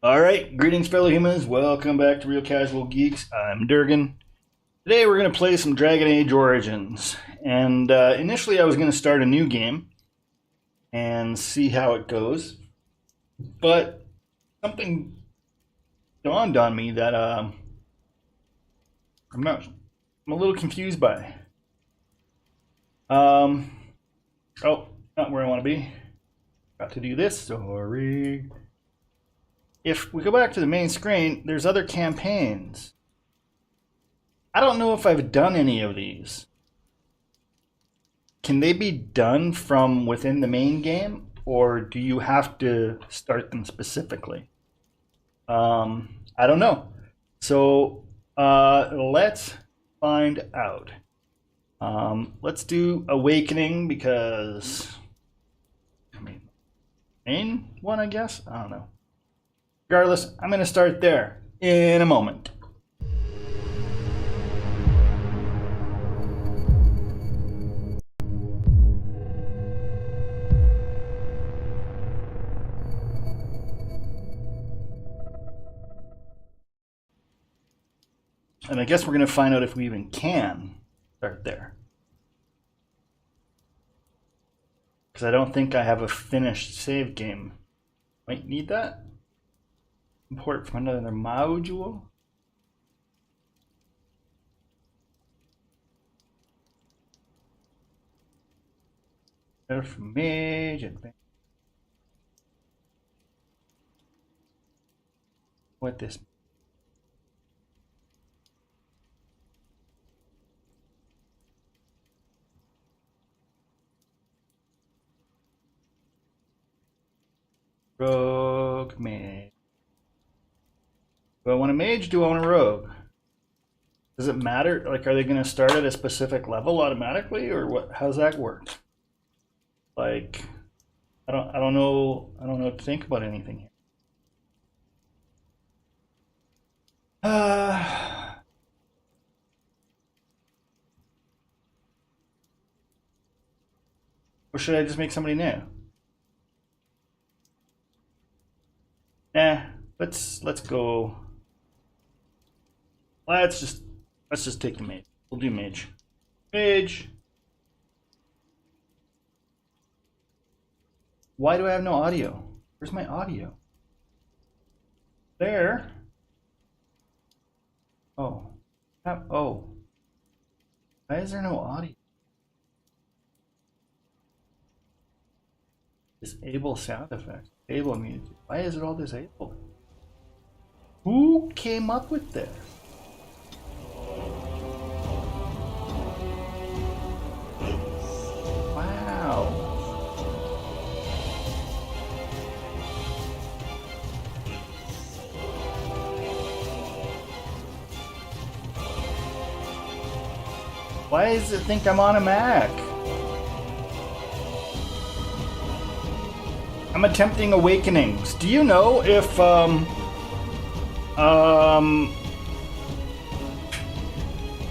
All right, greetings, fellow humans. Welcome back to Real Casual Geeks. I'm Durghan. Today we're going to play some Dragon Age Origins. And initially I was going to start a new game and see how it goes. But something dawned on me that I'm a little confused by. Oh, not where I want to be. Got to do this. Sorry. If we go back to the main screen, there's other campaigns. I don't know if I've done any of these. Can they be done from within the main game, or do you have to start them specifically? I don't know. So let's find out. Let's do Awakening because, main one, I guess? I don't know. Regardless, I'm going to start there in a moment. And I guess we're going to find out if we even can start there. Because I don't think I have a finished save game. Might need that. Import from another module. From Mage, advanced. What this? Rogue Mage. Do I want a mage? Do I want a rogue? Does it matter? Like, are they going to start at a specific level automatically, or what? How's that work? Like, I don't know. I don't know what to think about anything here. Or should I just make somebody new? Let's go. Let's just take the mage. We'll do mage. Mage. Why do I have no audio? Where's my audio? There. Oh. Oh. Why is there no audio? Disable sound effects. Disable music. Why is it all disabled? Who came up with this? Wow. Why does it think I'm on a Mac? I'm attempting Awakenings. Do you know if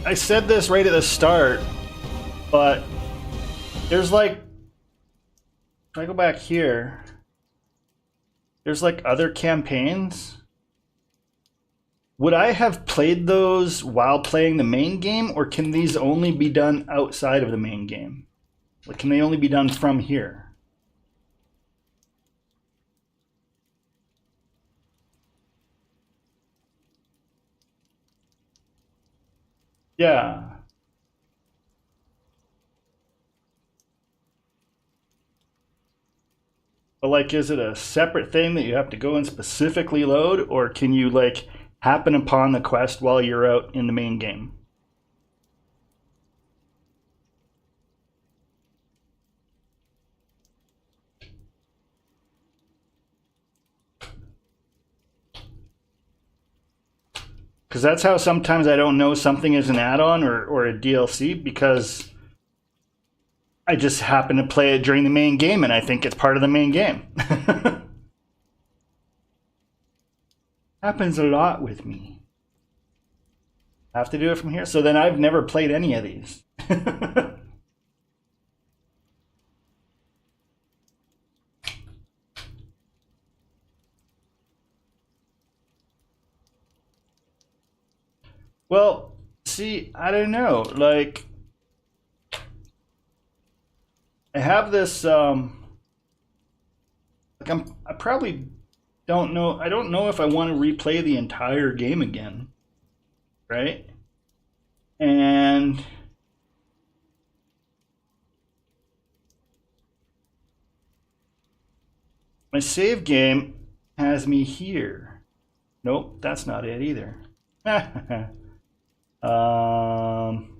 I said this right at the start, but there's like, if I go back here, there's like other campaigns. Would I have played those while playing the main game, or can these only be done outside of the main game? Like, can they only be done from here? Yeah. But like, is it a separate thing that you have to go and specifically load, or can you like happen upon the quest while you're out in the main game? Because that's how sometimes I don't know something is an add-on or a DLC, because I just happen to play it during the main game and I think it's part of the main game. Happens a lot with me. Have to do it from here. So then I've never played any of these. Well, see, I don't know. Like, I have this. I probably don't know. I don't know if I want to replay the entire game again, right? And my save game has me here. Nope, that's not it either. um,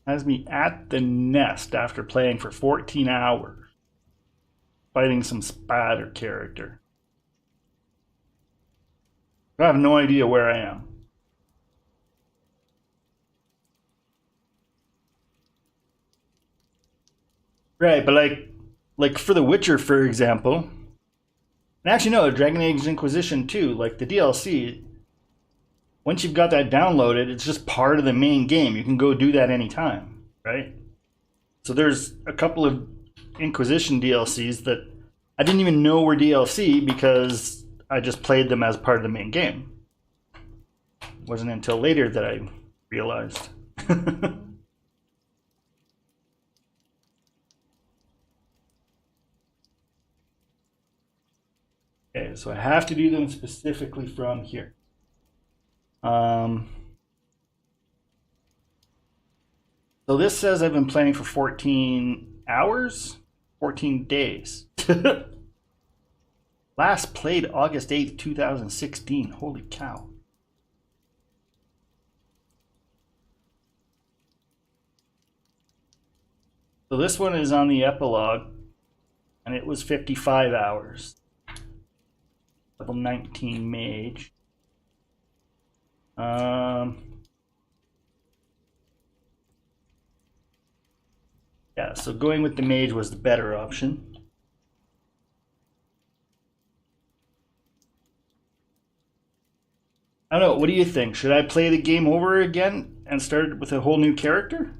has me at the nest after playing for 14 hours, fighting some spider character. I have no idea where I am. Right, but like for The Witcher, for example, and actually no, Dragon Age Inquisition too, like the DLC, once you've got that downloaded, it's just part of the main game. You can go do that anytime, right? So there's a couple of Inquisition DLCs that I didn't even know were DLC because I just played them as part of the main game. It wasn't until later that I realized. Okay, so I have to do them specifically from here. So this says I've been playing for 14 hours, 14 days. Last played August 8th, 2016. Holy cow. So this one is on the epilogue, and it was 55 hours. Level 19 mage. Yeah, so going with the mage was the better option. I don't know, what do you think? Should I play the game over again and start with a whole new character?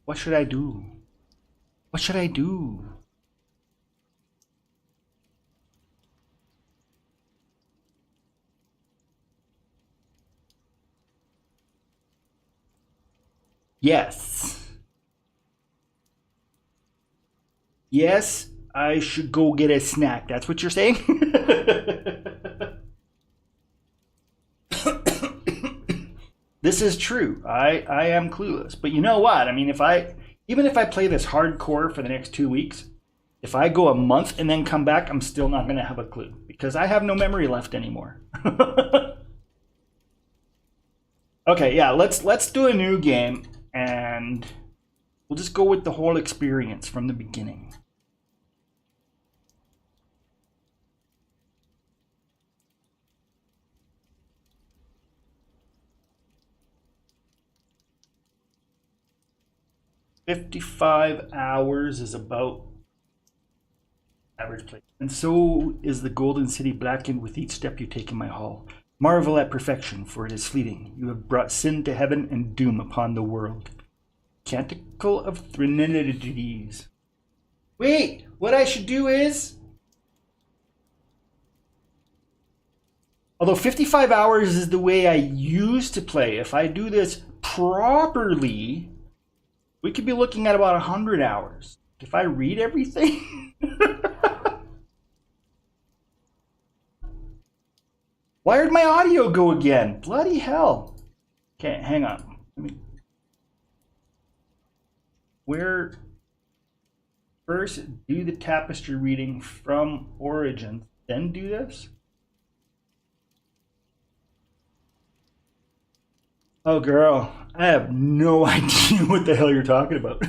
What should I do? What should I do? Yes. Yes, I should go get a snack. That's what you're saying? This is true. I am clueless. But you know what? I mean, even if I play this hardcore for the next 2 weeks, if I go a month and then come back, I'm still not going to have a clue because I have no memory left anymore. Okay, yeah, let's do a new game and we'll just go with the whole experience from the beginning. "55 hours is about average play. And so is the golden city blackened with each step you take in my hall. Marvel at perfection, for it is fleeting. You have brought sin to heaven and doom upon the world." Canticle of Threnodies. Wait, what I should do is... Although 55 hours is the way I used to play, if I do this properly, we could be looking at about 100 hours. If I read everything... Where'd my audio go again? Bloody hell. Okay, hang on. Where first do the tapestry reading from Origins, then do this? Oh, girl, I have no idea what the hell you're talking about.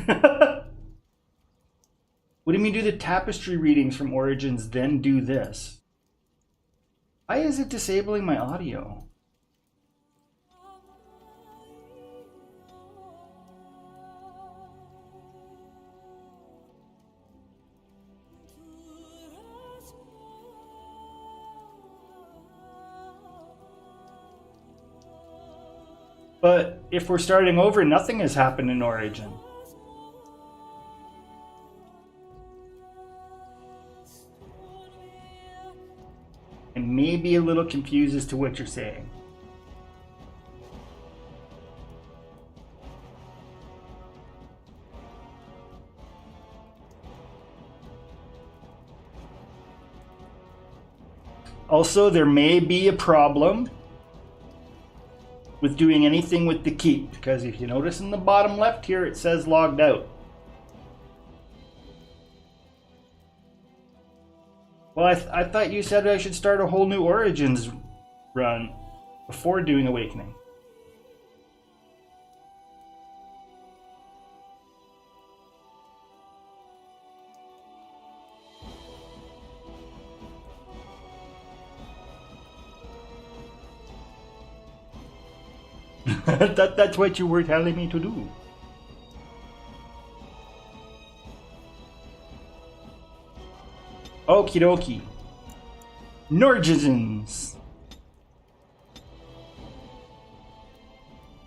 What do you mean do the tapestry readings from Origins, then do this? Why is it disabling my audio? But if we're starting over, nothing has happened in Origin. I may be a little confused as to what you're saying. Also, there may be a problem with doing anything with the keep, because if you notice in the bottom left here, it says logged out. Well, I thought you said I should start a whole new Origins run before doing Awakening. That's what you were telling me to do. Okie dokie. Norgisms.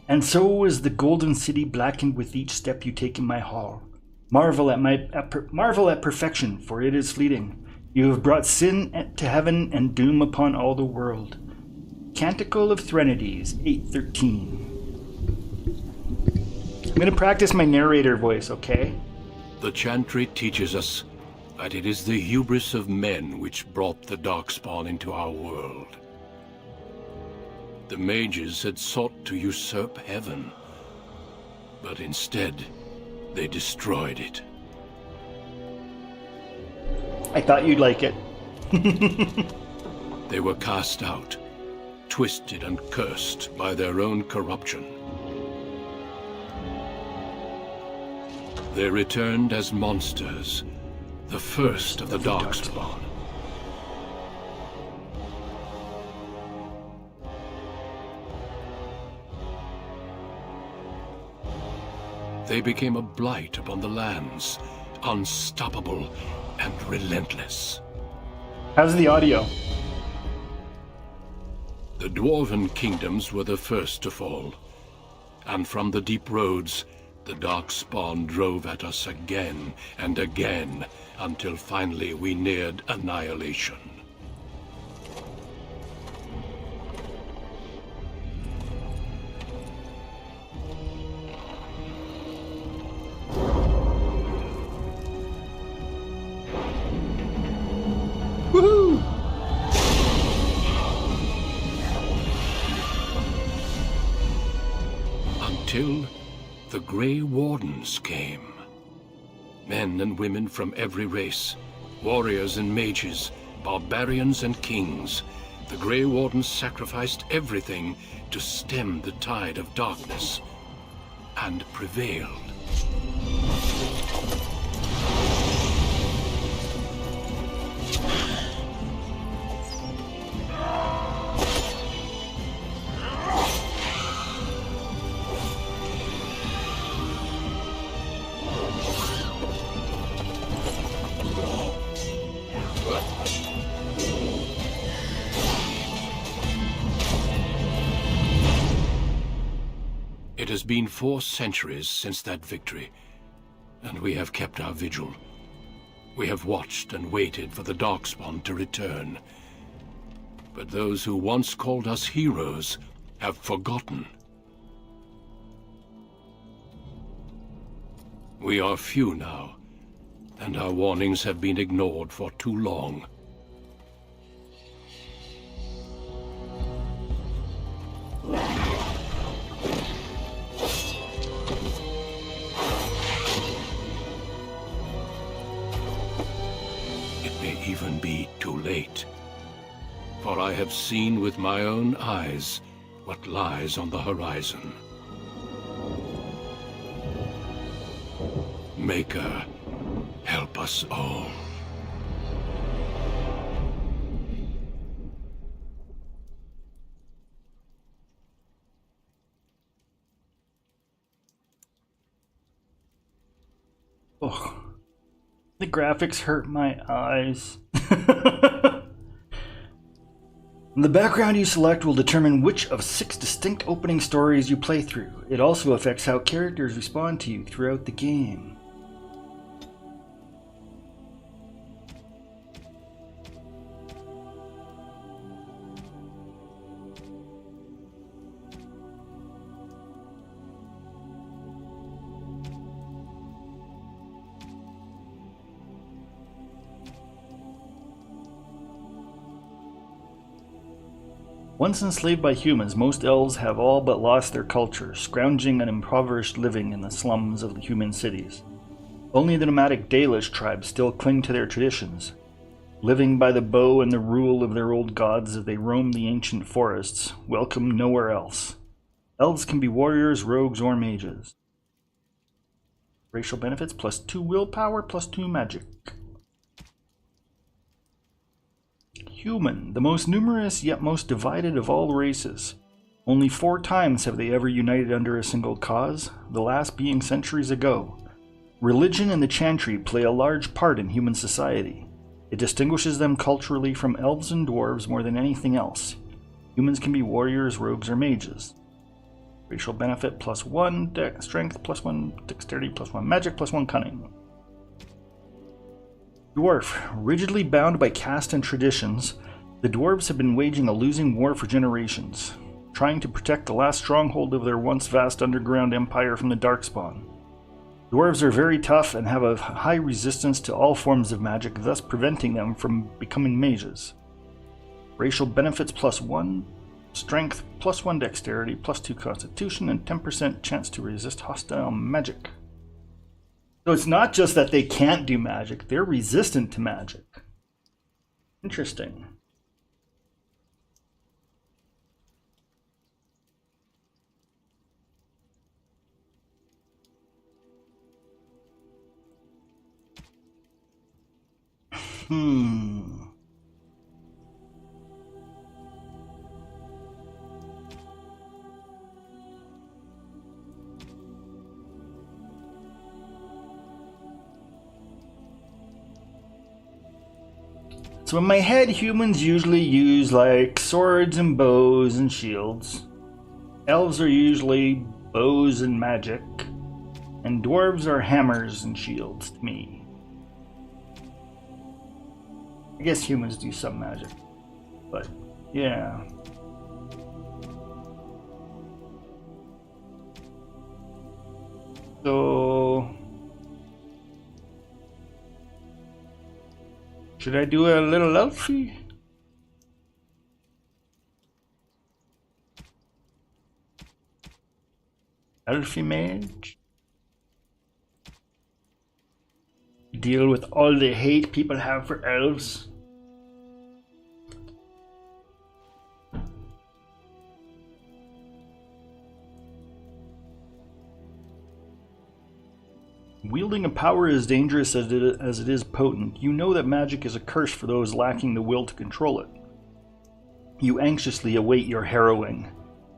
And so is the golden city blackened with each step you take in my hall. Marvel at perfection, for it is fleeting. You have brought sin to heaven and doom upon all the world. Canticle of Threnodies, 8:13. I'm going to practice my narrator voice, okay? The chantry teaches us that it is the hubris of men which brought the Darkspawn into our world. The mages had sought to usurp heaven, but instead, they destroyed it. I thought you'd like it. They were cast out, twisted and cursed by their own corruption. They returned as monsters, the first of the Darkspawn. They became a blight upon the lands, unstoppable and relentless. How's the audio? The Dwarven kingdoms were the first to fall, and from the deep roads, the Darkspawn drove at us again and again, until finally we neared annihilation. Woohoo! Until the Grey Wardens came. Men and women from every race, warriors and mages, barbarians and kings. The Grey Wardens sacrificed everything to stem the tide of darkness, and prevailed. It has been 4 centuries since that victory, and we have kept our vigil. We have watched and waited for the Darkspawn to return. But those who once called us heroes have forgotten. We are few now, and our warnings have been ignored for too long. Even be too late. For I have seen with my own eyes what lies on the horizon. Maker, help us all. Oh. The graphics hurt my eyes. The background you select will determine which of 6 distinct opening stories you play through. It also affects how characters respond to you throughout the game. Once enslaved by humans, most elves have all but lost their culture, scrounging and impoverished living in the slums of the human cities. Only the nomadic Dalish tribes still cling to their traditions, living by the bow and the rule of their old gods as they roam the ancient forests, welcome nowhere else. Elves can be warriors, rogues, or mages. Racial benefits, +2 willpower, +2 magic. Human, the most numerous yet most divided of all races. Only 4 times have they ever united under a single cause, the last being centuries ago. Religion and the chantry play a large part in human society. It distinguishes them culturally from elves and dwarves more than anything else. Humans can be warriors, rogues, or mages. Racial benefit, +1 strength, +1 dexterity, +1 magic, +1 cunning. Dwarf. Rigidly bound by caste and traditions, the dwarves have been waging a losing war for generations, trying to protect the last stronghold of their once vast underground empire from the Darkspawn. Dwarves are very tough and have a high resistance to all forms of magic, thus preventing them from becoming mages. Racial benefits, +1 strength, +1 dexterity, +2 constitution, and 10% chance to resist hostile magic. So it's not just that they can't do magic, they're resistant to magic. Interesting. So in my head, humans usually use like swords and bows and shields. Elves are usually bows and magic. And dwarves are hammers and shields to me. I guess humans do some magic. But yeah. So should I do a little elfie? Elfie mage? Deal with all the hate people have for elves. Wielding a power as dangerous as it is potent, you know that magic is a curse for those lacking the will to control it. You anxiously await your harrowing,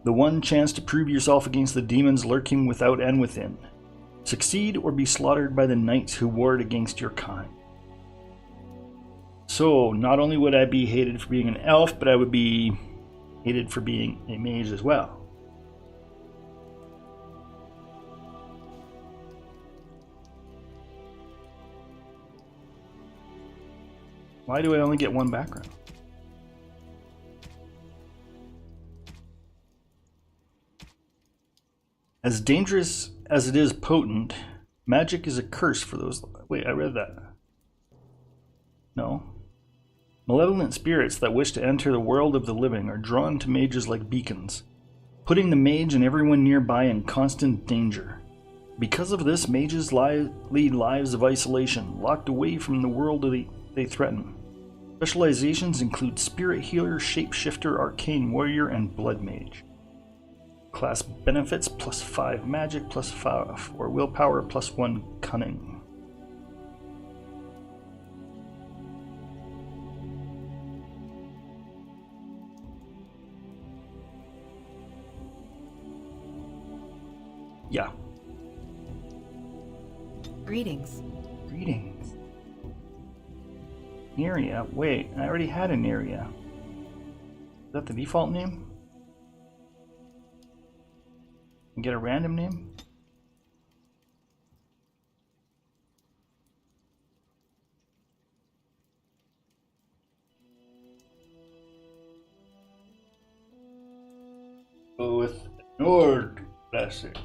the one chance to prove yourself against the demons lurking without and within. Succeed or be slaughtered by the knights who ward against your kind. So, not only would I be hated for being an elf, but I would be hated for being a mage as well. Why do I only get one background? As dangerous as it is potent, magic is a curse for those... Wait, I read that. No. Malevolent spirits that wish to enter the world of the living are drawn to mages like beacons, putting the mage and everyone nearby in constant danger. Because of this, mages lead lives of isolation, locked away from the world they threaten. Specializations include Spirit Healer, Shapeshifter, Arcane Warrior, and Blood Mage. Class benefits, +5 Magic, +5 or Willpower, +1 Cunning. Yeah. Greetings. Greetings. Neria. Wait, I already had a Neria. Is that the default name? Get a random name? Go with Nord Classic.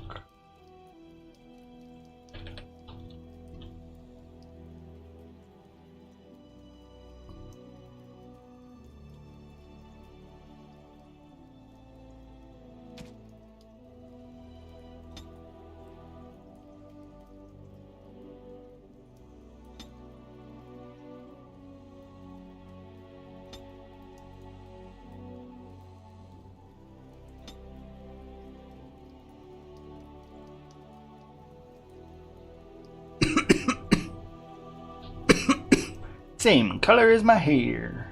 Same color as my hair.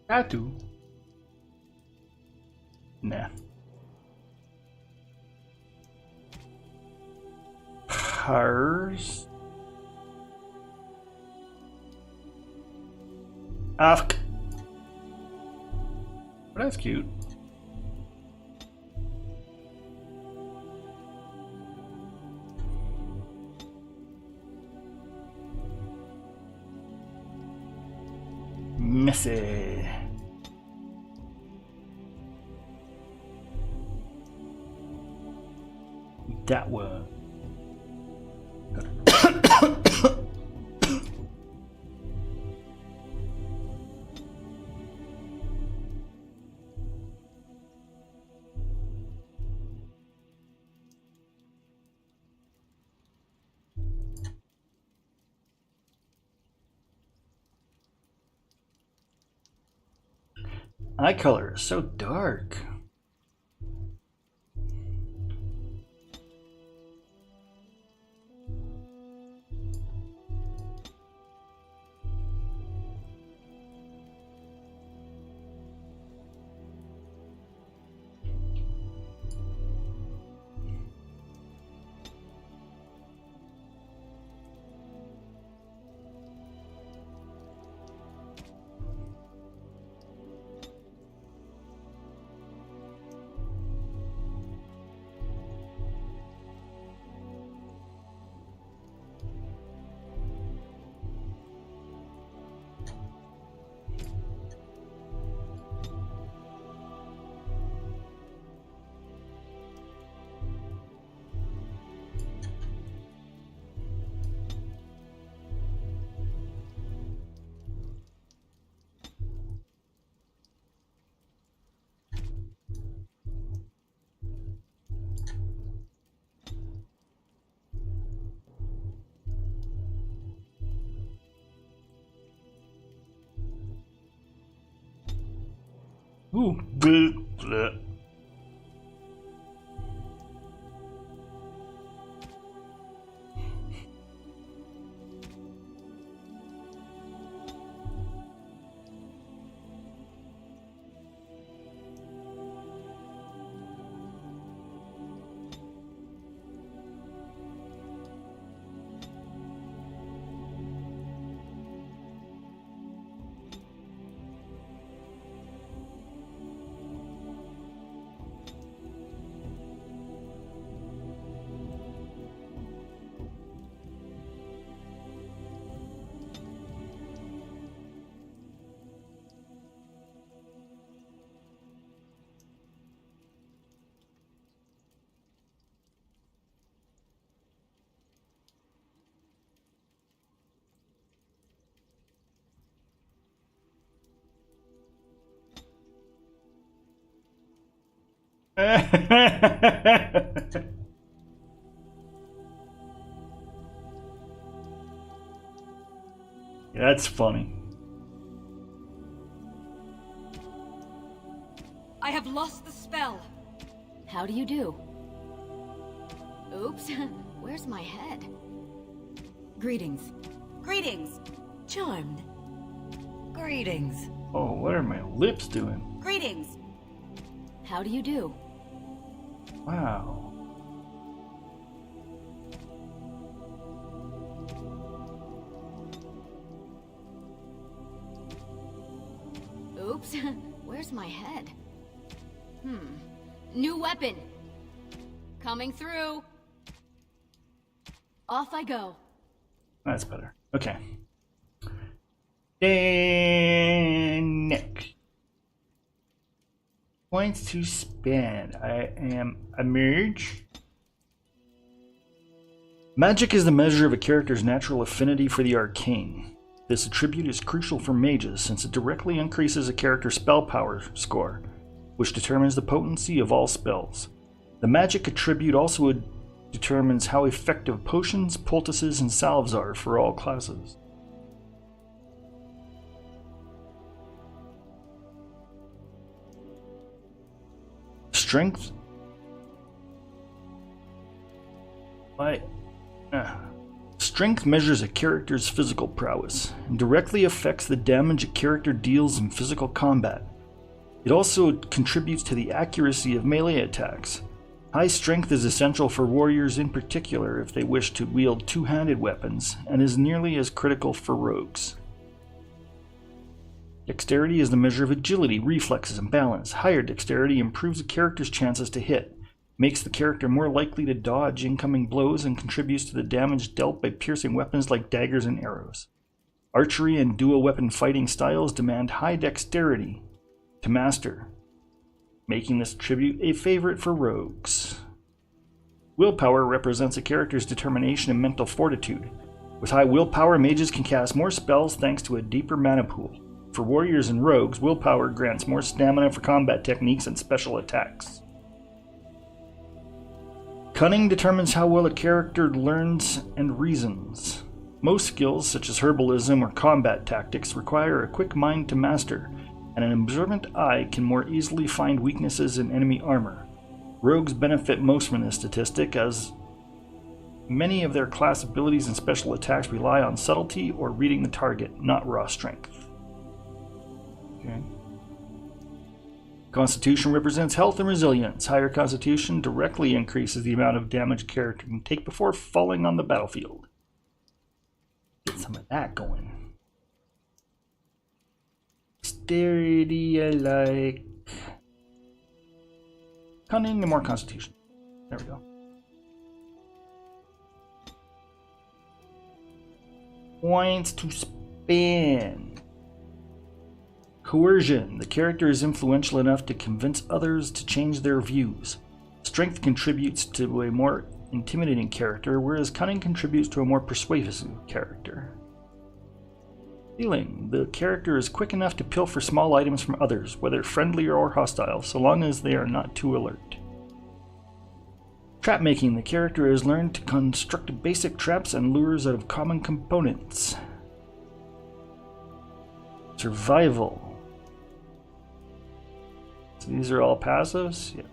Tattoo. Nah. Hers. Afk. But that's cute. Messy. That one. Eye color is so dark. Ooh, bleh, bleh. That's funny. I have lost the spell. How do you do? Oops, where's my head? Greetings. Greetings. Charmed. Greetings. Oh, what are my lips doing? Greetings. How do you do? Wow. Oops, where's my head? New weapon! Coming through! Off I go. That's better. Okay. And Nick. Points to spend. I am a mage. Magic is the measure of a character's natural affinity for the arcane. This attribute is crucial for mages since it directly increases a character's spell power score, which determines the potency of all spells. The magic attribute also determines how effective potions, poultices, and salves are for all classes. Strength. Strength measures a character's physical prowess and directly affects the damage a character deals in physical combat. It also contributes to the accuracy of melee attacks. High strength is essential for warriors in particular if they wish to wield two-handed weapons, and is nearly as critical for rogues. Dexterity is the measure of agility, reflexes, and balance. Higher dexterity improves a character's chances to hit, makes the character more likely to dodge incoming blows, and contributes to the damage dealt by piercing weapons like daggers and arrows. Archery and dual weapon fighting styles demand high dexterity to master, making this attribute a favorite for rogues. Willpower represents a character's determination and mental fortitude. With high willpower, mages can cast more spells thanks to a deeper mana pool. For warriors and rogues, willpower grants more stamina for combat techniques and special attacks. Cunning determines how well a character learns and reasons. Most skills, such as herbalism or combat tactics, require a quick mind to master, and an observant eye can more easily find weaknesses in enemy armor. Rogues benefit most from this statistic, as many of their class abilities and special attacks rely on subtlety or reading the target, not raw strength. Okay. Constitution represents health and resilience. Higher constitution directly increases the amount of damage a character can take before falling on the battlefield. Get some of that going. Dexterity, I like. Cunning and more constitution. There we go. Points to spend. Coercion. The character is influential enough to convince others to change their views. Strength contributes to a more intimidating character, whereas cunning contributes to a more persuasive character. Stealing. The character is quick enough to pilfer small items from others, whether friendly or hostile, so long as they are not too alert. Trap making. The character has learned to construct basic traps and lures out of common components. Survival. So these are all passives? Yeah.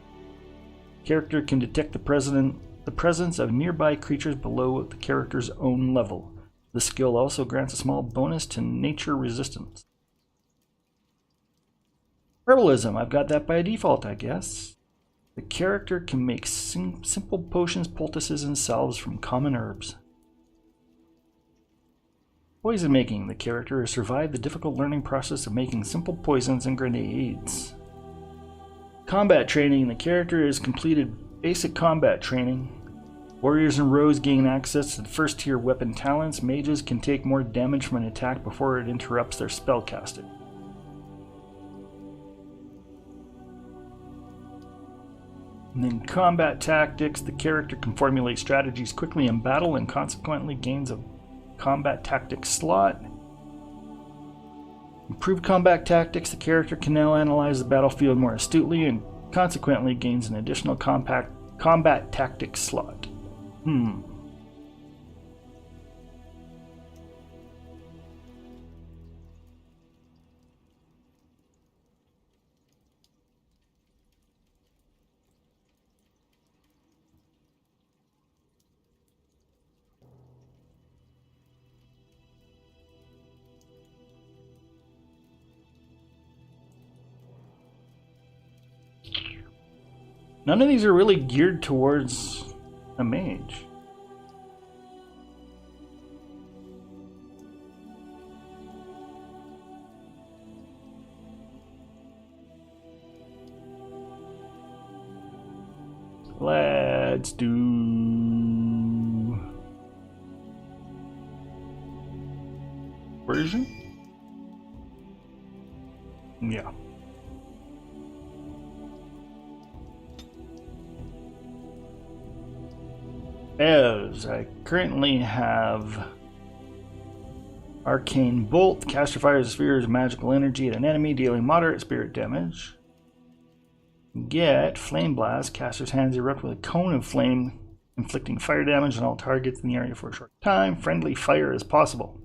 Character can detect the presence of nearby creatures below the character's own level. The skill also grants a small bonus to nature resistance. Herbalism, I've got that by default, I guess. The character can make simple potions, poultices, and salves from common herbs. Poison making, the character has survived the difficult learning process of making simple poisons and grenades. Combat training, the character has completed basic combat training. Warriors and rogues gain access to the first tier weapon talents. Mages can take more damage from an attack before it interrupts their spellcasting. And then combat tactics, the character can formulate strategies quickly in battle and consequently gains a combat tactics slot. Improved combat tactics, the character can now analyze the battlefield more astutely and consequently gains an additional combat tactics slot. None of these are really geared towards a mage. Let's do version. Yeah. As I currently have Arcane Bolt, caster fires spheres of magical energy at an enemy, dealing moderate spirit damage. Get Flame Blast. Caster's hands erupt with a cone of flame, inflicting fire damage on all targets in the area for a short time. Friendly fire is possible.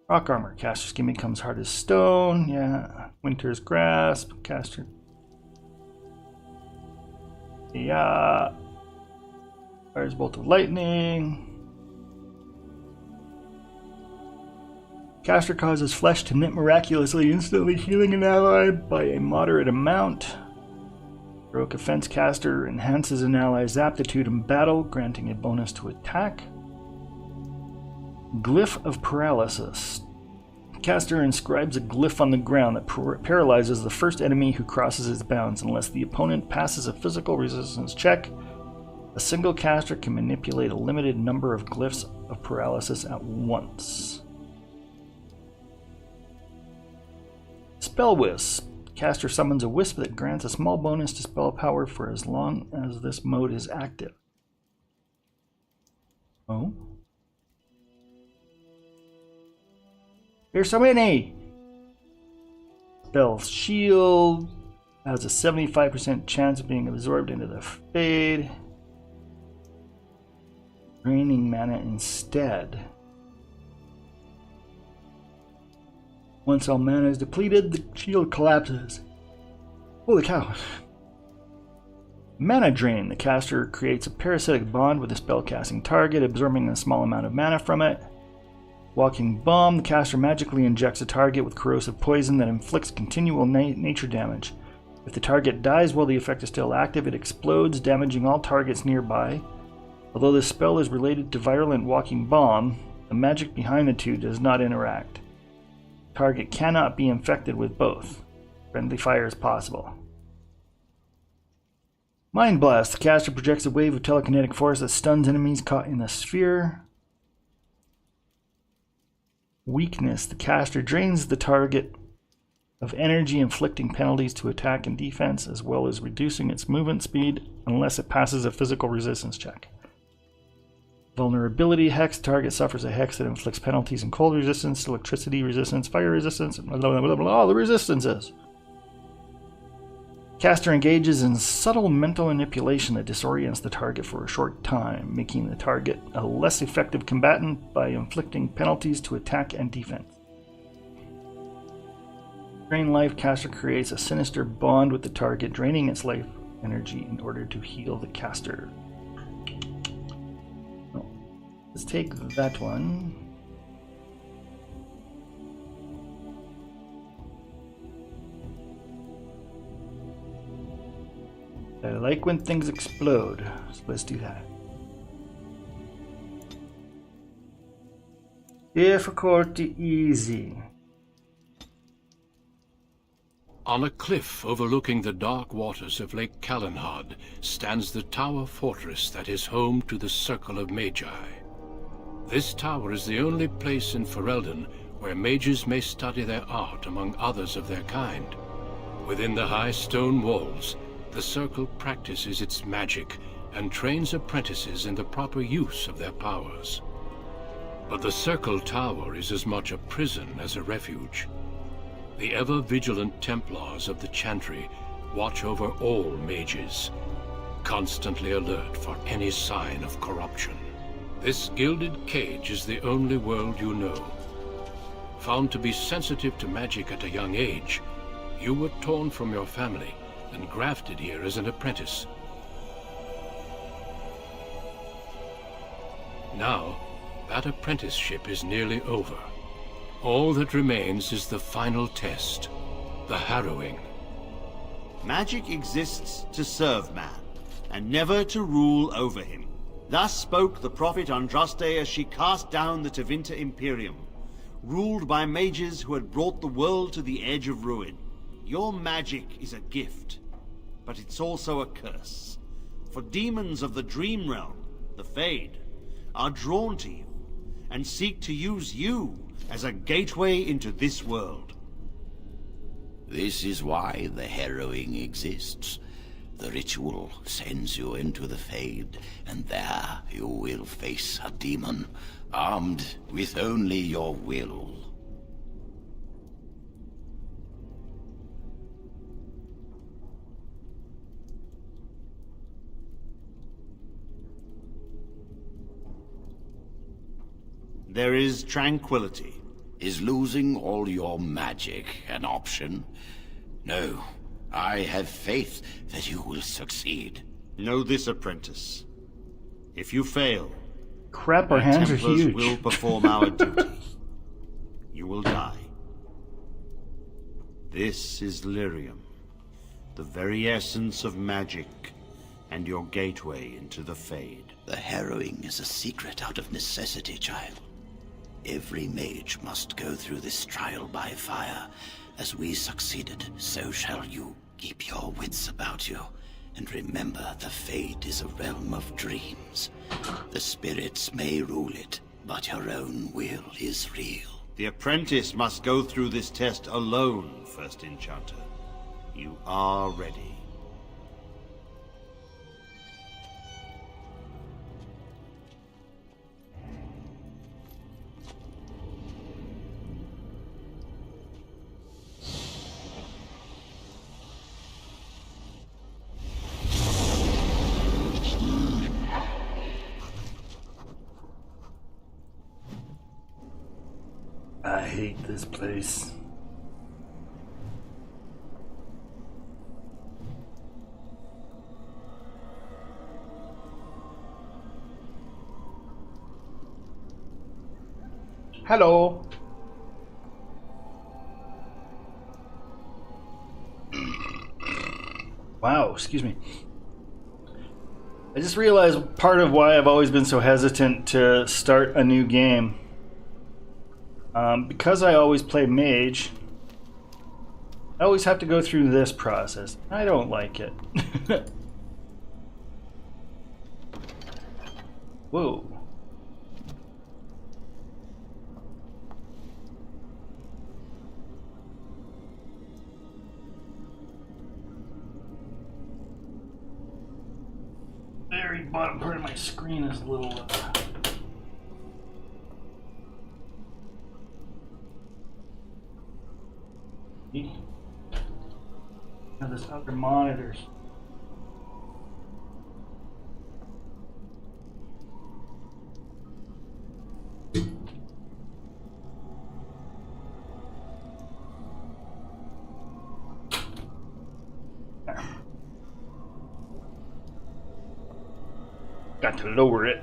Rock Armor. Caster's skin becomes hard as stone. Yeah. Winter's Grasp. Caster. Yeah. Fires Bolt of Lightning. Caster causes flesh to knit miraculously, instantly healing an ally by a moderate amount. Heroic Offense. Caster enhances an ally's aptitude in battle, granting a bonus to attack. Glyph of Paralysis. Caster inscribes a glyph on the ground that paralyzes the first enemy who crosses its bounds unless the opponent passes a physical resistance check. A single caster can manipulate a limited number of glyphs of paralysis at once. Spell Wisp. Caster summons a wisp that grants a small bonus to spell power for as long as this mode is active. Oh? There's so many! Spell Shield has a 75% chance of being absorbed into the Fade. Draining mana instead. Once all mana is depleted, the shield collapses. Holy cow. Mana Drain. The caster creates a parasitic bond with the spellcasting target, absorbing a small amount of mana from it. Walking Bomb. The caster magically injects a target with corrosive poison that inflicts continual nature damage. If the target dies while the effect is still active, it explodes, damaging all targets nearby. Although this spell is related to Virulent Walking Bomb, the magic behind the two does not interact. Target cannot be infected with both. Friendly fire is possible. Mind Blast. The caster projects a wave of telekinetic force that stuns enemies caught in the sphere. Weakness. The caster drains the target of energy, inflicting penalties to attack and defense, as well as reducing its movement speed unless it passes a physical resistance check. Vulnerability. Hex. Target suffers a hex that inflicts penalties in cold resistance, electricity resistance, fire resistance, blah, blah, blah, blah, all the resistances. Caster engages in subtle mental manipulation that disorients the target for a short time, making the target a less effective combatant by inflicting penalties to attack and defense. Drain Life. Caster creates a sinister bond with the target, draining its life energy in order to heal the caster. Let's take that one. I like when things explode, so let's do that. Difficulty easy. On a cliff overlooking the dark waters of Lake Calenhad stands the tower fortress that is home to the Circle of Magi. This tower is the only place in Ferelden where mages may study their art among others of their kind. Within the high stone walls, the Circle practices its magic and trains apprentices in the proper use of their powers. But the Circle Tower is as much a prison as a refuge. The ever-vigilant Templars of the Chantry watch over all mages, constantly alert for any sign of corruption. This gilded cage is the only world you know. Found to be sensitive to magic at a young age, you were torn from your family and grafted here as an apprentice. Now, that apprenticeship is nearly over. All that remains is the final test, the harrowing. Magic exists to serve man, and never to rule over him. Thus spoke the prophet Andraste as she cast down the Tevinter Imperium, ruled by mages who had brought the world to the edge of ruin. Your magic is a gift, but it's also a curse. For demons of the Dream Realm, the Fade, are drawn to you, and seek to use you as a gateway into this world. This is why the harrowing exists. The ritual sends you into the Fade, and there you will face a demon, armed with only your will. There is tranquility. Is losing all your magic an option? No. I have faith that you will succeed. Know this, apprentice. If you fail, Crap, our the hands are Templars huge. will perform our duty. You will die. This is lyrium, the very essence of magic, and your gateway into the Fade. The harrowing is a secret out of necessity, child. Every mage must go through this trial by fire. As we succeeded, so shall you. Keep your wits about you, and remember the Fade is a realm of dreams. The spirits may rule it, but your own will is real. The apprentice must go through this test alone, First Enchanter. You are ready. I hate this place. Hello. Wow, excuse me. I just realized part of why I've always been so hesitant to start a new game. Because I always play mage, I always have to go through this process. I don't like it. Whoa. Very bottom part of my screen is a little... Now there's other monitors. Got to lower it.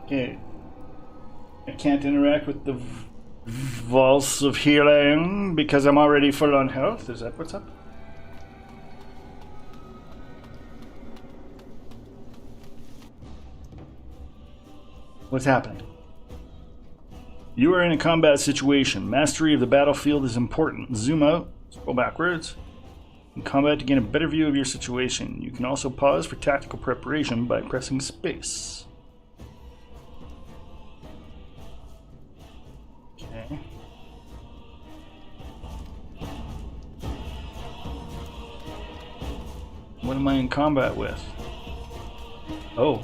Okay. I can't interact with the Vaults of Healing because I'm already full on health. Is that what's up? What's happening? You are in a combat situation. Mastery of the battlefield is important. Zoom out, scroll backwards. In combat to gain a better view of your situation. You can also pause for tactical preparation by pressing space. Okay. What am I in combat with? Oh.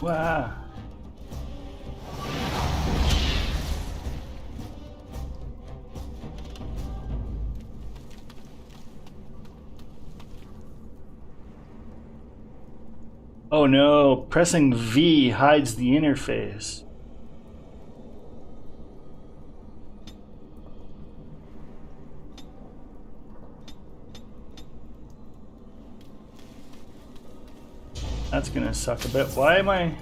Wow. Oh no, pressing V hides the interface. That's gonna suck a bit. Why am I...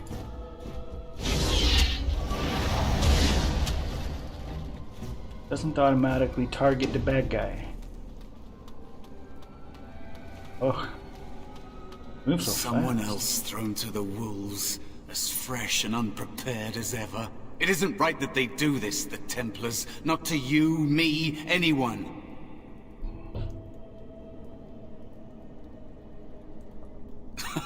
Doesn't automatically target the bad guy. Oh. Move so Someone fast. else thrown to the wolves, as fresh and unprepared as ever. It isn't right that they do this, the Templars. Not to you, me, anyone.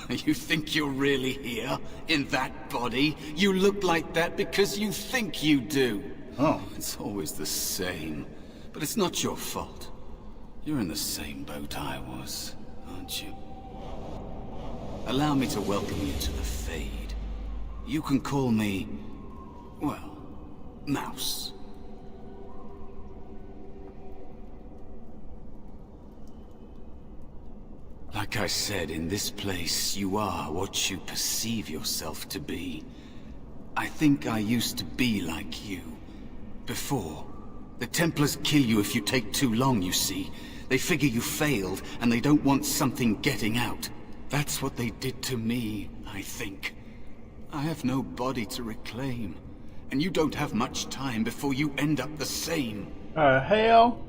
You think you're really here? In that body? You look like that because you think you do. Oh. It's always the same. But it's not your fault. You're in the same boat I was, aren't you? Allow me to welcome you to the Fade. You can call me, well, Mouse. Like I said, in this place, you are what you perceive yourself to be. I think I used to be like you. Before. The Templars kill you if you take too long, you see. They figure you failed, and they don't want something getting out. That's what they did to me, I think. I have no body to reclaim, and you don't have much time before you end up the same. Hell?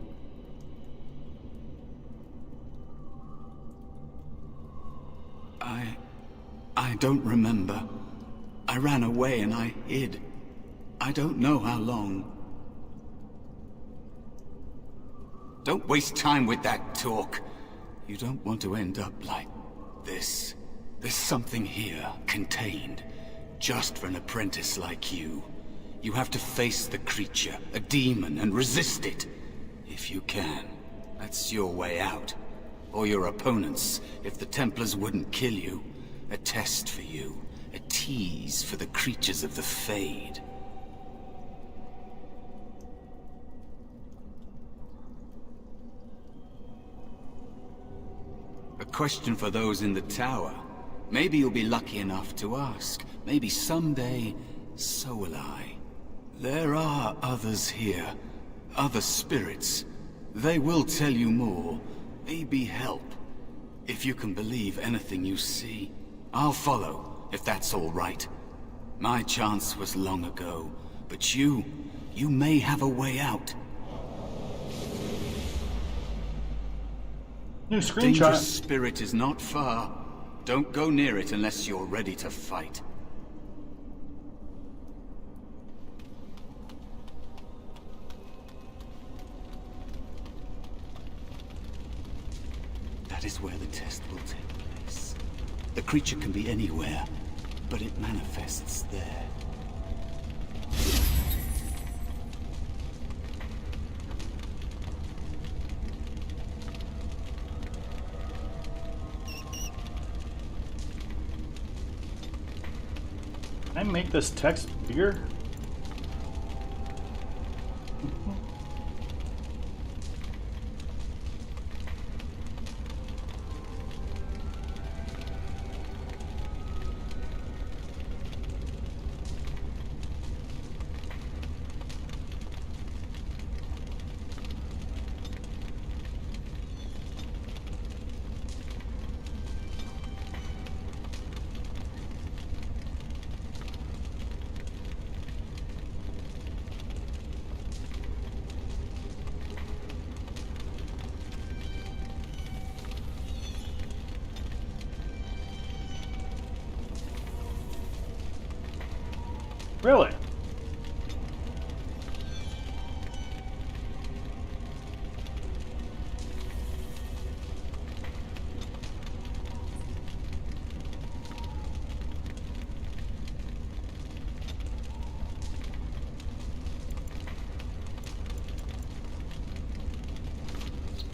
I don't remember. I ran away and I hid. I don't know how long. Don't waste time with that talk. You don't want to end up like this. There's something here, contained, just for an apprentice like you. You have to face the creature, a demon, and resist it. If you can. That's your way out. Or your opponents, if the Templars wouldn't kill you. A test for you. A tease for the creatures of the Fade. A question for those in the tower. Maybe you'll be lucky enough to ask. Maybe someday, so will I. There are others here. Other spirits. They will tell you more. Maybe help. If you can believe anything you see. I'll follow, if that's all right. My chance was long ago. But you may have a way out. New screenshot. Dangerous spirit is not far. Don't go near it unless you're ready to fight. That is where the test will take place. The creature can be anywhere, but it manifests there. Can I make this text bigger? Really?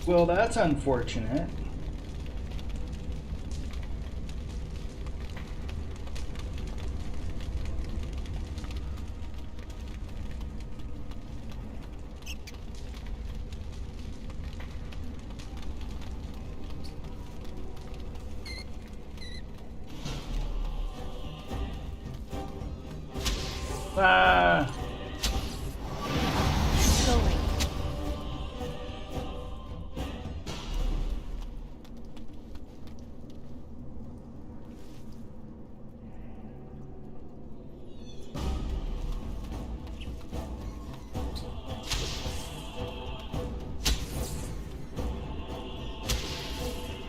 Well, that's unfortunate. Ah. Going.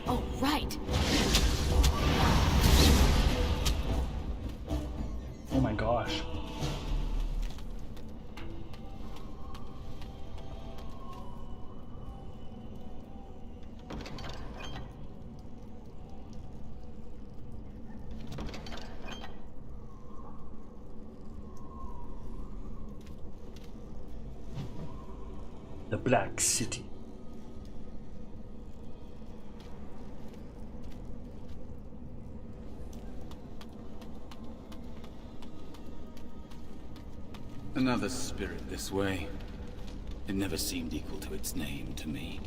Oh, right. Oh my gosh. The Black City. Another spirit this way. It never seemed equal to its name to me.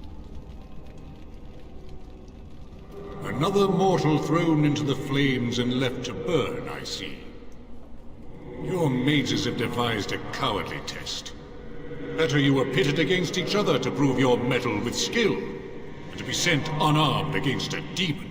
Another mortal thrown into the flames and left to burn, I see. Your mages have devised a cowardly test. Better you were pitted against each other to prove your mettle with skill, and to be sent unarmed against a demon.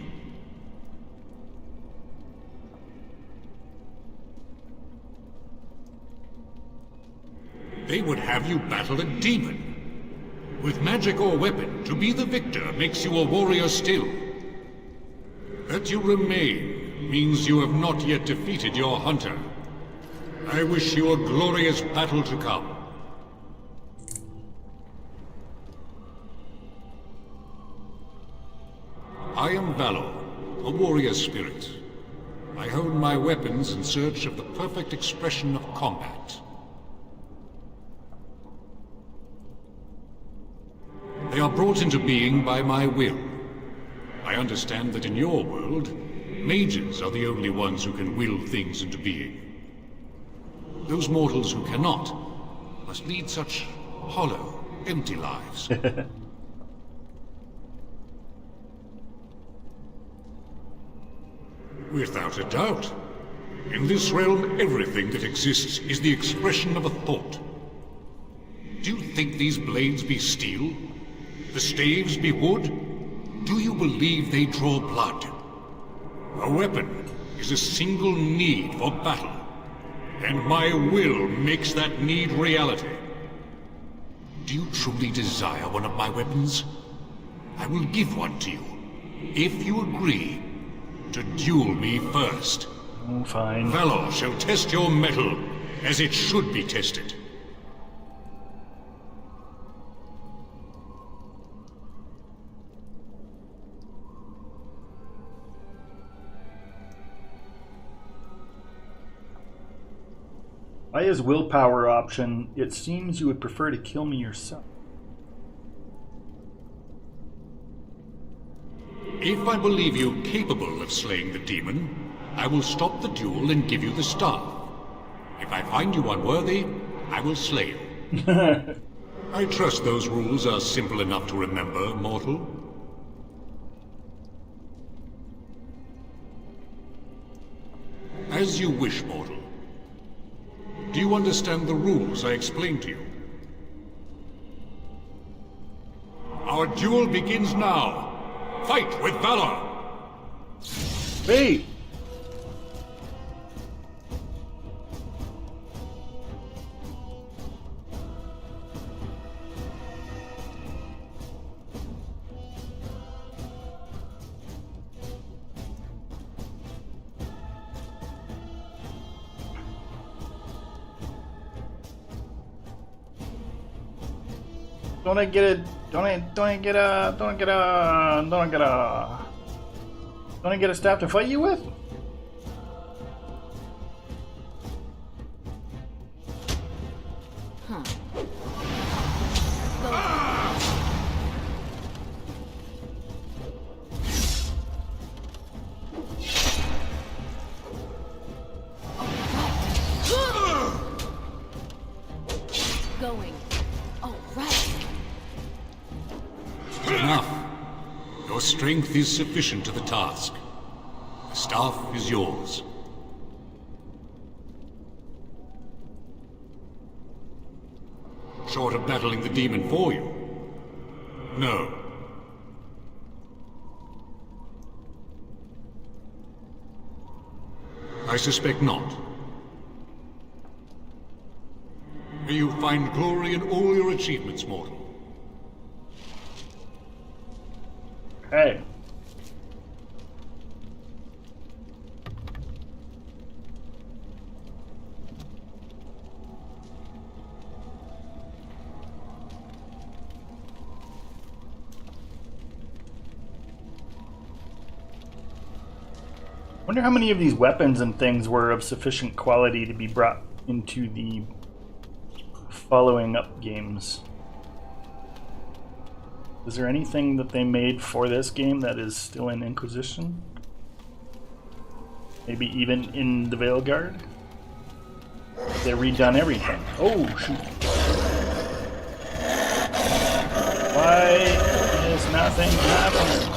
They would have you battle a demon. With magic or weapon, to be the victor makes you a warrior still. That you remain means you have not yet defeated your hunter. I wish you a glorious battle to come. I am Valor, a warrior spirit. I hone my weapons in search of the perfect expression of combat. They are brought into being by my will. I understand that in your world, mages are the only ones who can will things into being. Those mortals who cannot must lead such hollow, empty lives. Without a doubt. In this realm, everything that exists is the expression of a thought. Do you think these blades be steel? The staves be wood? Do you believe they draw blood? A weapon is a single need for battle, and my will makes that need reality. Do you truly desire one of my weapons? I will give one to you, if you agree to duel me first. Fine. Valor shall test your mettle as it should be tested. By his willpower option, it seems you would prefer to kill me yourself. If I believe you capable of slaying the demon, I will stop the duel and give you the staff. If I find you unworthy, I will slay you. I trust those rules are simple enough to remember, mortal. As you wish, mortal. Do you understand the rules I explained to you? Our duel begins now. Fight with valor! Wait! Don't I get a staff to fight you with? Huh. Going. All right. Enough. Your strength is sufficient to the task. The staff is yours. Short of battling the demon for you? No. I suspect not. May you find glory in all your achievements, mortal. Hey. Wonder how many of these weapons and things were of sufficient quality to be brought into the following up games. Is there anything that they made for this game that is still in Inquisition? Maybe even in the Veilguard? They redone everything. Oh, shoot. Why is nothing happening?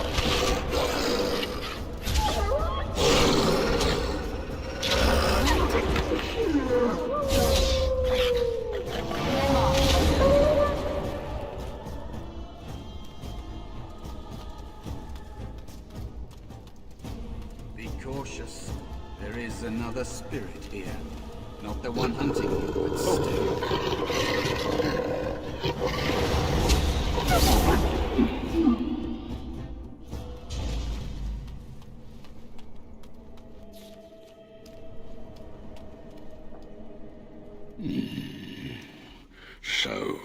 Be cautious. There is another spirit here. Not the one hunting you, but still. So,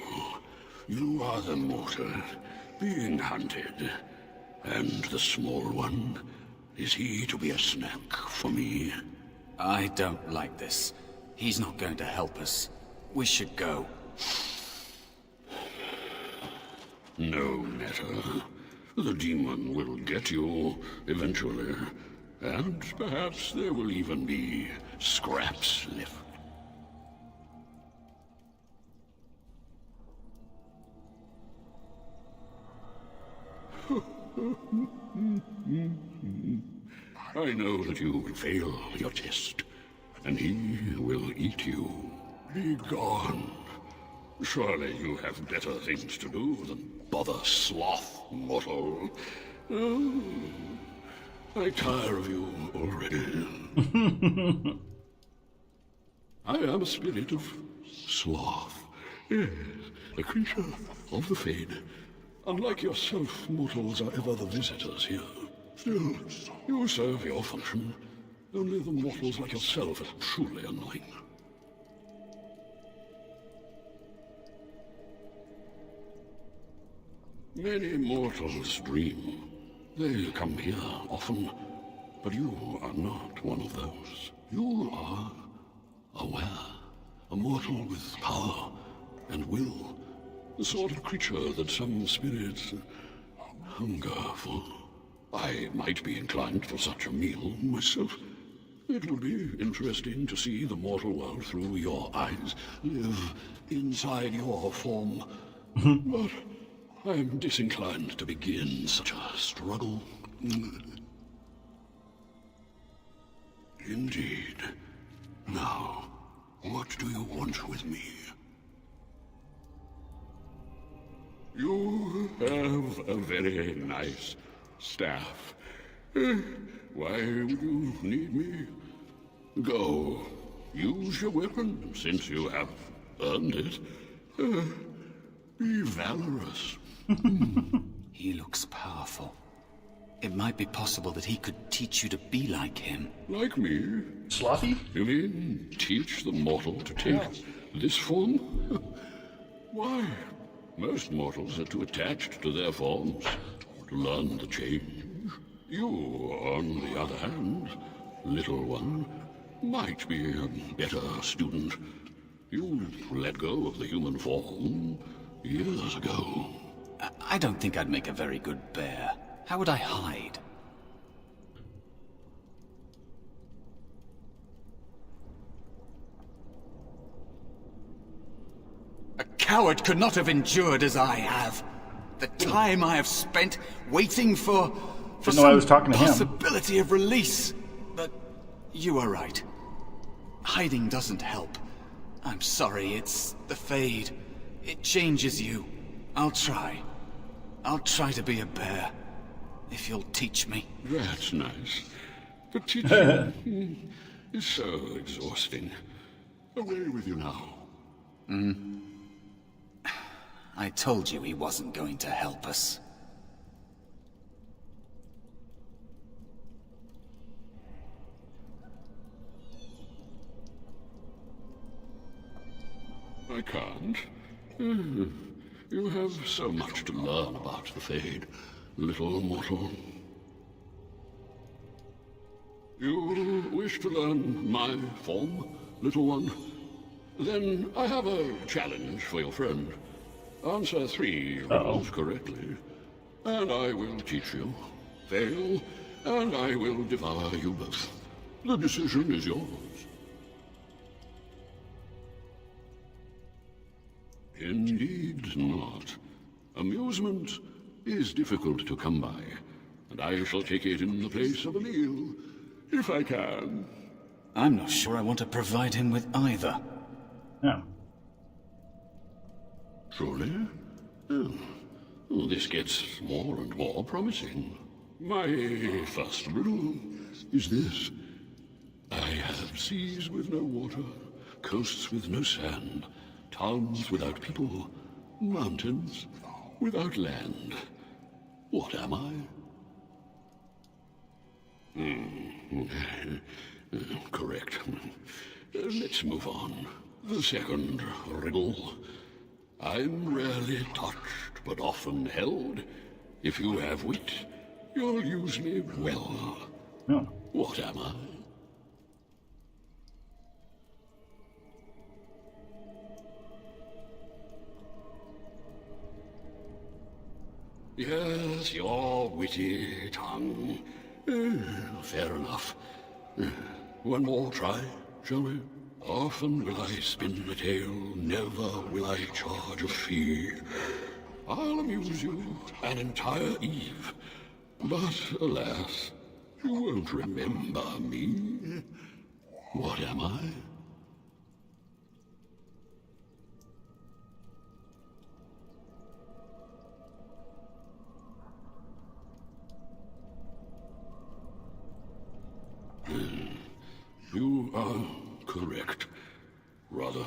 you are the mortal being hunted. And the small one, is he to be a snack for me? I don't like this. He's not going to help us. We should go. No matter. The demon will get you eventually. And perhaps there will even be scraps left. I know that you will fail your test, and he will eat you. Be gone. Surely you have better things to do than bother sloth, mortal. Oh, I tire of you already. I am a spirit of sloth. Yes, a creature of the Fade. Unlike yourself, mortals are ever the visitors here. Still, you serve your function. Only the mortals like yourself are truly annoying. Many mortals dream. They come here often, but you are not one of those. You are aware, a mortal with power and will, the sort of creature that some spirits hunger for. I might be inclined for such a meal myself. It would be interesting to see the mortal world through your eyes, live inside your form. But I am disinclined to begin such a struggle. Indeed. Now, what do you want with me? You have a very nice staff. Why would you need me? Go. Use your weapon, since you have earned it. Be valorous. He looks powerful. It might be possible that he could teach you to be like him. Like me? Slothy? You mean teach the mortal to take this form? Why? Most mortals are too attached to their forms to learn the change. You, on the other hand, little one, might be a better student. You let go of the human form years ago. I don't think I'd make a very good bear. How would I hide? A coward could not have endured as I have. The time I have spent waiting for Didn't know I was talking to him. possibility of release. But you are right. Hiding doesn't help. I'm sorry, it's the Fade. It changes you. I'll try. I'll try to be a bear. If you'll teach me. That's nice. But teaching is so exhausting. Away with you now. I told you he wasn't going to help us. I can't. You have so much to learn about the Fade, little mortal. You wish to learn my form, little one? Then I have a challenge for your friend. Answer 3 riddles correctly, and I will teach you. Fail, and I will devour you both. The decision is yours. Indeed not. Amusement is difficult to come by, and I shall take it in the place of a meal, if I can. I'm not sure I want to provide him with either. No. Truly? Oh. Well, this gets more and more promising. My first riddle is this. I have seas with no water, coasts with no sand, towns without people, mountains without land. What am I? Correct. Let's move on. The second riddle. I'm rarely touched, but often held. If you have wit, you'll use me well. No. What am I? Yes, your witty tongue. Fair enough. One more try, shall we? Often will I spin the tale, never will I charge a fee. I'll amuse you an entire eve, but alas, you won't remember me. What am I? You are correct. Rather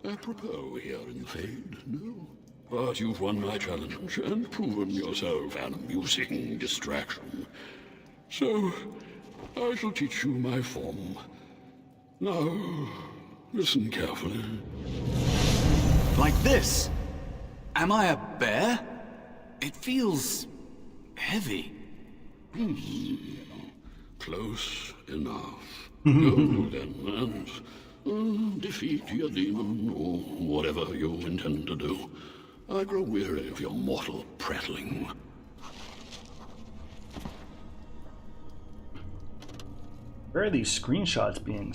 apropos here in the Fade, no? But you've won my challenge and proven yourself an amusing distraction. So, I shall teach you my form. Now, listen carefully. Like this? Am I a bear? It feels heavy. Close enough. Go then, and defeat your demon, or whatever you intend to do. I grow weary of your mortal prattling. Where are these screenshots being?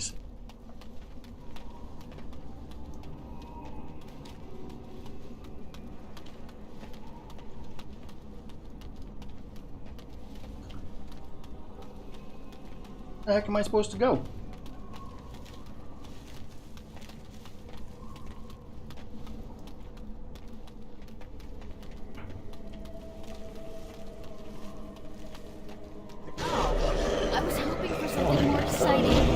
The heck am I supposed to go? I was hoping for something more exciting.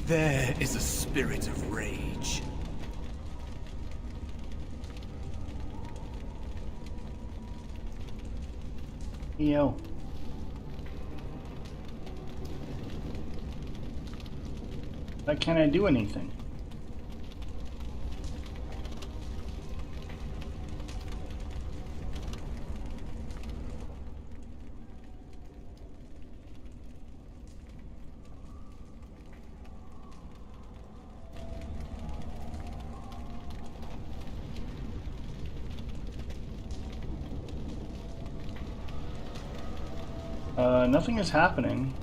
There is a spirit of rage. Yo. Why can't I do anything? Nothing is happening.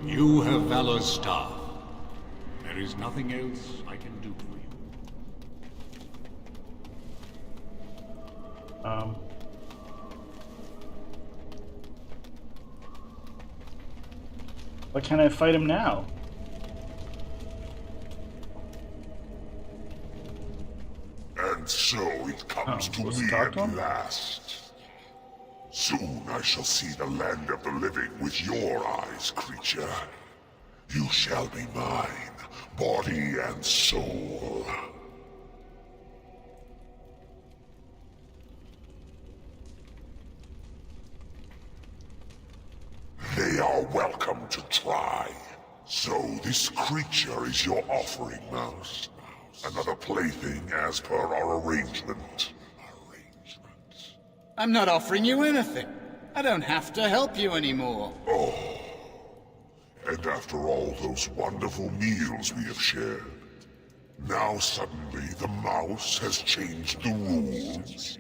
You have Valor's staff. There is nothing else I can do for you. Why can't I fight him now? And so it comes to supposed to me talk to at him? last. Soon I shall see the land of the living with your eyes, creature. You shall be mine, body and soul. They are welcome to try. So this creature is your offering, Mouse. Another plaything as per our arrangement. I'm not offering you anything. I don't have to help you anymore. And after all those wonderful meals we have shared, now suddenly the mouse has changed the rules.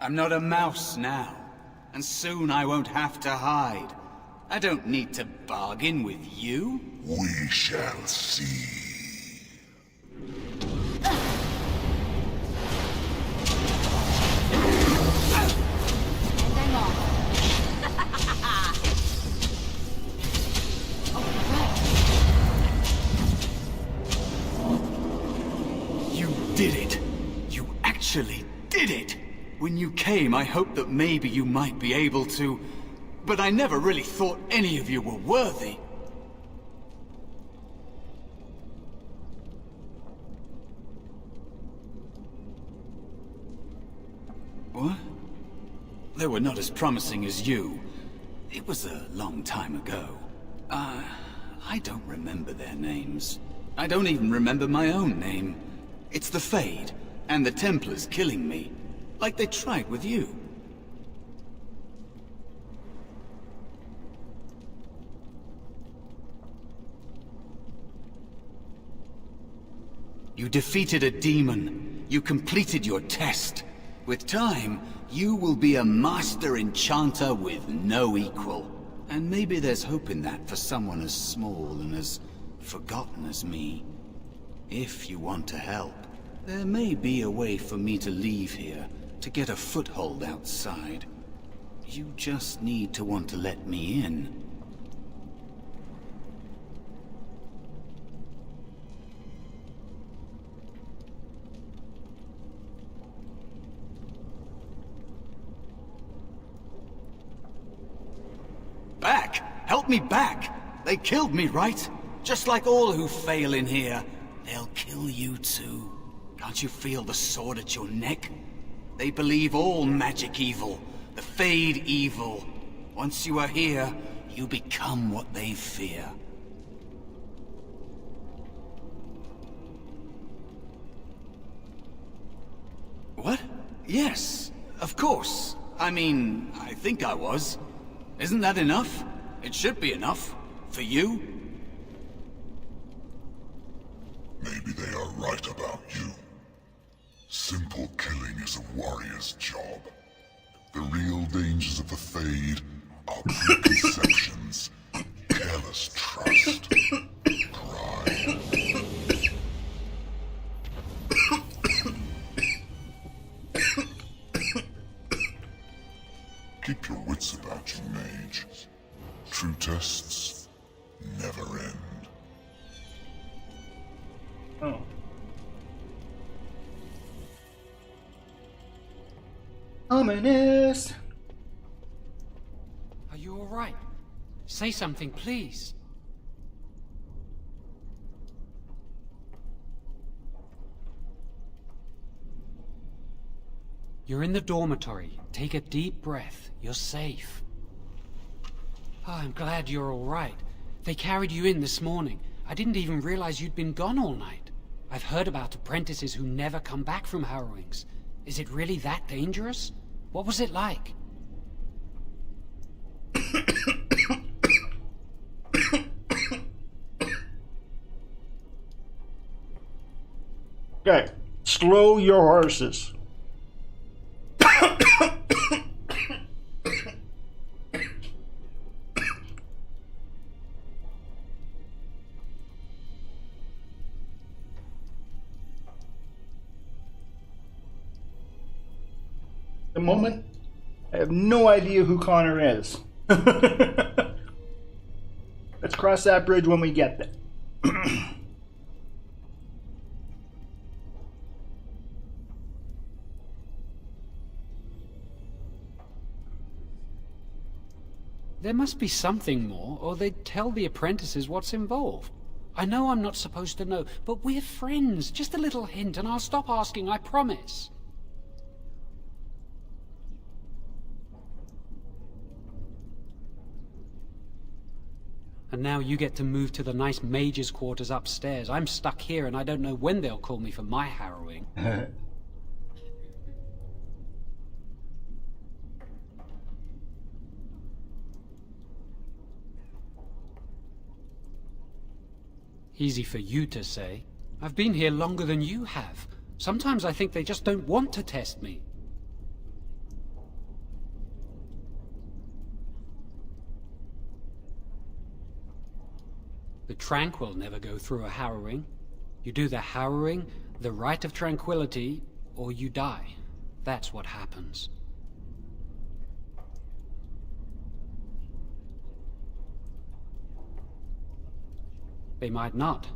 I'm not a mouse now, and soon I won't have to hide. I don't need to bargain with you. We shall see. And I'm off. You did it. You actually did it. When you came, I hoped that maybe you might be able to, but I never really thought any of you were worthy. What? They were not as promising as you. It was a long time ago. I don't remember their names. I don't even remember my own name. It's the Fade, and the Templars killing me, like they tried with you. You defeated a demon. You completed your test. With time, you will be a master enchanter with no equal. And maybe there's hope in that for someone as small and as forgotten as me. If you want to help, there may be a way for me to leave here, to get a foothold outside. You just need to want to let me in. Back! Help me back! They killed me, right? Just like all who fail in here. They'll kill you too. Can't you feel the sword at your neck? They believe all magic evil, the Fade evil. Once you are here, you become what they fear. What? Yes, of course. I mean, I think I was. Isn't that enough? It should be enough. For you? Maybe they are right about you. Simple killing is a warrior's job. The real dangers of the Fade are preconceptions, careless trust, pride. Keep your wits about you, mage. True tests never end. Oh. Ominous! Are you all right? Say something, please. You're in the dormitory. Take a deep breath. You're safe. Oh, I'm glad you're all right. They carried you in this morning. I didn't even realize you'd been gone all night. I've heard about apprentices who never come back from harrowings. Is it really that dangerous? What was it like? Okay, slow your horses. The moment, I have no idea who Connor is. Let's cross that bridge when we get there. There must be something more, or they'd tell the apprentices what's involved. I know I'm not supposed to know, but we're friends. Just a little hint, and I'll stop asking, I promise. And now you get to move to the nice mage's quarters upstairs. I'm stuck here, and I don't know when they'll call me for my harrowing. Easy for you to say. I've been here longer than you have. Sometimes I think they just don't want to test me. The Tranquil never go through a harrowing. You do the harrowing, the rite of tranquility, or you die. That's what happens. They might not,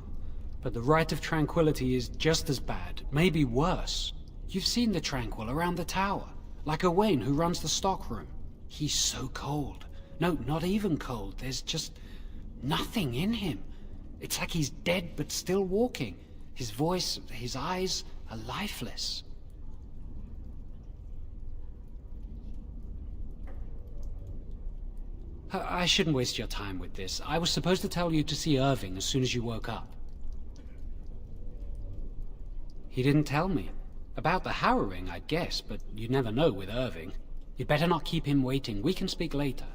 but the rite of tranquility is just as bad, maybe worse. You've seen the Tranquil around the tower, like Owain who runs the stockroom. He's so cold. No, not even cold. There's just nothing in him. It's like he's dead but still walking. His voice, his eyes are lifeless. I shouldn't waste your time with this. I was supposed to tell you to see Irving as soon as you woke up. He didn't tell me. About the harrowing, I guess, but you never know with Irving. You'd better not keep him waiting. We can speak later.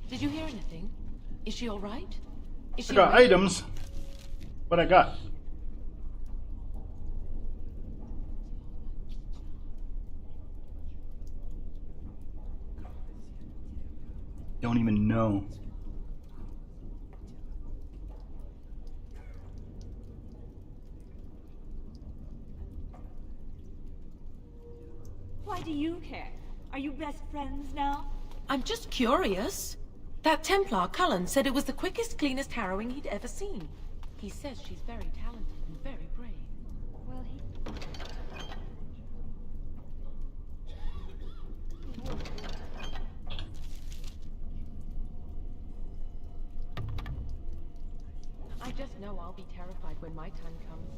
Did you hear anything? Is she all right? Is she I got all right? items. What I got? Don't even know. Why do you care? Are you best friends now? I'm just curious. That Templar, Cullen, said it was the quickest, cleanest harrowing he'd ever seen. He says she's very talented and very brave. Well, I just know I'll be terrified when my time comes.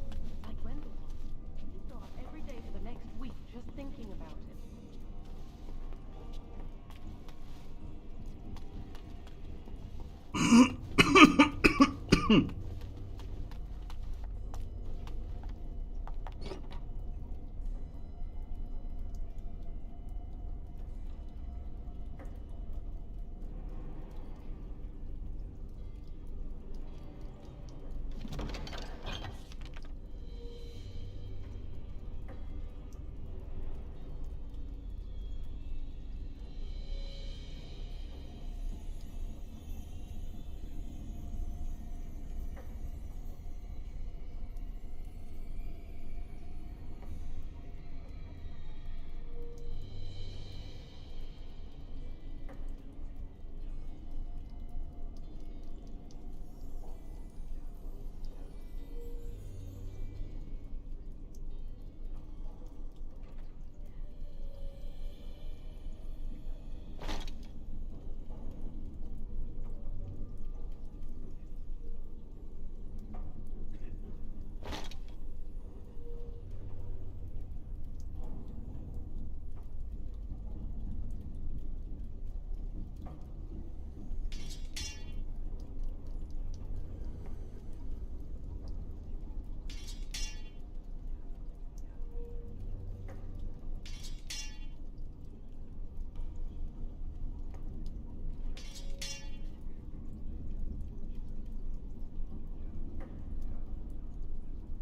Like Wendell was. He thought every day for the next week just thinking about it.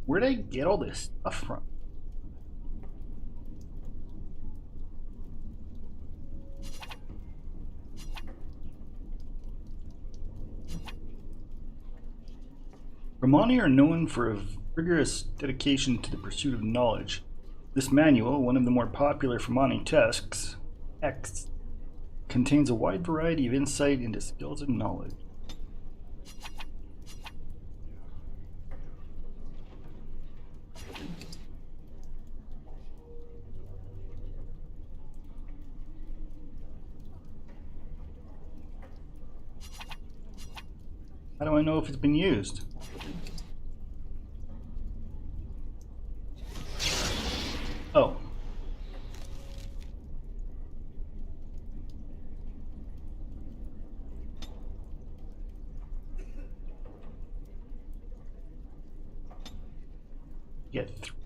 Where'd I get all this stuff from? Romani are known for a rigorous dedication to the pursuit of knowledge. This manual, one of the more popular Romani texts, contains a wide variety of insight into skills and knowledge. How do I know if it's been used? Oh. Get through.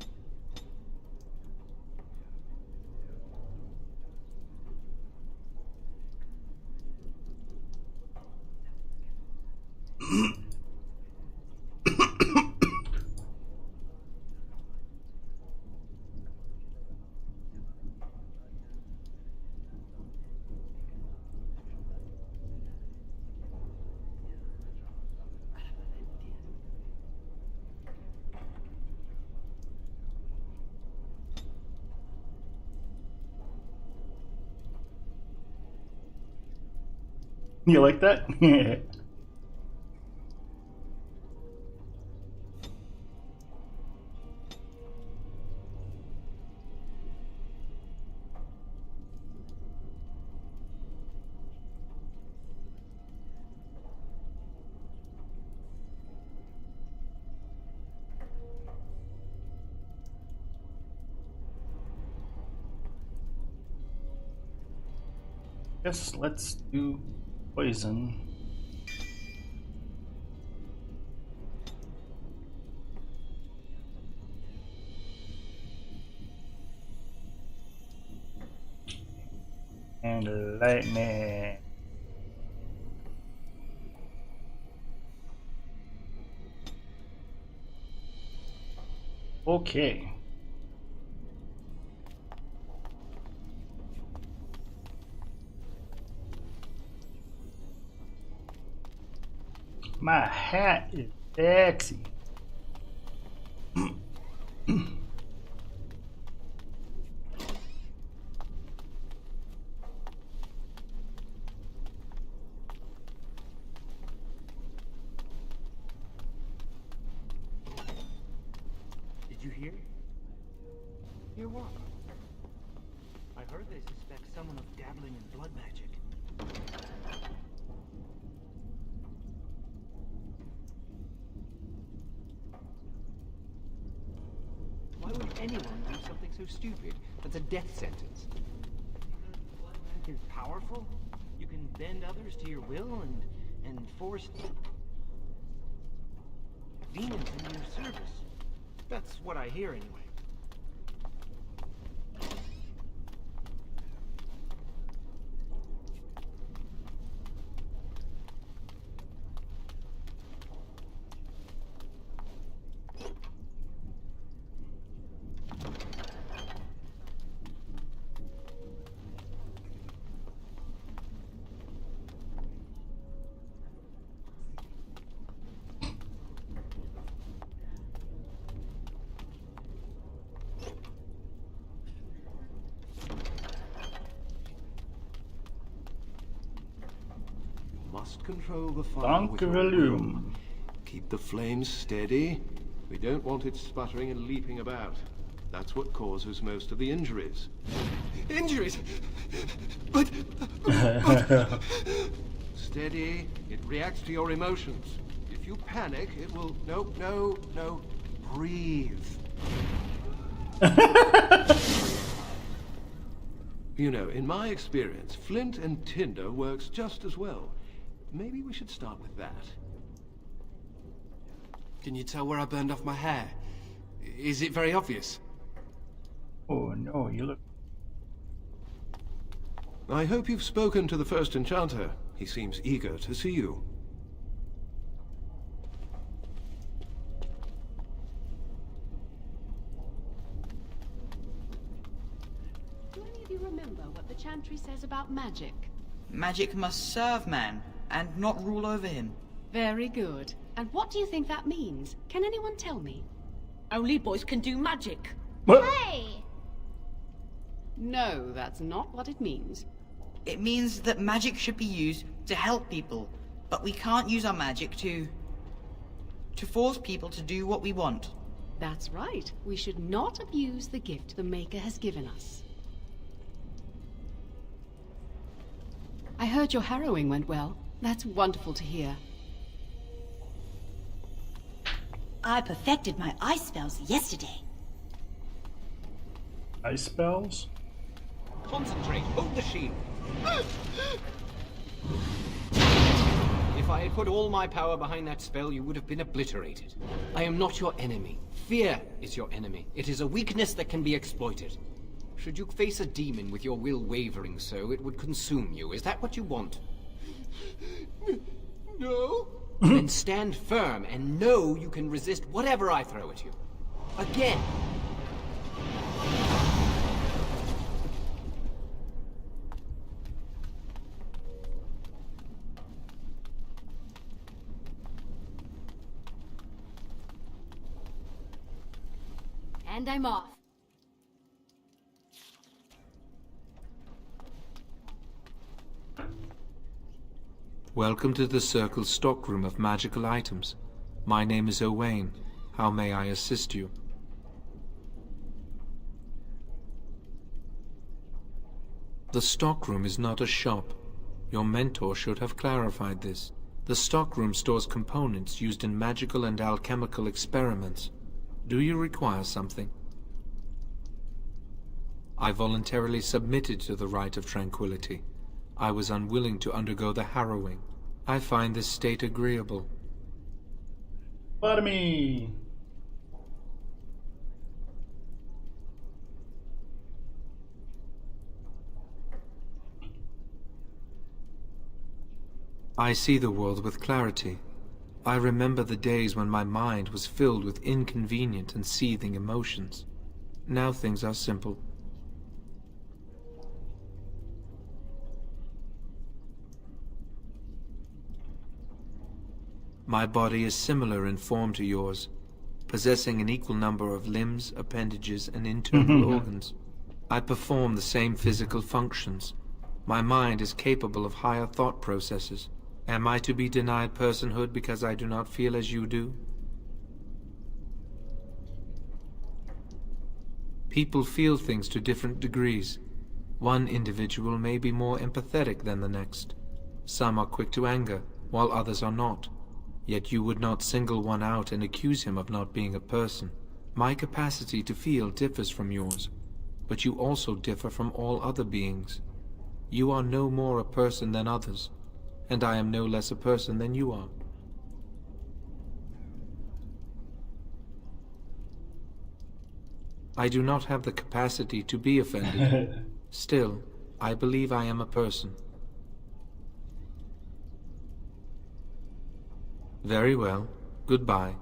You like that? Guess let's do poison. And lightning. Okay. My hat is sexy. Did you hear? Hear what? I heard they suspect someone of dabbling in blood magic. Why would anyone do something so stupid? That's a death sentence. Blood magic is powerful. You can bend others to your will and force demons into your service. That's what I hear anyway. Must control the fire with your will. Keep the flames steady. We don't want it sputtering and leaping about. That's what causes most of the injuries. Injuries? But... Steady. It reacts to your emotions. If you panic, it will... No. Breathe. You know, in my experience, flint and tinder works just as well. Maybe we should start with that. Can you tell where I burned off my hair? Is it very obvious? Oh no, you look... I hope you've spoken to the first enchanter. He seems eager to see you. Do any of you remember what the chantry says about magic? Magic must serve man, and not rule over him. Very good. And what do you think that means? Can anyone tell me? Only boys can do magic. Hey! No, that's not what it means. It means that magic should be used to help people, but we can't use our magic to force people to do what we want. That's right. We should not abuse the gift the Maker has given us. I heard your harrowing went well. That's wonderful to hear. I perfected my ice spells yesterday. Ice spells? Concentrate. Hold the shield. If I had put all my power behind that spell, you would have been obliterated. I am not your enemy. Fear is your enemy. It is a weakness that can be exploited. Should you face a demon with your will wavering so, it would consume you. Is that what you want? No? Then stand firm and know you can resist whatever I throw at you. Again! And I'm off. Welcome to the Circle's stockroom of magical items. My name is Owain. How may I assist you? The stockroom is not a shop. Your mentor should have clarified this. The stockroom stores components used in magical and alchemical experiments. Do you require something? I voluntarily submitted to the right of tranquility. I was unwilling to undergo the harrowing. I find this state agreeable. Bottomy! I see the world with clarity. I remember the days when my mind was filled with inconvenient and seething emotions. Now things are simple. My body is similar in form to yours, possessing an equal number of limbs, appendages, and internal organs. I perform the same physical functions. My mind is capable of higher thought processes. Am I to be denied personhood because I do not feel as you do? People feel things to different degrees. One individual may be more empathetic than the next. Some are quick to anger, while others are not. Yet you would not single one out and accuse him of not being a person. My capacity to feel differs from yours, but you also differ from all other beings. You are no more a person than others, and I am no less a person than you are. I do not have the capacity to be offended. Still, I believe I am a person. Very well. Goodbye.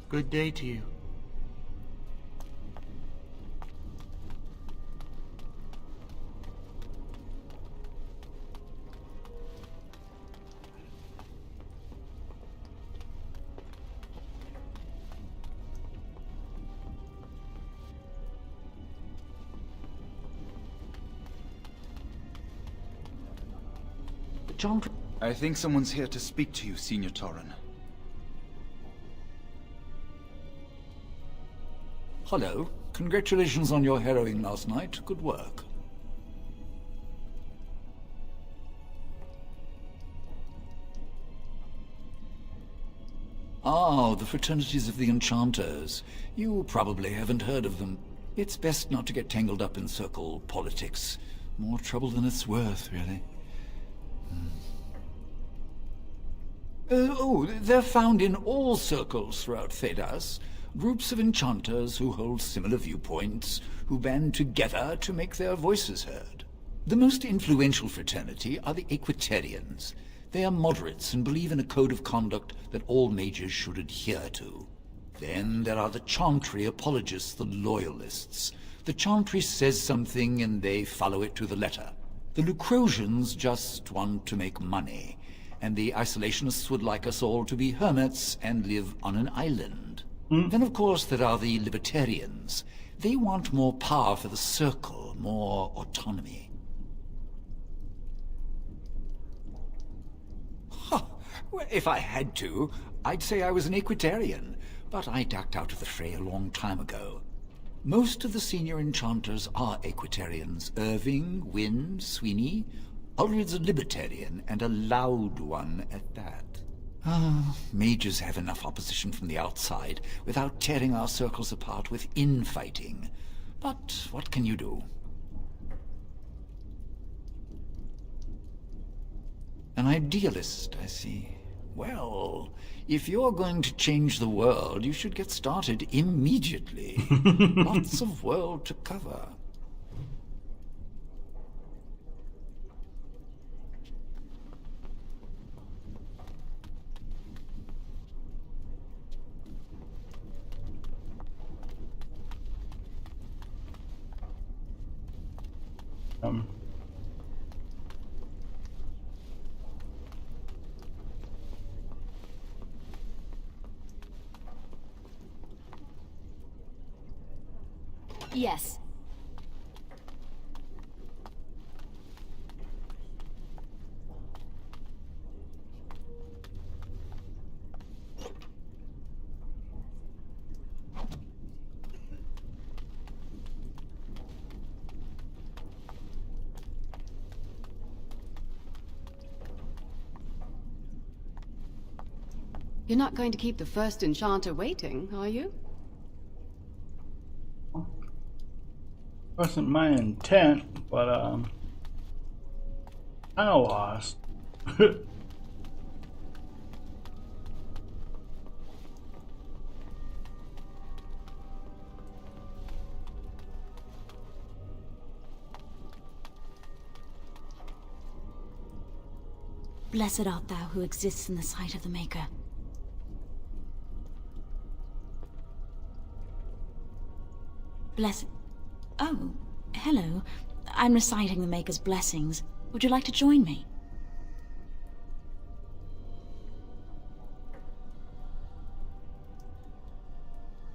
Good day to you. John, I think someone's here to speak to you, Senior Torren. Hello. Congratulations on your harrowing last night. Good work. Ah, the fraternities of the Enchanters. You probably haven't heard of them. It's best not to get tangled up in circle politics. More trouble than it's worth, really. They're found in all circles throughout Thedas. Groups of enchanters who hold similar viewpoints, who band together to make their voices heard. The most influential fraternity are the Equitarians. They are moderates and believe in a code of conduct that all mages should adhere to. Then there are the Chantry apologists, the Loyalists. The Chantry says something and they follow it to the letter. The Lucrosians just want to make money, and the Isolationists would like us all to be hermits and live on an island. Then, of course, there are the Libertarians. They want more power for the Circle, more autonomy. Huh. Well, if I had to, I'd say I was an Equitarian, but I ducked out of the fray a long time ago. Most of the senior enchanters are Equitarians. Irving, Wynne, Sweeney. Ulrid's a libertarian, and a loud one at that. Mages have enough opposition from the outside without tearing our circles apart with infighting. But what can you do? An idealist, I see. Well, if you're going to change the world, you should get started immediately. Lots of world to cover. Yes. You're not going to keep the first enchanter waiting, are you? Wasn't my intent, but I lost. Blessed art thou who exists in the sight of the Maker. Blessed... Oh, hello. I'm reciting the Maker's blessings. Would you like to join me?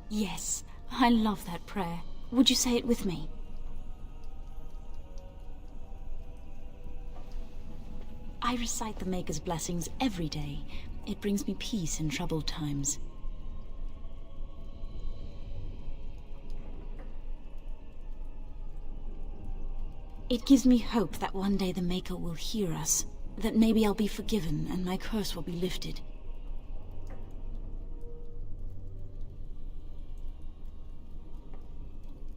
Yes, I love that prayer. Would you say it with me? I recite the Maker's blessings every day. It brings me peace in troubled times. It gives me hope that one day the Maker will hear us, that maybe I'll be forgiven and my curse will be lifted.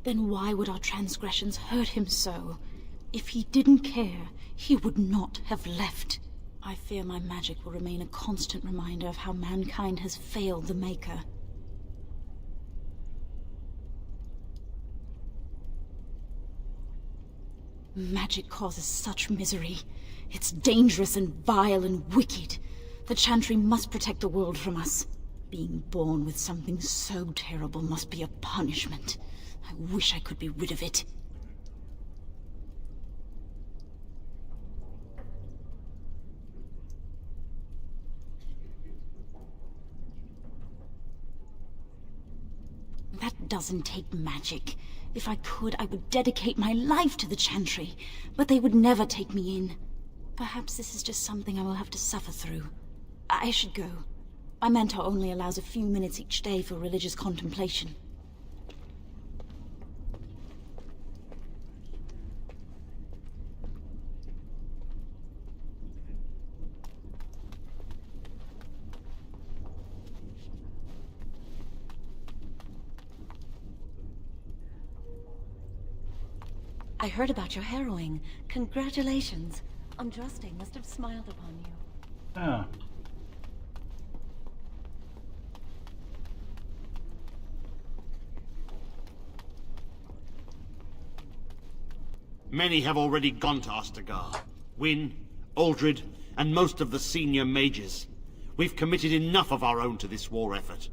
Then why would our transgressions hurt him so? If he didn't care, he would not have left. I fear my magic will remain a constant reminder of how mankind has failed the Maker. Magic causes such misery. It's dangerous and vile and wicked. The Chantry must protect the world from us. Being born with something so terrible must be a punishment. I wish I could be rid of it. That doesn't take magic. If I could, I would dedicate my life to the Chantry, but they would never take me in. Perhaps this is just something I will have to suffer through. I should go. My mentor only allows a few minutes each day for religious contemplation. I heard about your harrowing. Congratulations. Andraste must have smiled upon you. Ah. Many have already gone to Ostagar. Wynne, Aldred, and most of the senior mages. We've committed enough of our own to this war effort.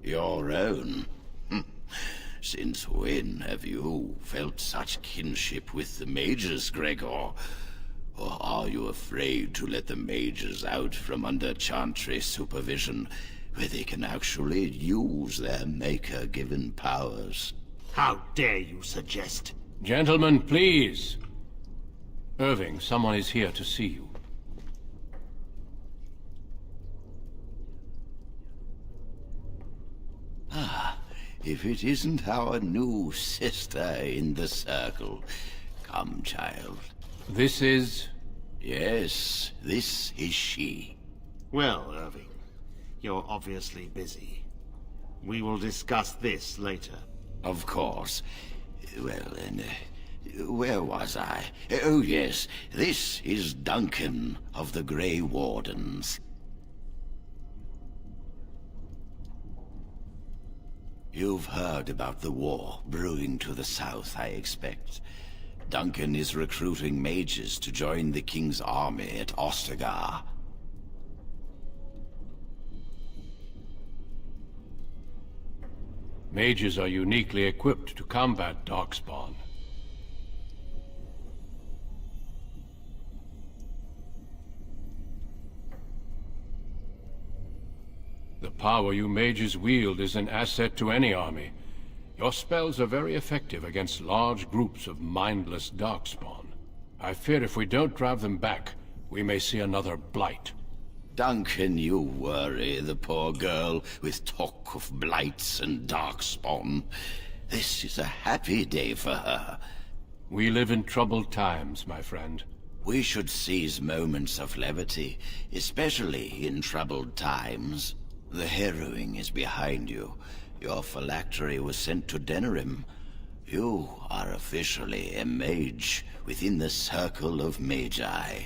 Your own? Since when have you felt such kinship with the mages, Gregor? Or are you afraid to let the mages out from under Chantry supervision, where they can actually use their Maker-given powers? How dare you suggest? Gentlemen, please. Irving, someone is here to see you. Ah, if it isn't our new sister in the circle. Come, child. This is Yes, this is she. Well, Irving, you're obviously busy. We will discuss this later. Of course. Well, then, where was I? Oh, yes, this is Duncan of the Grey Wardens. You've heard about the war brewing to the south, I expect. Duncan is recruiting mages to join the King's army at Ostagar. Mages are uniquely equipped to combat Darkspawn. The power you mages wield is an asset to any army. Your spells are very effective against large groups of mindless Darkspawn. I fear if we don't drive them back, we may see another blight. Duncan, you worry the poor girl with talk of blights and Darkspawn. This is a happy day for her. We live in troubled times, my friend. We should seize moments of levity, especially in troubled times. The harrowing is behind you. Your phylactery was sent to Denerim. You are officially a mage within the circle of magi.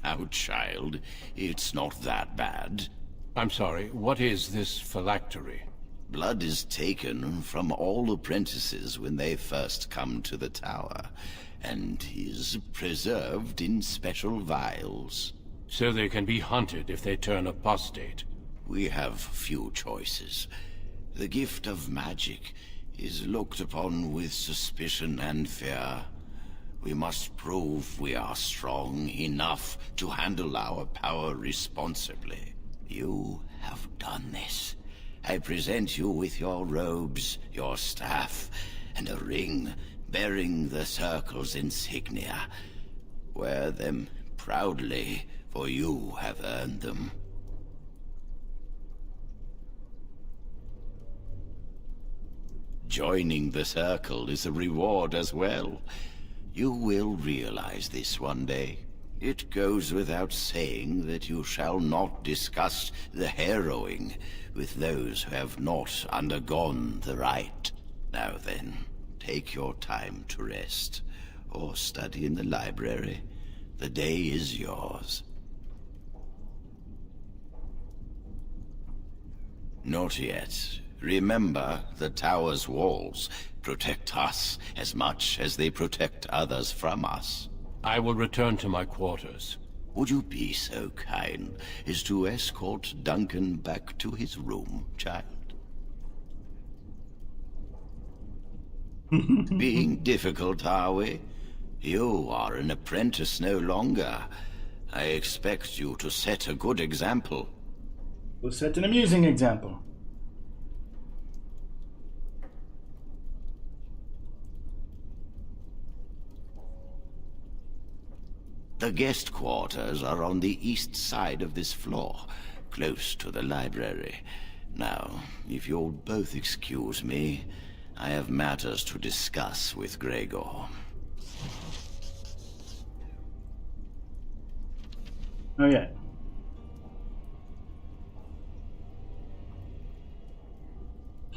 Now, child, it's not that bad. I'm sorry, what is this phylactery? Blood is taken from all apprentices when they first come to the tower, and is preserved in special vials. So they can be hunted if they turn apostate. We have few choices. The gift of magic is looked upon with suspicion and fear. We must prove we are strong enough to handle our power responsibly. You have done this. I present you with your robes, your staff, and a ring bearing the Circle's insignia. Wear them proudly, for you have earned them. Joining the Circle is a reward as well. You will realize this one day. It goes without saying that you shall not discuss the harrowing with those who have not undergone the rite. Now then, take your time to rest, or study in the library. The day is yours. Not yet. Remember, the tower's walls protect us as much as they protect others from us. I will return to my quarters. Would you be so kind as to escort Duncan back to his room, child? Being difficult, are we? You are an apprentice no longer. I expect you to set a good example. We'll set an amusing example. The guest quarters are on the east side of this floor, close to the library. Now, if you'll both excuse me, I have matters to discuss with Gregor. Oh, yeah.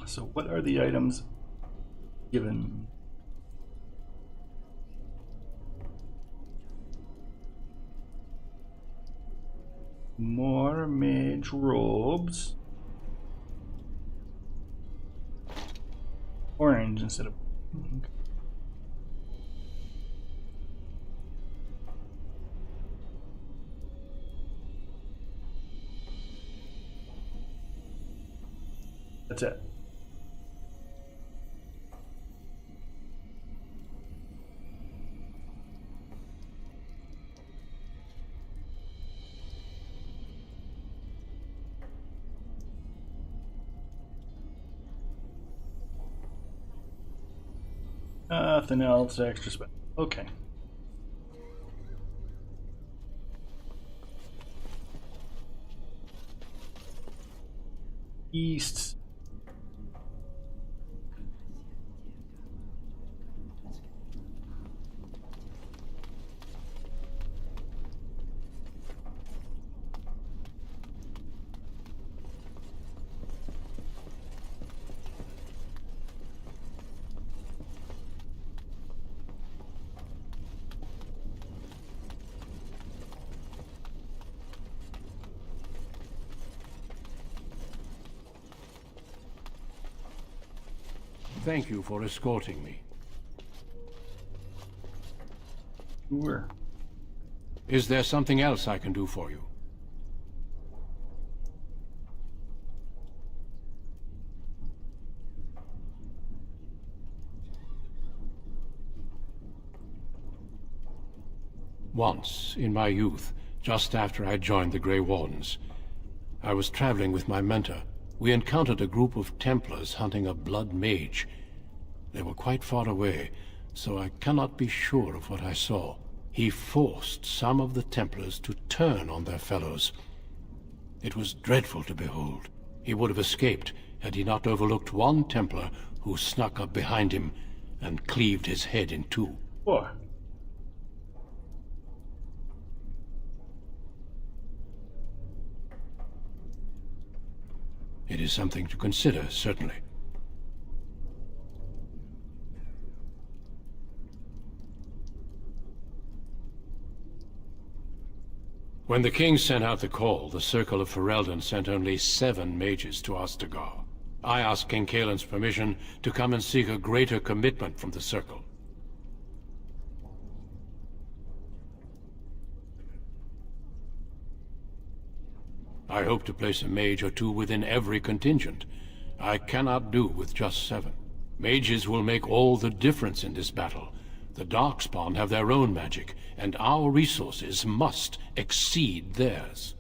So what are the items given? More mage robes. Orange instead of... Okay. That's it. Nothing else extra spell. Okay. East. Thank you for escorting me. Sure. Is there something else I can do for you? Once, in my youth, just after I joined the Grey Wardens, I was traveling with my mentor. We encountered a group of Templars hunting a blood mage. They were quite far away, so I cannot be sure of what I saw. He forced some of the Templars to turn on their fellows. It was dreadful to behold. He would have escaped had he not overlooked one Templar who snuck up behind him and cleaved his head in two. Boy. It is something to consider, certainly. When the king sent out the call, the Circle of Ferelden sent only 7 mages to Ostagar. I asked King Caelan's permission to come and seek a greater commitment from the Circle. I hope to place a mage or 2 within every contingent. I cannot do with just 7. Mages will make all the difference in this battle. The Darkspawn have their own magic, and our resources must exceed theirs.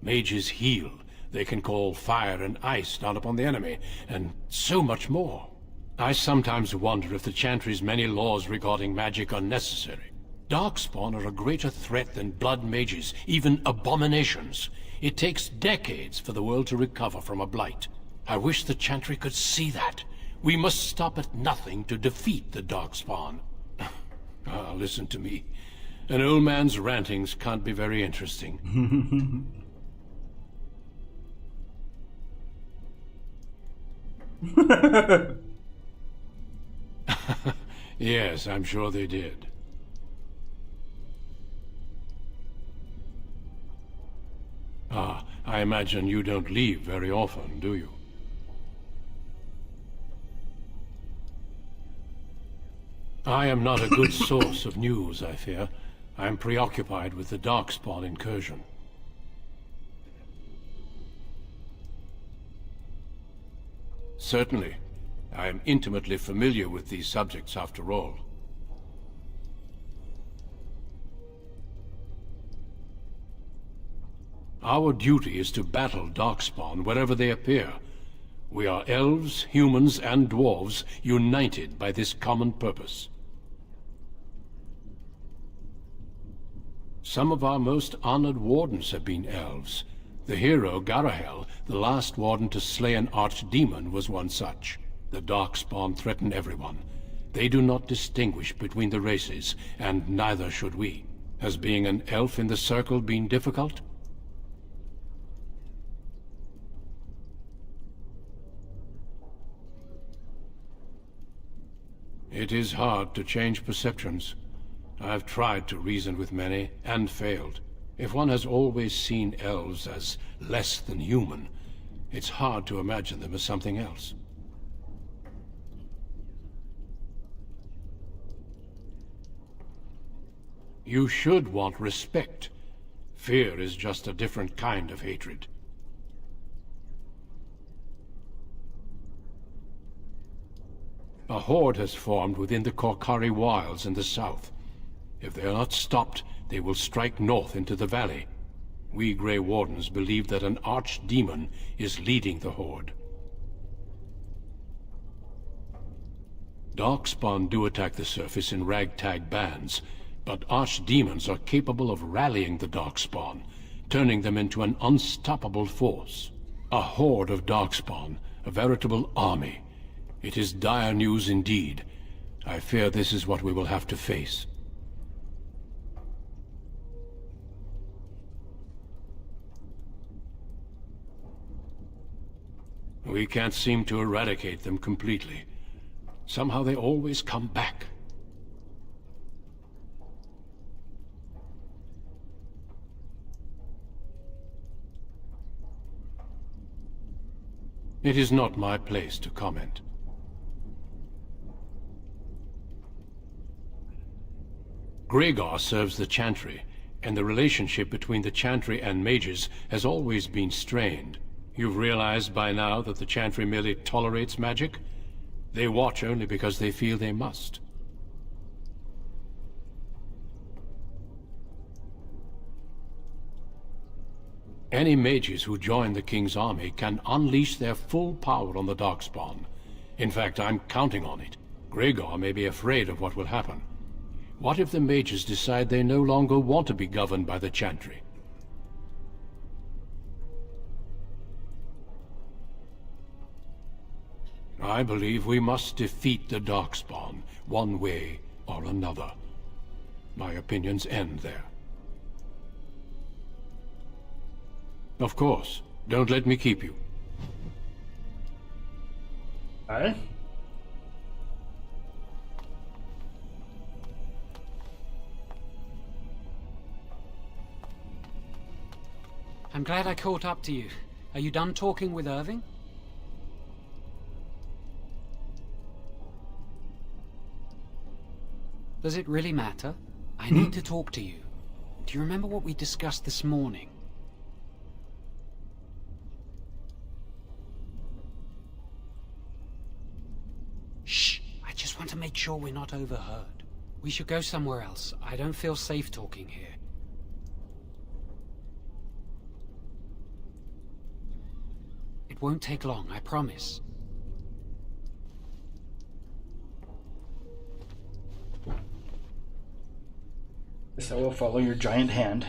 Mages heal. They can call fire and ice down upon the enemy, and so much more. I sometimes wonder if the Chantry's many laws regarding magic are necessary. Darkspawn are a greater threat than blood mages, even abominations. It takes decades for the world to recover from a blight. I wish the Chantry could see that. We must stop at nothing to defeat the Darkspawn. Ah, listen to me. An old man's rantings can't be very interesting. Yes, I'm sure they did. Ah, I imagine you don't leave very often, do you? I am not a good source of news, I fear. I am preoccupied with the Darkspawn incursion. Certainly. I am intimately familiar with these subjects, after all. Our duty is to battle Darkspawn wherever they appear. We are elves, humans, and dwarves, united by this common purpose. Some of our most honored wardens have been elves. The hero, Garahel, the last warden to slay an archdemon, was one such. The Darkspawn threaten everyone. They do not distinguish between the races, and neither should we. Has being an elf in the Circle been difficult? It is hard to change perceptions. I've tried to reason with many, and failed. If one has always seen elves as less than human, it's hard to imagine them as something else. You should want respect. Fear is just a different kind of hatred. A horde has formed within the Korkari wilds in the south. If they are not stopped, they will strike north into the valley. We Grey Wardens believe that an archdemon is leading the horde. Darkspawn do attack the surface in ragtag bands, but archdemons are capable of rallying the Darkspawn, turning them into an unstoppable force. A horde of Darkspawn, a veritable army. It is dire news indeed. I fear this is what we will have to face. We can't seem to eradicate them completely. Somehow they always come back. It is not my place to comment. Gregor serves the Chantry, and the relationship between the Chantry and mages has always been strained. You've realized by now that the Chantry merely tolerates magic? They watch only because they feel they must. Any mages who join the King's army can unleash their full power on the Darkspawn. In fact, I'm counting on it. Gregor may be afraid of what will happen. What if the mages decide they no longer want to be governed by the Chantry? I believe we must defeat the Darkspawn, one way or another. My opinions end there. Of course. Don't let me keep you. Alright. I'm glad I caught up to you. Are you done talking with Irving? Does it really matter? I need to talk to you. Do you remember what we discussed this morning? Shh! I just want to make sure we're not overheard. We should go somewhere else. I don't feel safe talking here. It won't take long, I promise. Guess I will follow your giant hand.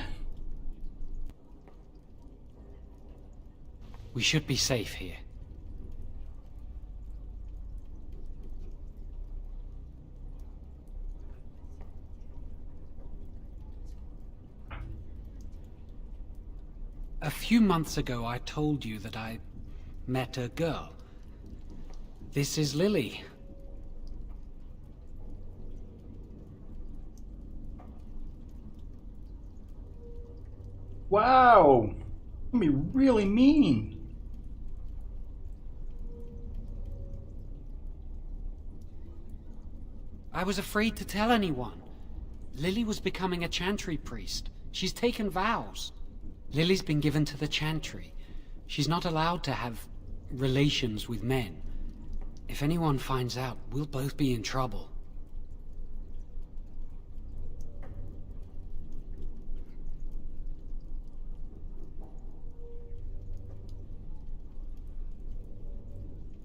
We should be safe here. A few months ago, I told you that I met a girl. This is Lily. Wow! Can be really mean. I was afraid to tell anyone. Lily was becoming a Chantry priest. She's taken vows. Lily's been given to the Chantry. She's not allowed to have relations with men. If anyone finds out, we'll both be in trouble.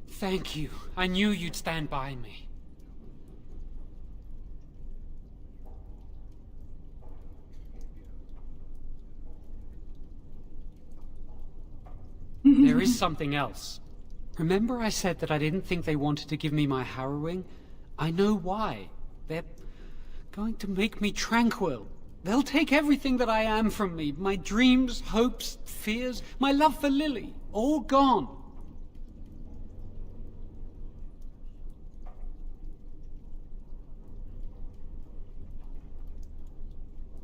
Thank you. I knew you'd stand by me. There is something else. Remember I said that I didn't think they wanted to give me my harrowing? I know why. They're going to make me tranquil. They'll take everything that I am from me. My dreams, hopes, fears, my love for Lily. All gone.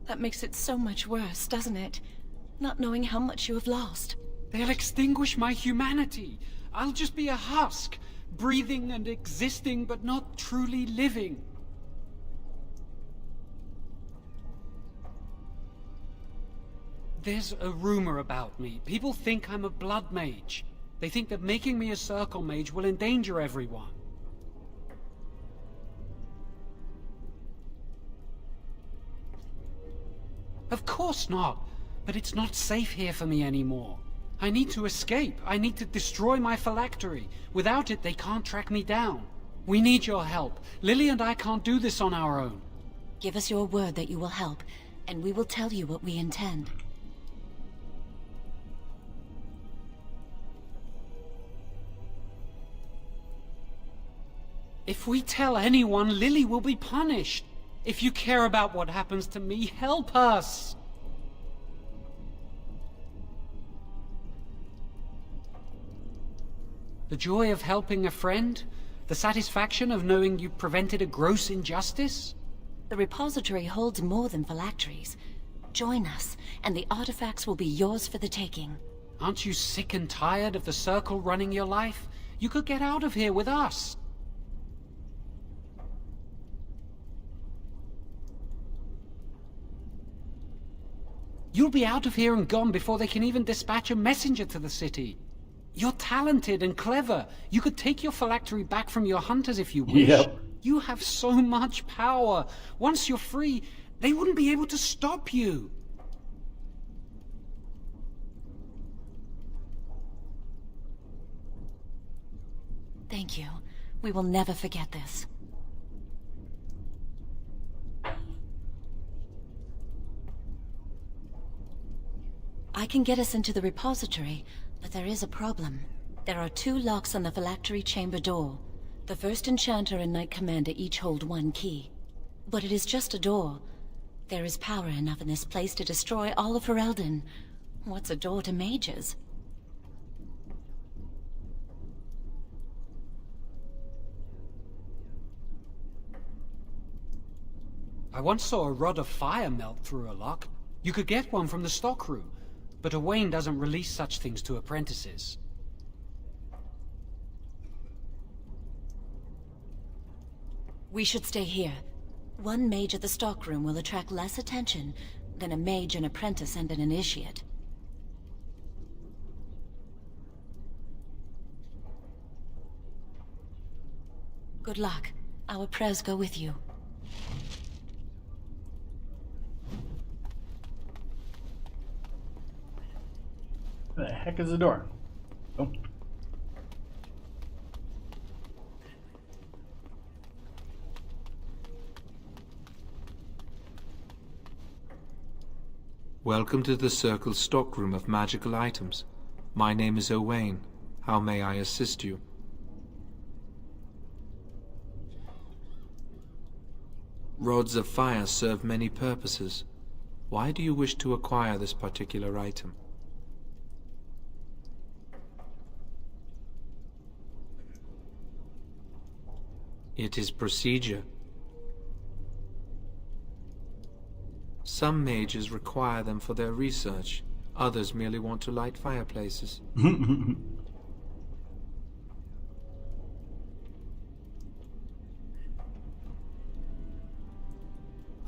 That makes it so much worse, doesn't it? Not knowing how much you have lost. They'll extinguish my humanity. I'll just be a husk, breathing and existing, but not truly living. There's a rumor about me. People think I'm a blood mage. They think that making me a circle mage will endanger everyone. Of course not. But it's not safe here for me anymore. I need to escape. I need to destroy my phylactery. Without it, they can't track me down. We need your help. Lily and I can't do this on our own. Give us your word that you will help, and we will tell you what we intend. If we tell anyone, Lily will be punished. If you care about what happens to me, help us! The joy of helping a friend? The satisfaction of knowing you prevented a gross injustice? The repository holds more than phylacteries. Join us, and the artifacts will be yours for the taking. Aren't you sick and tired of the Circle running your life? You could get out of here with us. You'll be out of here and gone before they can even dispatch a messenger to the city. You're talented and clever. You could take your phylactery back from your hunters if you wish. Yep. You have so much power. Once you're free, they wouldn't be able to stop you. Thank you. We will never forget this. I can get us into the repository, but there is a problem. There are 2 locks on the phylactery chamber door. The first enchanter and knight commander each hold 1 key. But it is just a door. There is power enough in this place to destroy all of Ferelden. What's a door to mages? I once saw a rod of fire melt through a lock. You could get one from the stockroom, but Owain doesn't release such things to apprentices. We should stay here. 1 mage at the stockroom will attract less attention than a mage, an apprentice, and an initiate. Good luck. Our prayers go with you. Where the heck is the door? Oh. Welcome to the Circle's stockroom of magical items. My name is Owain. How may I assist you? Rods of fire serve many purposes. Why do you wish to acquire this particular item? It is procedure. Some mages require them for their research. Others merely want to light fireplaces.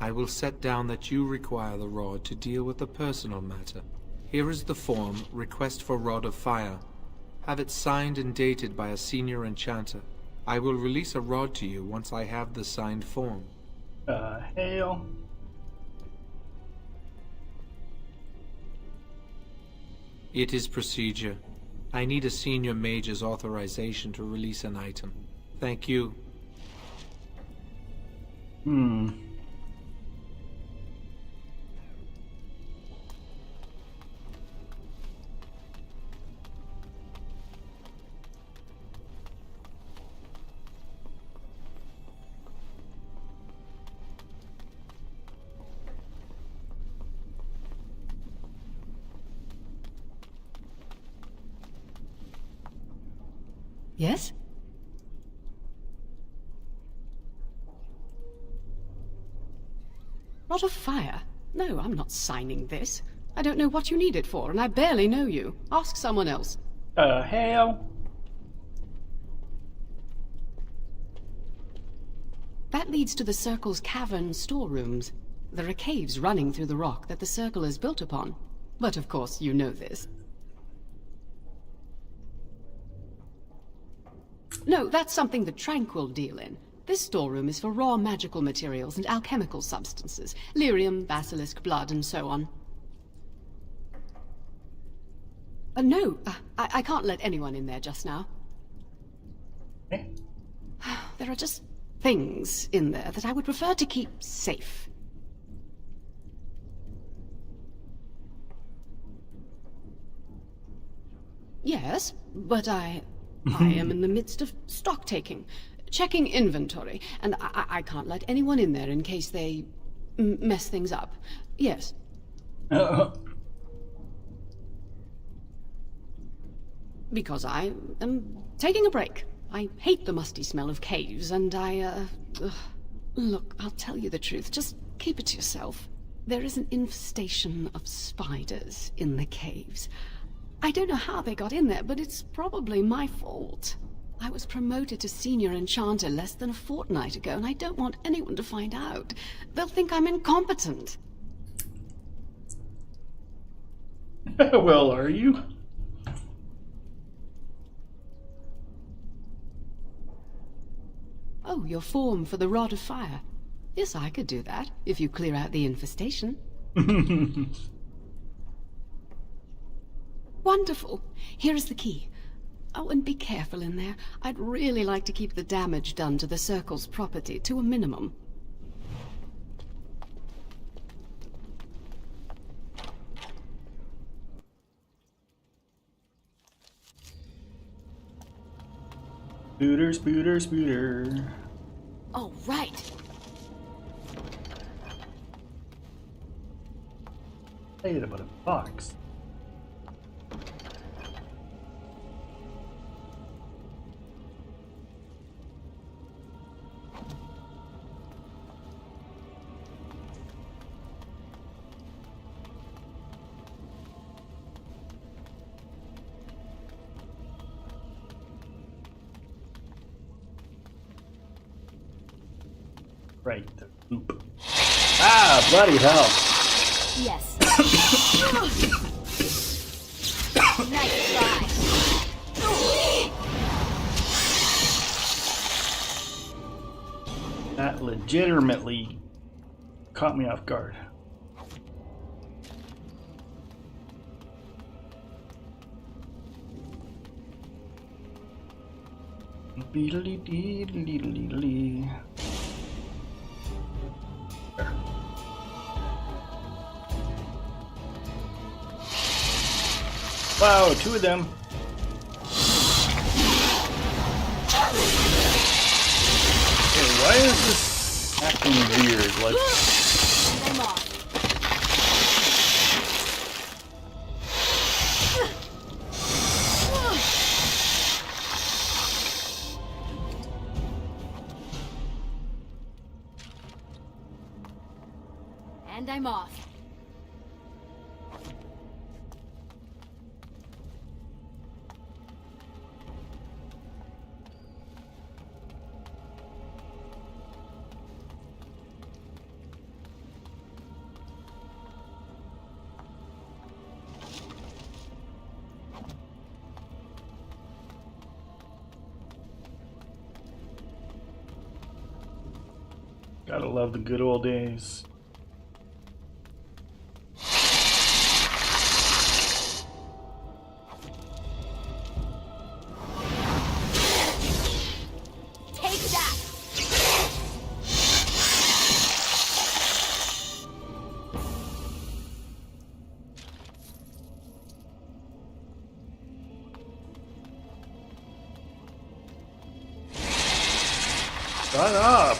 I will set down that you require the rod to deal with a personal matter. Here is the form, Request for Rod of Fire. Have it signed and dated by a senior enchanter. I will release a rod to you once I have the signed form. Hail. It is procedure. I need a senior mage's authorization to release an item. Thank you. Yes? Rod of fire? No, I'm not signing this. I don't know what you need it for, and I barely know you. Ask someone else. Hail. That leads to the Circle's cavern storerooms. There are caves running through the rock that the Circle is built upon. But of course you know this. No, that's something the Tranquil deal in. This storeroom is for raw magical materials and alchemical substances. Lyrium, basilisk, blood, and so on. No, I can't let anyone in there just now. There are just things in there that I would prefer to keep safe. Yes, but I am in the midst of stock taking, checking inventory, and I can't let anyone in there in case they mess things up. Yes. Because I am taking a break. I hate the musty smell of caves, and Look, I'll tell you the truth. Just keep it to yourself. There is an infestation of spiders in the caves. I don't know how they got in there, but it's probably my fault. I was promoted to senior enchanter less than a fortnight ago, and I don't want anyone to find out. They'll think I'm incompetent. Well, are you? Oh, your form for the Rod of Fire. Yes, I could do that, if you clear out the infestation. Wonderful. Here is the key. Oh, and be careful in there. I'd really like to keep the damage done to the Circle's property to a minimum. Spooter, spooter, spooter. Oh, right. Wait about a box. Right, the loop. Ah, bloody hell. Yes. Nice try. That legitimately caught me off guard. Beedly-dee-dee-dee-dee-dee. Wow, two of them. Okay, why is this acting weird? Like, I'm off. And I'm off. gotta love the good old days. Take that. Shut up!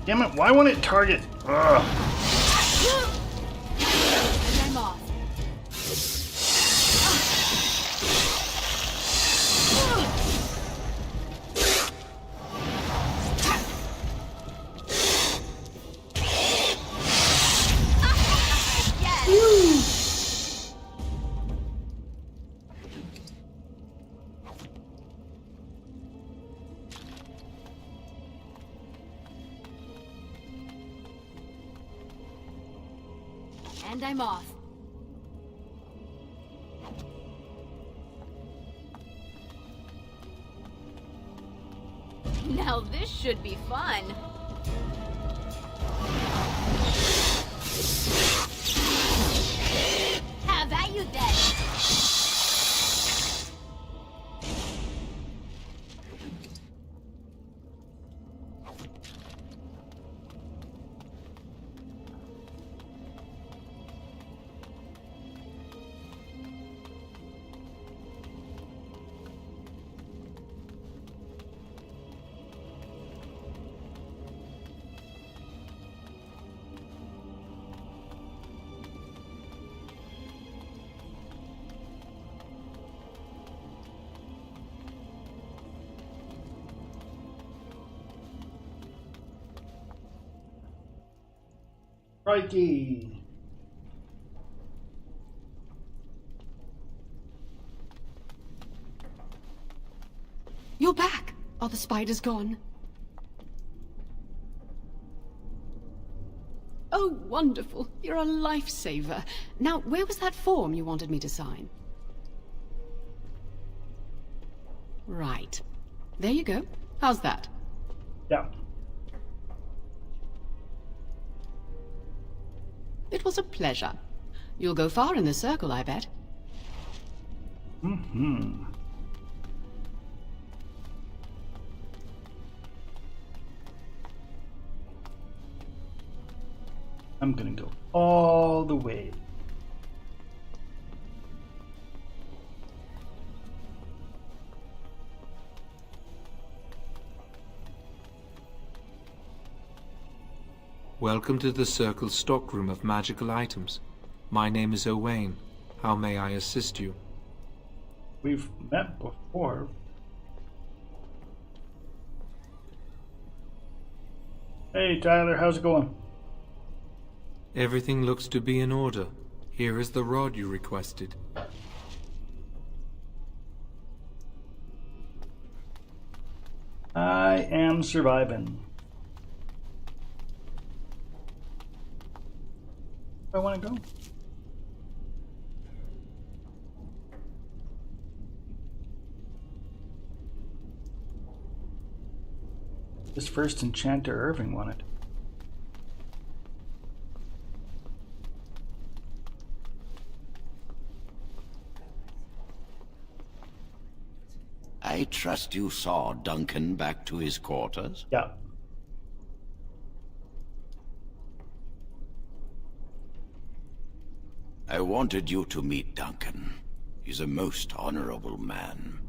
Damn it, why won't it target? Ugh. I'm off. And I'm off. Now this should be fun. Crikey. You're back. Are the spiders gone? Oh, wonderful. You're a lifesaver. Now, where was that form you wanted me to sign? Right. There you go. How's that? Yeah. It was a pleasure. You'll go far in the circle, I bet. Mm-hmm. I'm gonna go all the way. Welcome to the Circle's stockroom of magical items. My name is Owain. How may I assist you? We've met before. Hey Tyler, how's it going? Everything looks to be in order. Here is the rod you requested. I am surviving. Where I want to go? This first enchanter Irving wanted. I trust you saw Duncan back to his quarters? Yeah. I wanted you to meet Duncan. He's a most honorable man.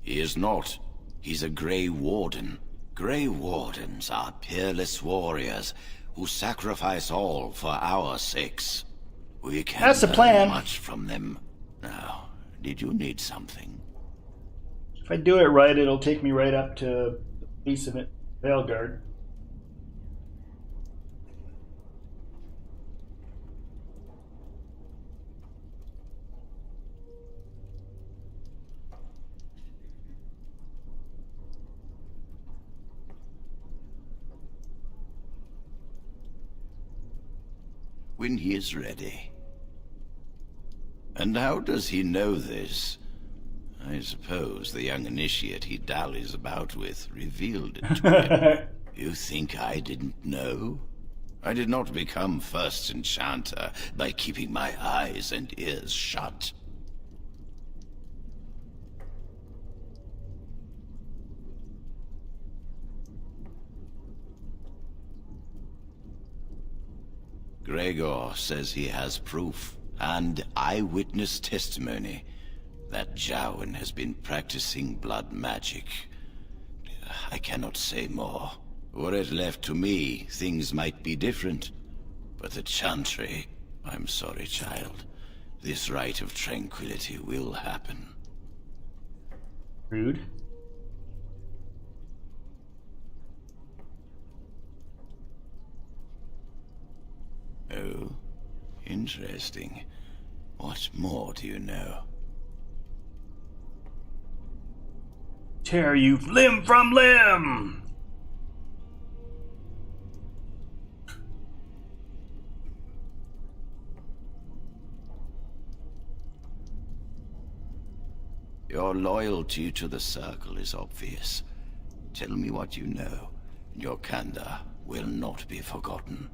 He is not. He's a Grey Warden. Grey Wardens are peerless warriors who sacrifice all for our sakes. We can That's the plan. learn much from them. Now, did you need something? If I do it right, it'll take me right up to the base of it, Veilguard. When he is ready. And how does he know this? I suppose the young initiate he dallies about with revealed it to him. You think I didn't know? I did not become first enchanter by keeping my eyes and ears shut. Gregor says he has proof and eyewitness testimony that Jowen has been practicing blood magic. I cannot say more. Were it left to me, things might be different. But the Chantry, I'm sorry, child. This rite of tranquility will happen. Rude. Oh, interesting. What more do you know? Tear you limb from limb! Your loyalty to the Circle is obvious. Tell me what you know. Your candor will not be forgotten.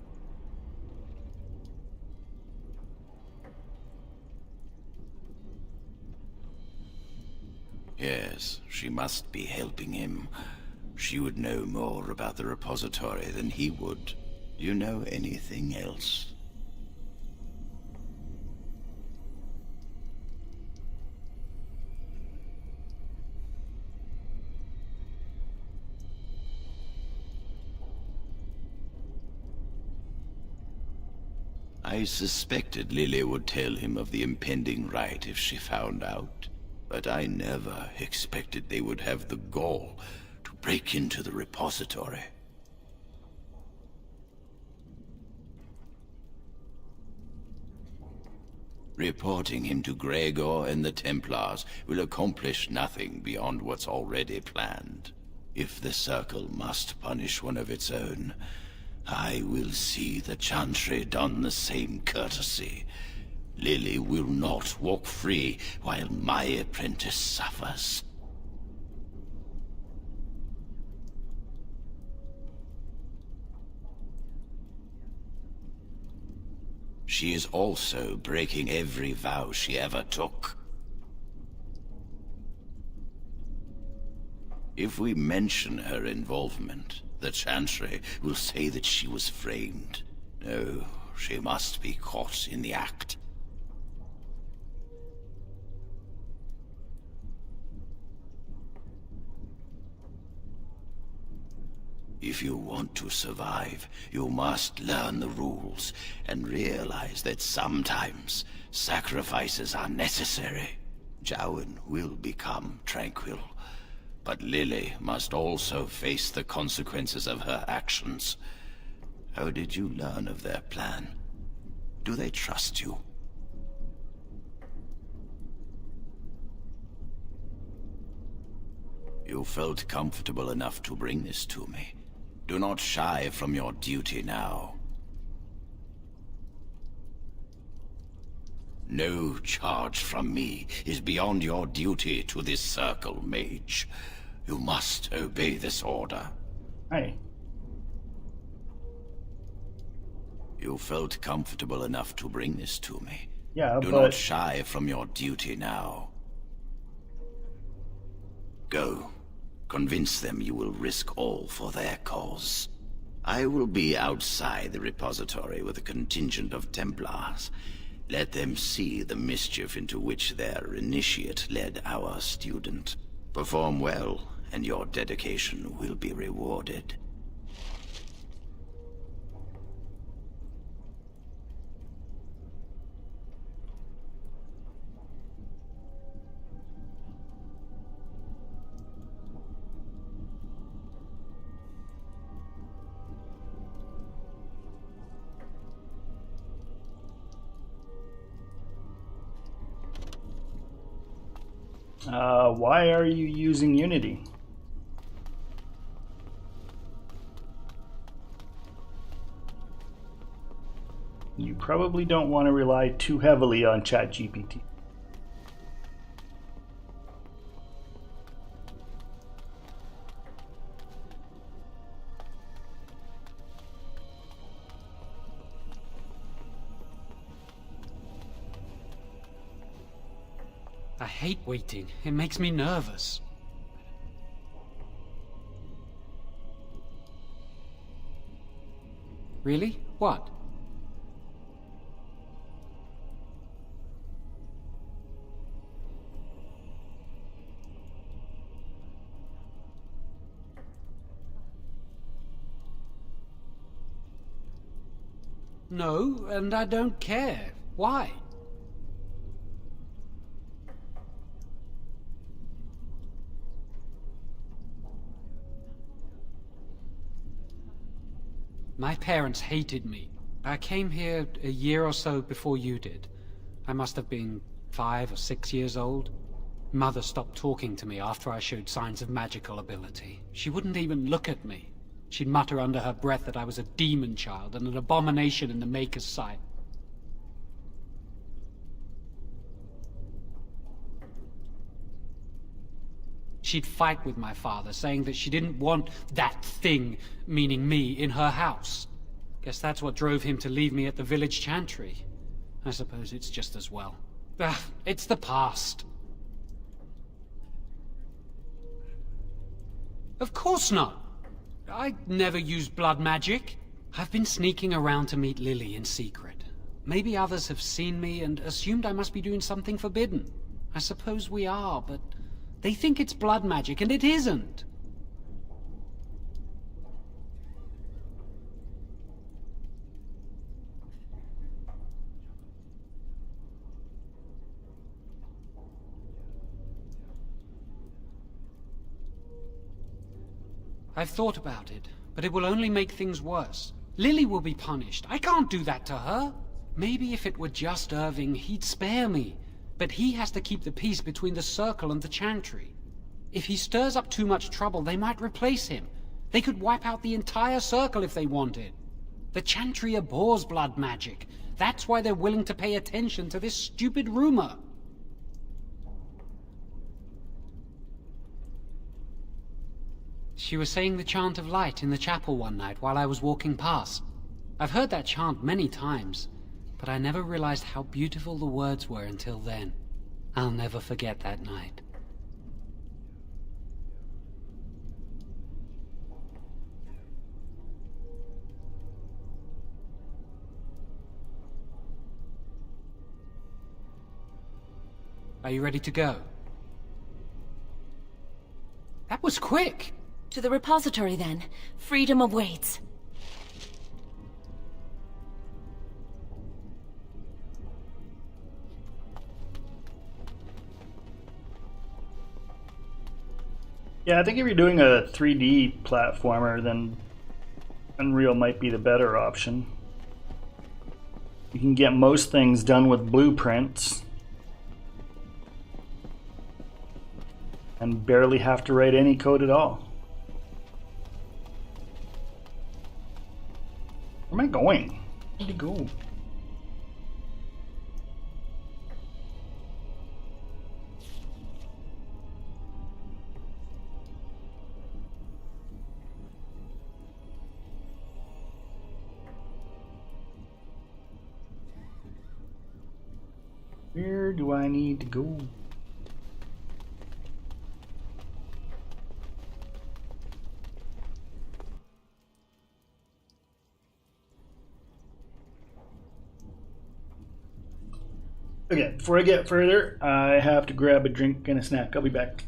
Yes, she must be helping him. She would know more about the repository than he would. Do you know anything else? I suspected Lily would tell him of the impending rite if she found out. But I never expected they would have the gall to break into the repository. Reporting him to Gregor and the Templars will accomplish nothing beyond what's already planned. If the Circle must punish one of its own, I will see the Chantry done the same courtesy. Lily will not walk free while my apprentice suffers. She is also breaking every vow she ever took. If we mention her involvement, the Chantry will say that she was framed. No, she must be caught in the act. If you want to survive, you must learn the rules and realize that sometimes sacrifices are necessary. Jowan will become tranquil, but Lily must also face the consequences of her actions. How did you learn of their plan? Do they trust you? You felt comfortable enough to bring this to me. Do not shy from your duty now. No charge from me is beyond your duty to this Circle, mage. You must obey this order. Hey. You felt comfortable enough to bring this to me. Yeah, Do not shy from your duty now. Go. Convince them you will risk all for their cause. I will be outside the repository with a contingent of Templars. Let them see the mischief into which their initiate led our student. Perform well, and your dedication will be rewarded. Why are you using Unity? You probably don't want to rely too heavily on ChatGPT. I hate waiting. It makes me nervous. Really? What? No, and I don't care. Why? My parents hated me. I came here a year or so before you did. I must have been 5 or 6 years old. Mother stopped talking to me after I showed signs of magical ability. She wouldn't even look at me. She'd mutter under her breath that I was a demon child and an abomination in the Maker's sight. She'd fight with my father, saying that she didn't want that thing, meaning me, in her house. Guess that's what drove him to leave me at the village chantry. I suppose it's just as well. It's the past. Of course not. I never used blood magic. I've been sneaking around to meet Lily in secret. Maybe others have seen me and assumed I must be doing something forbidden. I suppose we are, but they think it's blood magic, and it isn't. I've thought about it, but it will only make things worse. Lily will be punished. I can't do that to her. Maybe if it were just Irving, he'd spare me. But he has to keep the peace between the Circle and the Chantry. If he stirs up too much trouble, they might replace him. They could wipe out the entire Circle if they wanted. The Chantry abhors blood magic. That's why they're willing to pay attention to this stupid rumor. She was saying the chant of light in the chapel one night while I was walking past. I've heard that chant many times, but I never realized how beautiful the words were until then. I'll never forget that night. Are you ready to go? That was quick! To the repository, then. Freedom awaits. Yeah, I think if you're doing a 3D platformer, then Unreal might be the better option. You can get most things done with blueprints and barely have to write any code at all. Where am I going? Where did it go? Where do I need to go? Okay, before I get further, I have to grab a drink and a snack. I'll be back.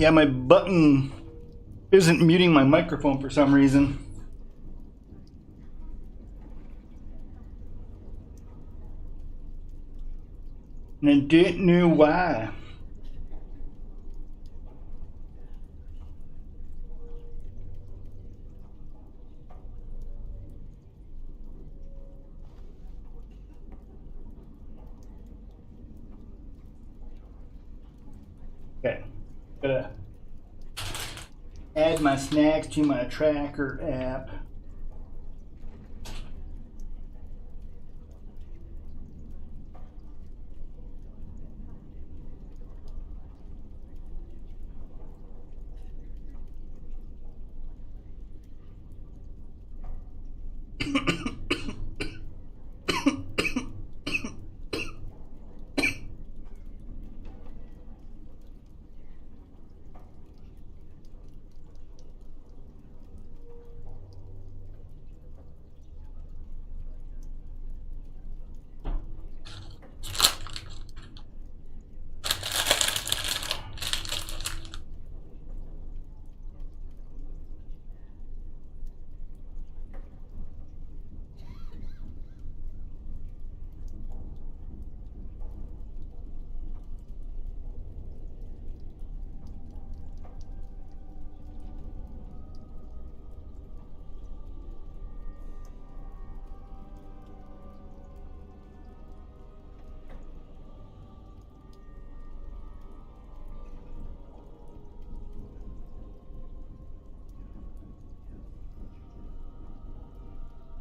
Yeah, my button isn't muting my microphone for some reason. And I didn't know why. Okay, gotta add my snacks to my tracker app.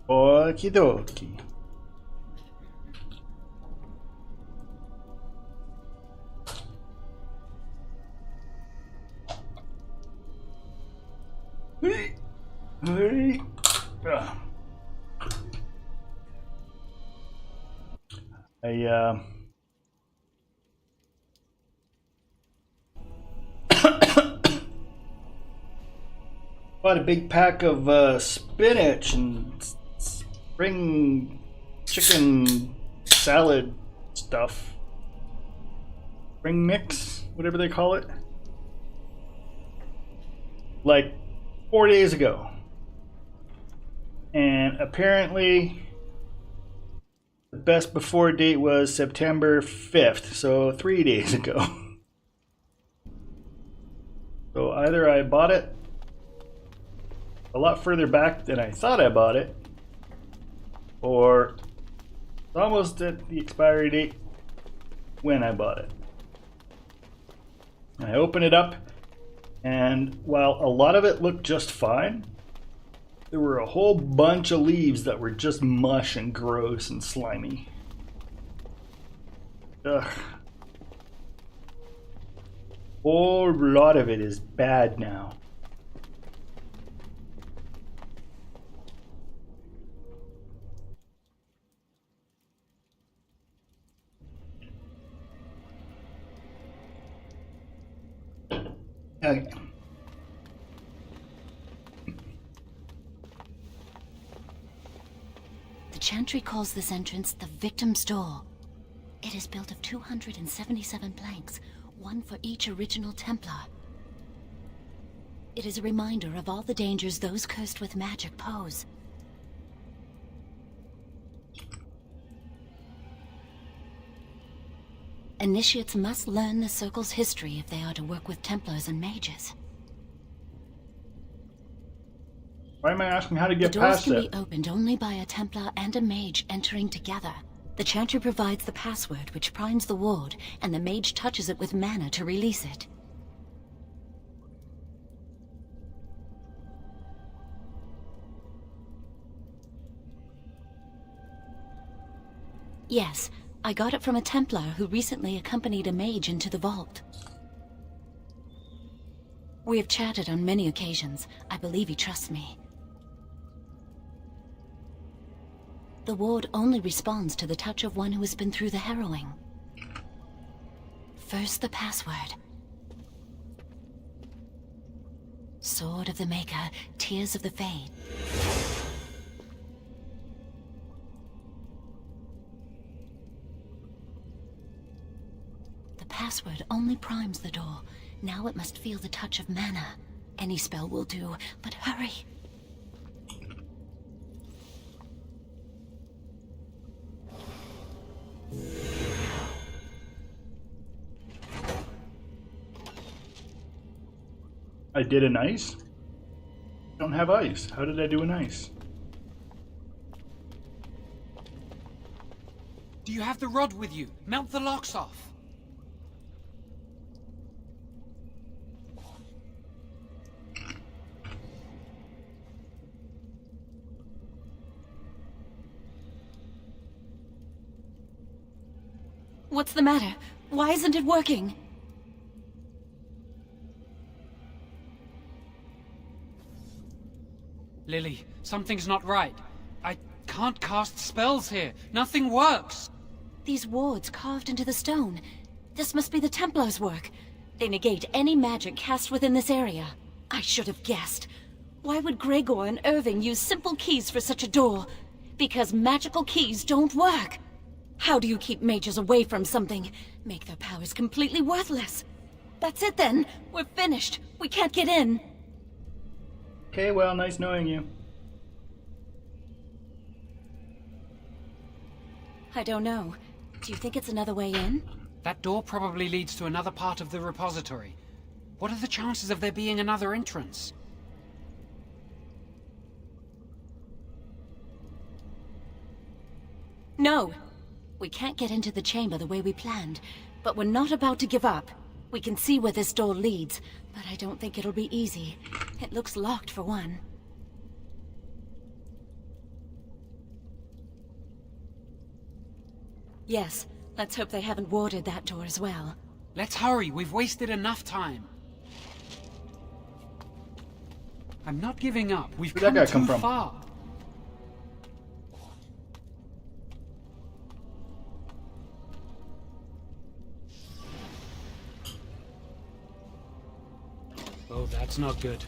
Okie dokie. I bought a big pack of spinach and spring chicken salad stuff. Spring mix, whatever they call it. Like 4 days ago. And apparently the best before date was September 5th, so 3 days ago. So either I bought it a lot further back than I thought I bought it, or it's almost at the expiry date when I bought it. And I open it up, and while a lot of it looked just fine, there were a whole bunch of leaves that were just mush and gross and slimy. Ugh. A whole lot of it is bad now. Okay. The Chantry calls this entrance the Victim's Door. It is built of 277 planks, one for each original Templar. It is a reminder of all the dangers those cursed with magic pose. Initiates must learn the Circle's history if they are to work with Templars and mages. Why am I asking how to get the doors past can it? be opened only by a Templar and a mage entering together. The Chantry provides the password which primes the ward, and the mage touches it with mana to release it. Yes, I got it from a Templar who recently accompanied a mage into the vault. We have chatted on many occasions. I believe he trusts me. The ward only responds to the touch of one who has been through the harrowing. First, the password. Sword of the Maker, Tears of the Fade. The password only primes the door, Now it must feel the touch of mana. Any spell will do, but hurry. I did an ice? Don't have ice. How did I do an ice? Do you have the rod with you? Melt the locks off. What's the matter? Why isn't it working? Lily, something's not right. I can't cast spells here. Nothing works. These wards carved into the stone. This must be the Templars' work. They negate any magic cast within this area. I should have guessed. Why would Gregor and Irving use simple keys for such a door? Because magical keys don't work. How do you keep mages away from something? Make their powers completely worthless. That's it then. We're finished. We can't get in. Okay, well, nice knowing you. I don't know. Do you think it's another way in? That door probably leads to another part of the repository. What are the chances of there being another entrance? No. We can't get into the chamber the way we planned, but we're not about to give up. We can see where this door leads, but I don't think it'll be easy. It looks locked for one. Yes, let's hope they haven't warded that door as well. Let's hurry, we've wasted enough time. I'm not giving up, we've Where'd that guy come come too from? far. Oh, that's not good.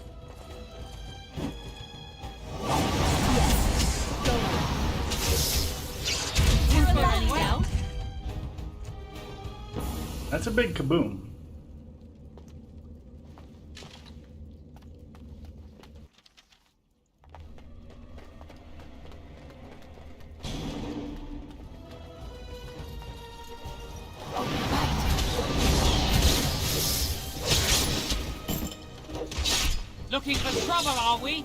That's a big kaboom. Looking for trouble, are we?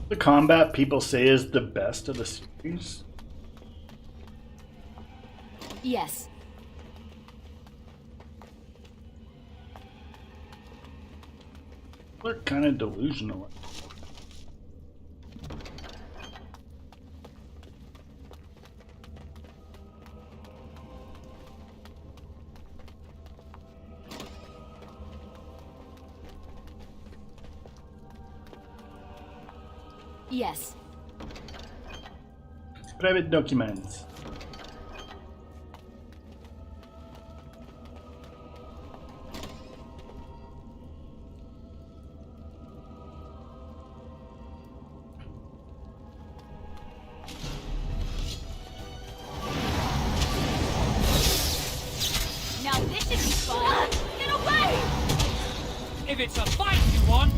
The combat people say is the best of the series. Yes. They're kind of delusional. Yes. Private documents. Now this should be fun. Get away! If it's a fight you want.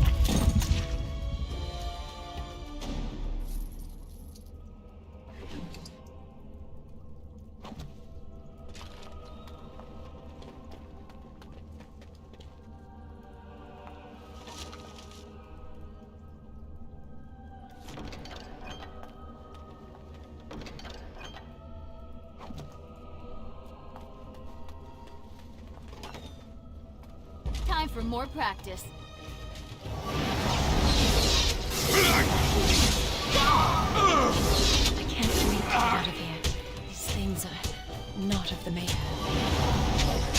Time for more practice. I can't breathe to get out of here. These things are not of the Mayhem.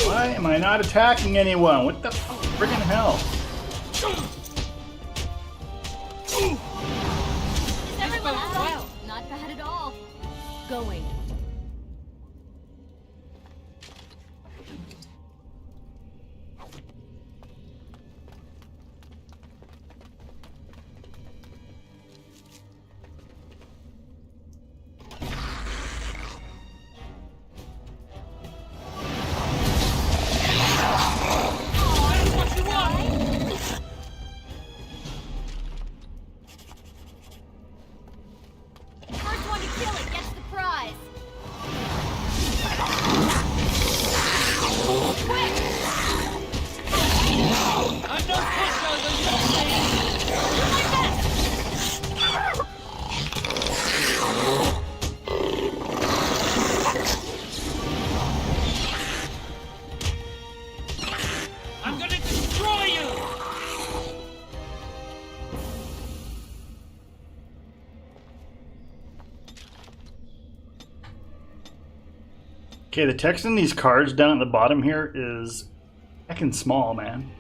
Why am I not attacking anyone? What the friggin' hell? Everyone well. Not bad at all. Going. Okay, the text in these cards down at the bottom here is heckin' small, man.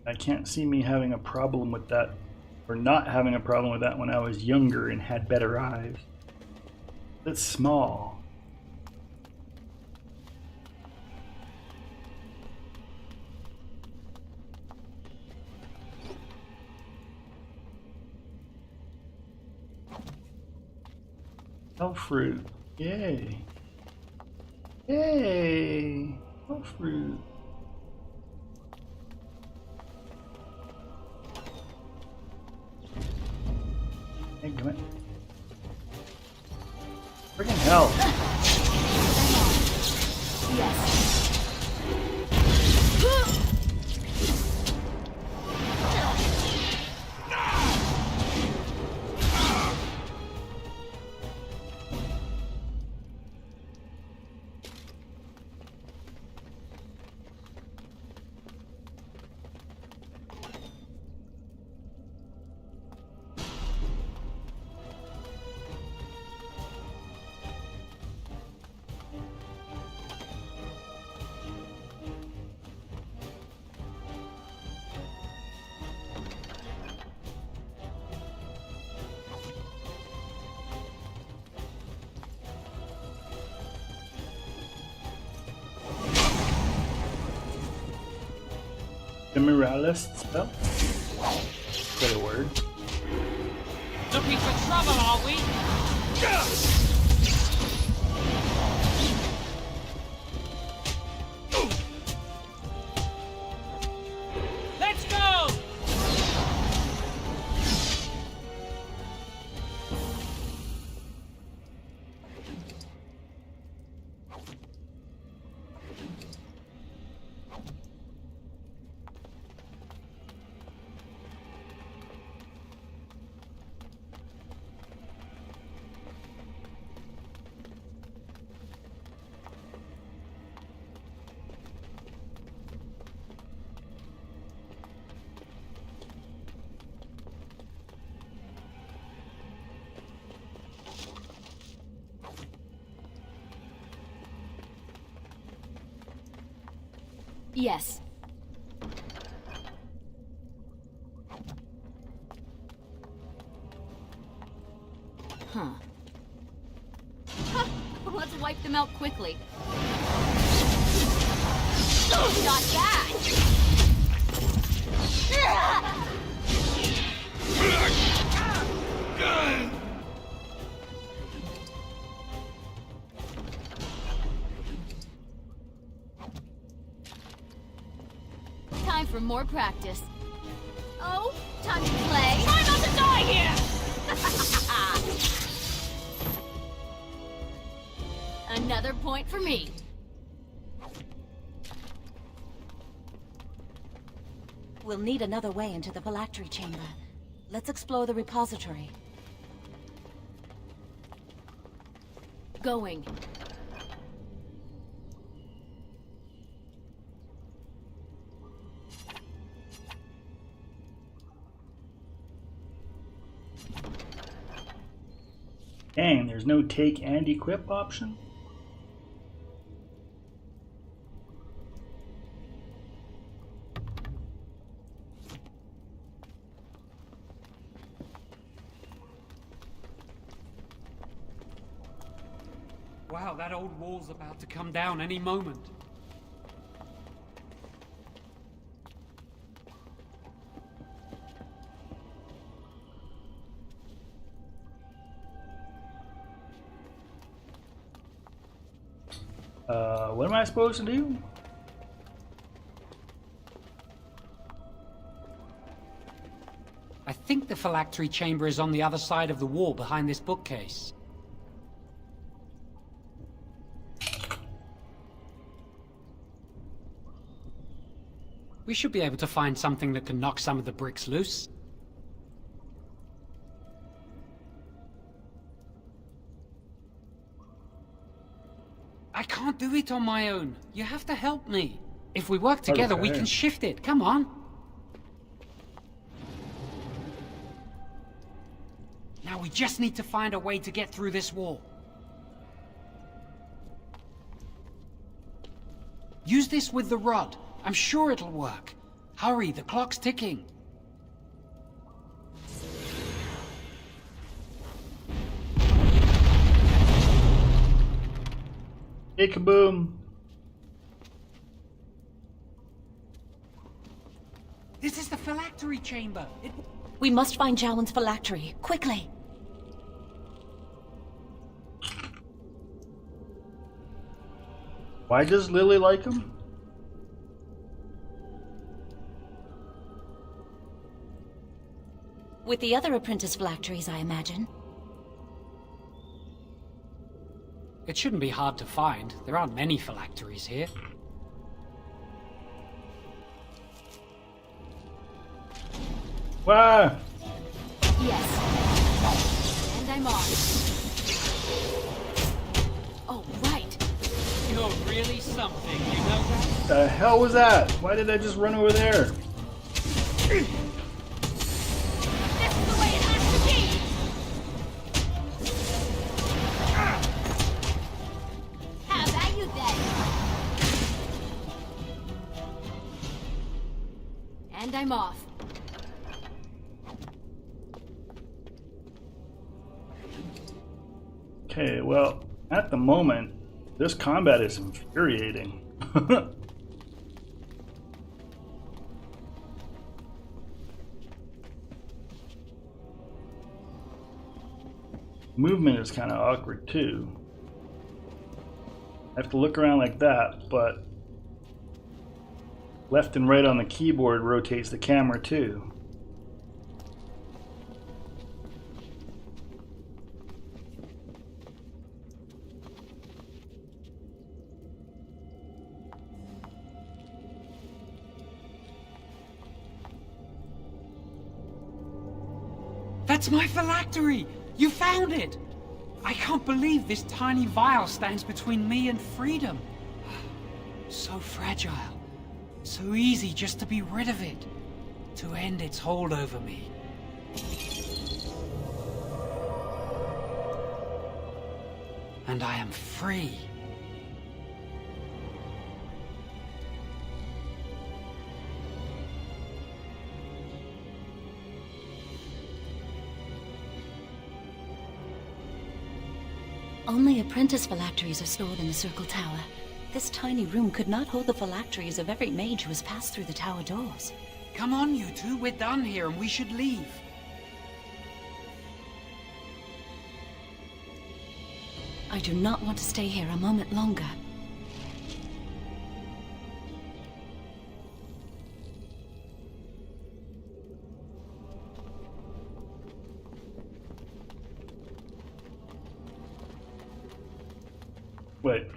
I can't see me having a problem with that, or not having a problem with that when I was younger and had better eyes. It's small. Elf fruit. Yay. Yay. Elf fruit. Hey, come on. Friggin' hell. Yes. The Morales spell? Is that a word? Looking for trouble, are we? Let's go! Yes. Huh. Let's wipe them out quickly. Oh, not that! Time for more practice. Oh, time to play. Try not to die here! Another point for me. We'll need another way into the phylactery chamber. Let's explore the repository. Going. Dang, there's no take and equip option? Wow, that old wall's about to come down any moment. What am I supposed to do? I think the phylactery chamber is on the other side of the wall behind this bookcase. We should be able to find something that can knock some of the bricks loose. I can't do it on my own. You have to help me. If we work together, we can shift it. Come on. Now we We just need to find a way to get through this wall. Use this with the rod. I'm sure it'll work. Hurry, the clock's ticking. Hey, kaboom. This is the phylactery chamber. We must find Jowan's phylactery, quickly. Why does Lily like him? With the other apprentice phylacteries, I imagine. It shouldn't be hard to find. There aren't many phylacteries here. Wow. Yes. And I'm on. Oh, right. You're really something, you know that? The hell was that? Why did I just run over there? This is the way it has to be! How about you then? And I'm off. Okay, well, at the moment, this combat is infuriating. Movement is kind of awkward too. I have to look around like that, but left and right on the keyboard rotates the camera too. That's my phylactery! You found it! I can't believe this tiny vial stands between me and freedom. So fragile. So easy just to be rid of it. To end its hold over me. And I am free. Only apprentice phylacteries are stored in the Circle Tower. This tiny room could not hold the phylacteries of every mage who has passed through the tower doors. Come on, you two. We're done here and we should leave. I do not want to stay here a moment longer. Wait.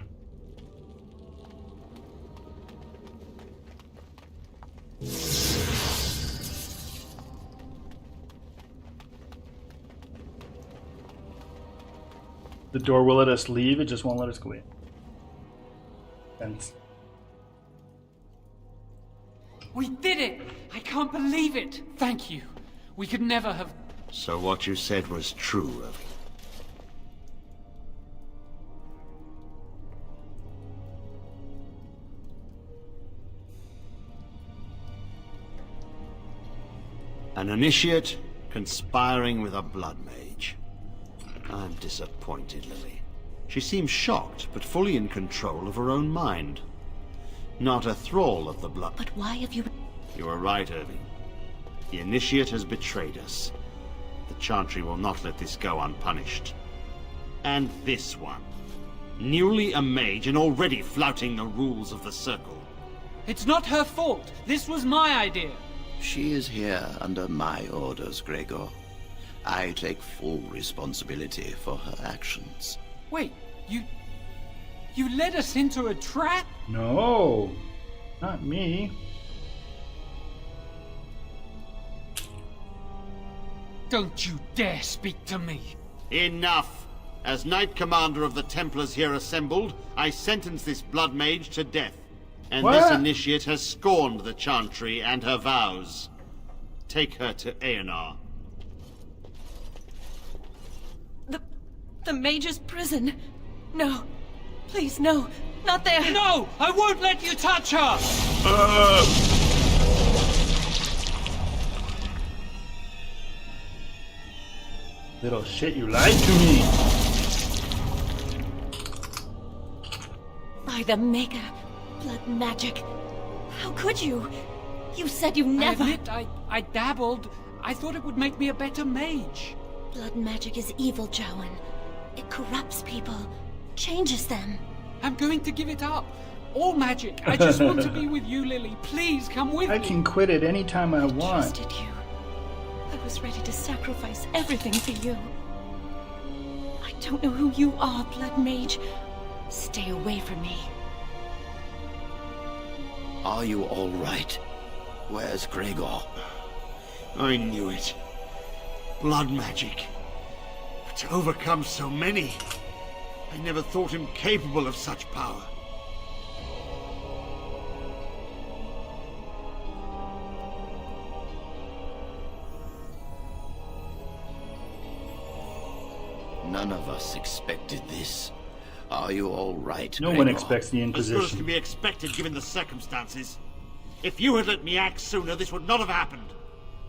The door will let us leave, it just won't let us go in. Thanks. We did it! I can't believe it! Thank you. We could never have... So what you said was true, Irving. An initiate conspiring with a blood mage. I'm disappointed, Lily. She seems shocked, but fully in control of her own mind. Not a thrall of the blood. But why have you... You are right, Irving. The initiate has betrayed us. The Chantry will not let this go unpunished. And this one. Newly a mage and already flouting the rules of the Circle. It's not her fault. This was my idea. She is here under my orders, Gregor. I take full responsibility for her actions. Wait, you led us into a trap? No, not me. Don't you dare speak to me. Enough! As Knight Commander of the Templars here assembled, I sentence this blood mage to death. And What? this initiate has scorned the Chantry and her vows. Take her to Aenar. The Mage's prison. No. Please, no. Not there. No! I won't let you touch her! Little shit, you lied to me. By the Maker. Blood magic. How could you? You said you never... I admit, I dabbled. I thought it would make me a better mage. Blood magic is evil, Jowan. It corrupts people. Changes them. I'm going to give it up. All magic. I just want to be with you, Lily. Please come with me. I can quit it anytime I want. Trusted you. I was ready to sacrifice everything for you. I don't know who you are, Blood Mage. Stay away from me. Are you all right? Where's Gregor? I knew it. Blood magic. But to overcome so many, I never thought him capable of such power. None of us expected this. Are you all right, No Gregor? one expects the As good as Inquisition. can be expected given the circumstances. If you had let me act sooner, this would not have happened.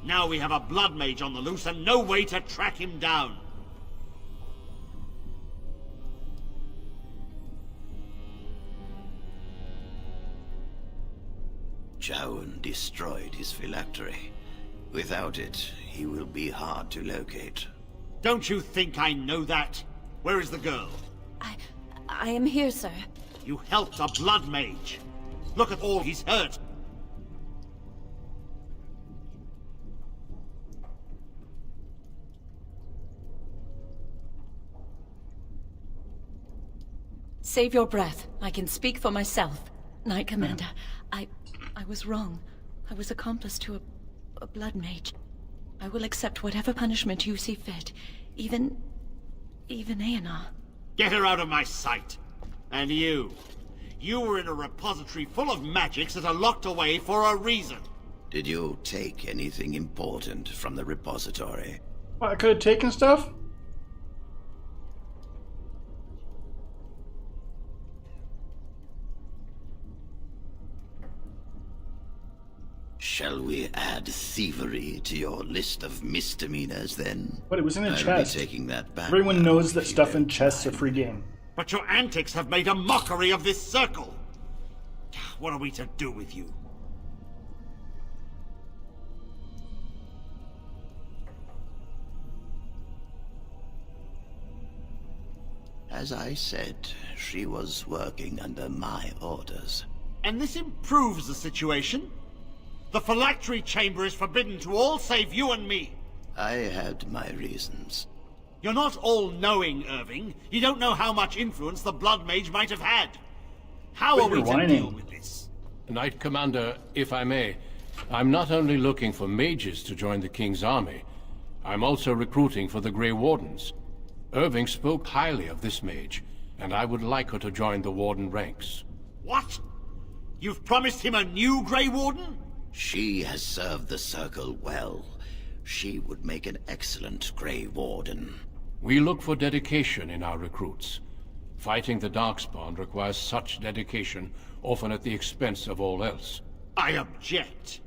Now we have a blood mage on the loose and no way to track him down. Jowan destroyed his phylactery. Without it, he will be hard to locate. Don't you think I know that? Where is the girl? I am here, sir. You helped a blood mage. Look at all he's hurt. Save your breath. I can speak for myself. Knight Commander, I was wrong. I was accomplice to a blood mage. I will accept whatever punishment you see fit. Even Aenar. Get her out of my sight. And you. You were in a repository full of magics that are locked away for a reason. Did you take anything important from the repository? What, I could have taken stuff? Shall we add thievery to your list of misdemeanors, then? But it was in a I'll chest. Be taking that back Everyone now, knows that if you stuff in don't chests are mind. free game. But your antics have made a mockery of this circle. What are we to do with you? As I said, she was working under my orders. And this improves the situation. The phylactery chamber is forbidden to all save you and me. I had my reasons. You're not all-knowing, Irving. You don't know how much influence the Blood Mage might have had. How are we to deal with this? Knight Commander, if I may, I'm not only looking for mages to join the King's army, I'm also recruiting for the Grey Wardens. Irving spoke highly of this mage, and I would like her to join the Warden ranks. What? You've promised him a new Grey Warden? She has served the Circle well. She would make an excellent Grey Warden. We look for dedication in our recruits. Fighting the Darkspawn requires such dedication, often at the expense of all else. I object.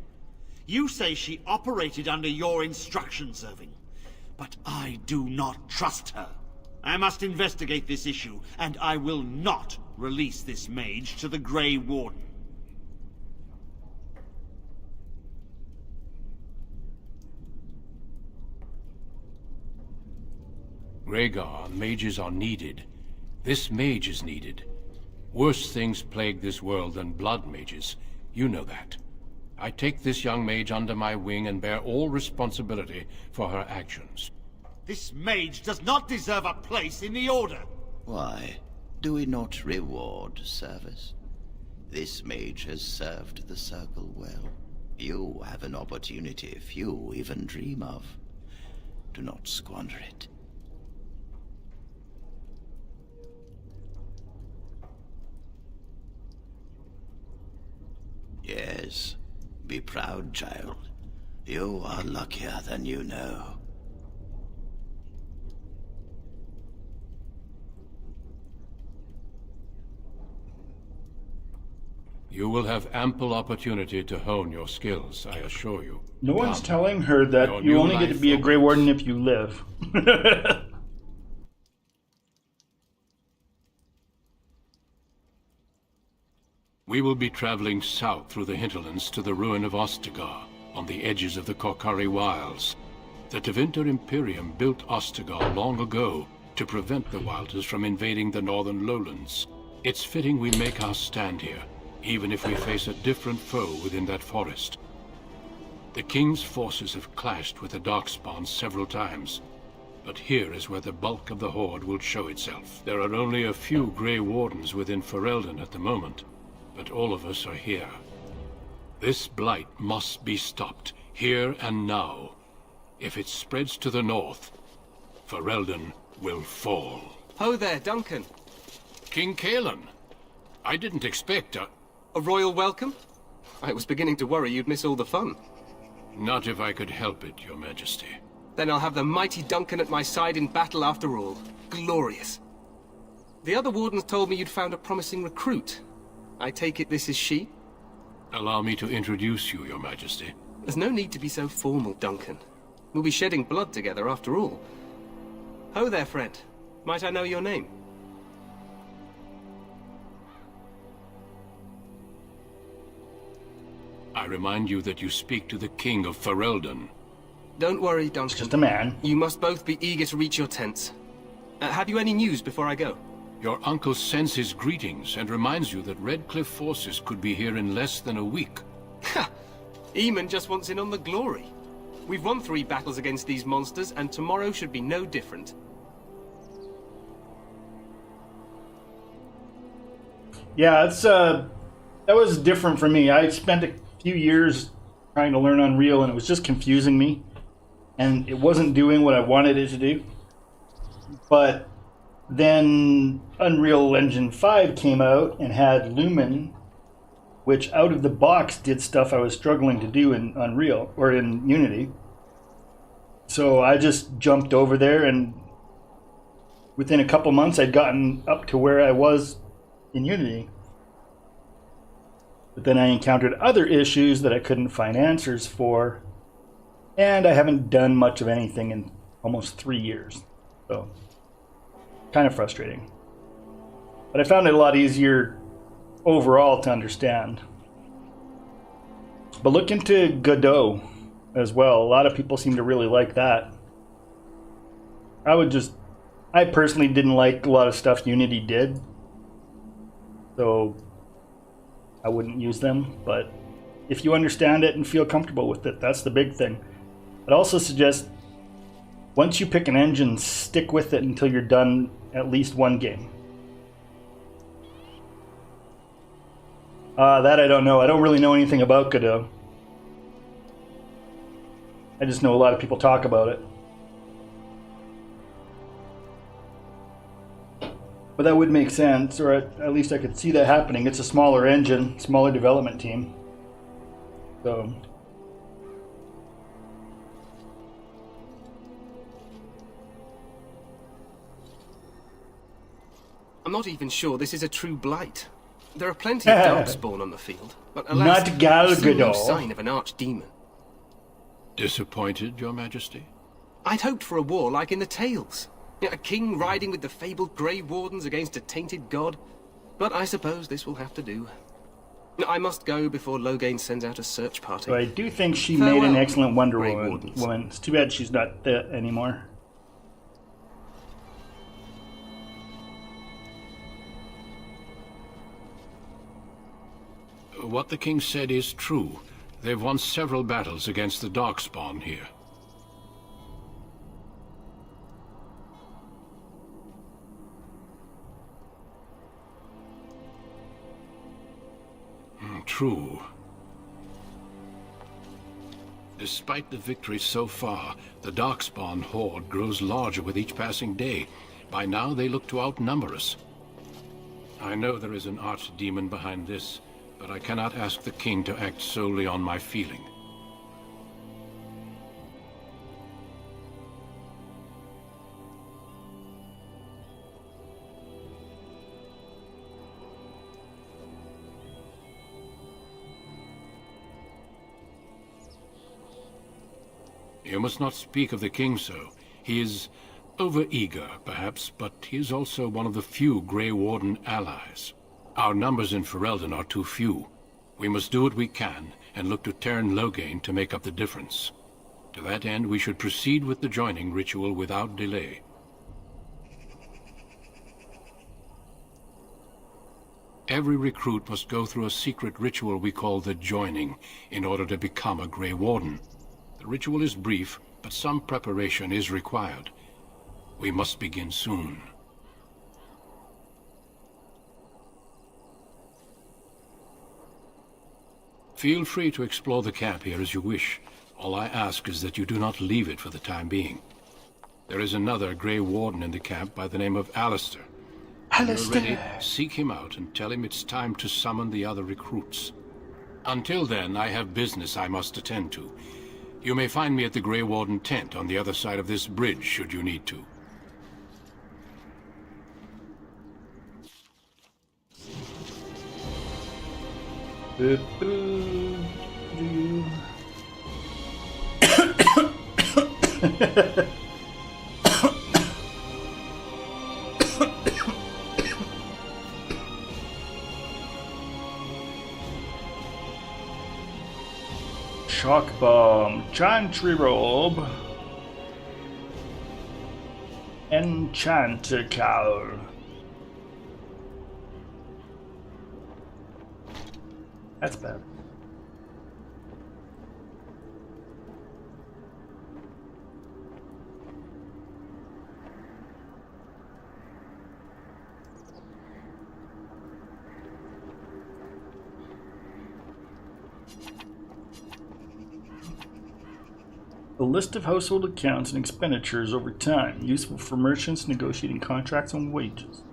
You say she operated under your instructions, Irving. But I do not trust her. I must investigate this issue, and I will not release this mage to the Grey Warden. Rhaegar, mages are needed. This mage is needed. Worse things plague this world than blood mages. You know that. I take this young mage under my wing and bear all responsibility for her actions. This mage does not deserve a place in the Order. Why? Do we not reward service? This mage has served the Circle well. You have an opportunity few even dream of. Do not squander it. Yes, be proud, child. You are luckier than you know. You will have ample opportunity to hone your skills, I assure you. No one's Come. telling her that Your you new only get to life be a Grey opens. Warden if you live. We will be traveling south through the hinterlands to the ruin of Ostagar, on the edges of the Korkari Wilds. The Tevinter Imperium built Ostagar long ago to prevent the Wilders from invading the northern lowlands. It's fitting we make our stand here, even if we face a different foe within that forest. The King's forces have clashed with the Darkspawn several times, but here is where the bulk of the Horde will show itself. There are only a few Grey Wardens within Ferelden at the moment, but all of us are here. This blight must be stopped, here and now. If it spreads to the north, Ferelden will fall. Ho there, Duncan. King Kalen. I didn't expect a royal welcome? I was beginning to worry you'd miss all the fun. Not if I could help it, Your Majesty. Then I'll have the mighty Duncan at my side in battle after all. Glorious. The other wardens told me you'd found a promising recruit. I take it this is she? Allow me to introduce you, Your Majesty. There's no need to be so formal, Duncan. We'll be shedding blood together after all. Ho there, friend. Might I know your name? I remind you that you speak to the King of Ferelden. Don't worry, Duncan. Just a man. You must both be eager to reach your tents. Have you any news before I go? Your uncle sends his greetings and reminds you that Redcliffe forces could be here in less than a week. Ha! Eamon just wants in on the glory. We've won 3 battles against these monsters, and tomorrow should be no different. Yeah, it's that was different for me. I spent a few years trying to learn Unreal, and it was just confusing me, and it wasn't doing what I wanted it to do. But then Unreal Engine 5 came out and had Lumen, which out of the box did stuff I was struggling to do in Unreal or in Unity. So I just jumped over there, and within a couple months I'd gotten up to where I was in Unity. But then I encountered other issues that I couldn't find answers for, and I haven't done much of anything in almost 3 years. So, kind of frustrating. But I found it a lot easier overall to understand. But look into Godot as well. A lot of people seem to really like that. I personally didn't like a lot of stuff Unity did, so I wouldn't use them. But if you understand it and feel comfortable with it, that's the big thing. I'd also suggest once you pick an engine, stick with it until you're done at least one game. That I don't know. I don't really know anything about Godot. I just know a lot of people talk about it. But that would make sense, or at least I could see that happening. It's a smaller engine, smaller development team. So I'm not even sure this is a true blight. There are plenty of Darkspawn on the field, but alas, not Gal I've seen no Gadot. sign of an archdemon. Disappointed, Your Majesty? I'd hoped for a war like in the Tales. A king riding with the fabled Grey Wardens against a tainted god. But I suppose this will have to do. I must go before Loghain sends out a search party. I do think she Farewell, made an excellent Wonder Grey Woman. Wardens. It's too bad she's not there anymore. What the king said is true. They've won several battles against the Darkspawn here. True. Despite the victory so far, the Darkspawn horde grows larger with each passing day. By now, they look to outnumber us. I know there is an archdemon behind this, but I cannot ask the king to act solely on my feeling. You must not speak of the king so. He is over-eager, perhaps, but he is also one of the few Grey Warden allies. Our numbers in Ferelden are too few. We must do what we can, and look to Teyrn Loghain to make up the difference. To that end, we should proceed with the joining ritual without delay. Every recruit must go through a secret ritual we call the joining, in order to become a Grey Warden. The ritual is brief, but some preparation is required. We must begin soon. Feel free to explore the camp here as you wish. All I ask is that you do not leave it for the time being. There is another Grey Warden in the camp by the name of Alistair. When you're ready, seek him out and tell him it's time to summon the other recruits. Until then, I have business I must attend to. You may find me at the Grey Warden tent on the other side of this bridge, should you need to. Shock bomb, chantry robe, enchanter cowl. That's bad. A list of household accounts and expenditures over time, useful for merchants negotiating contracts on wages.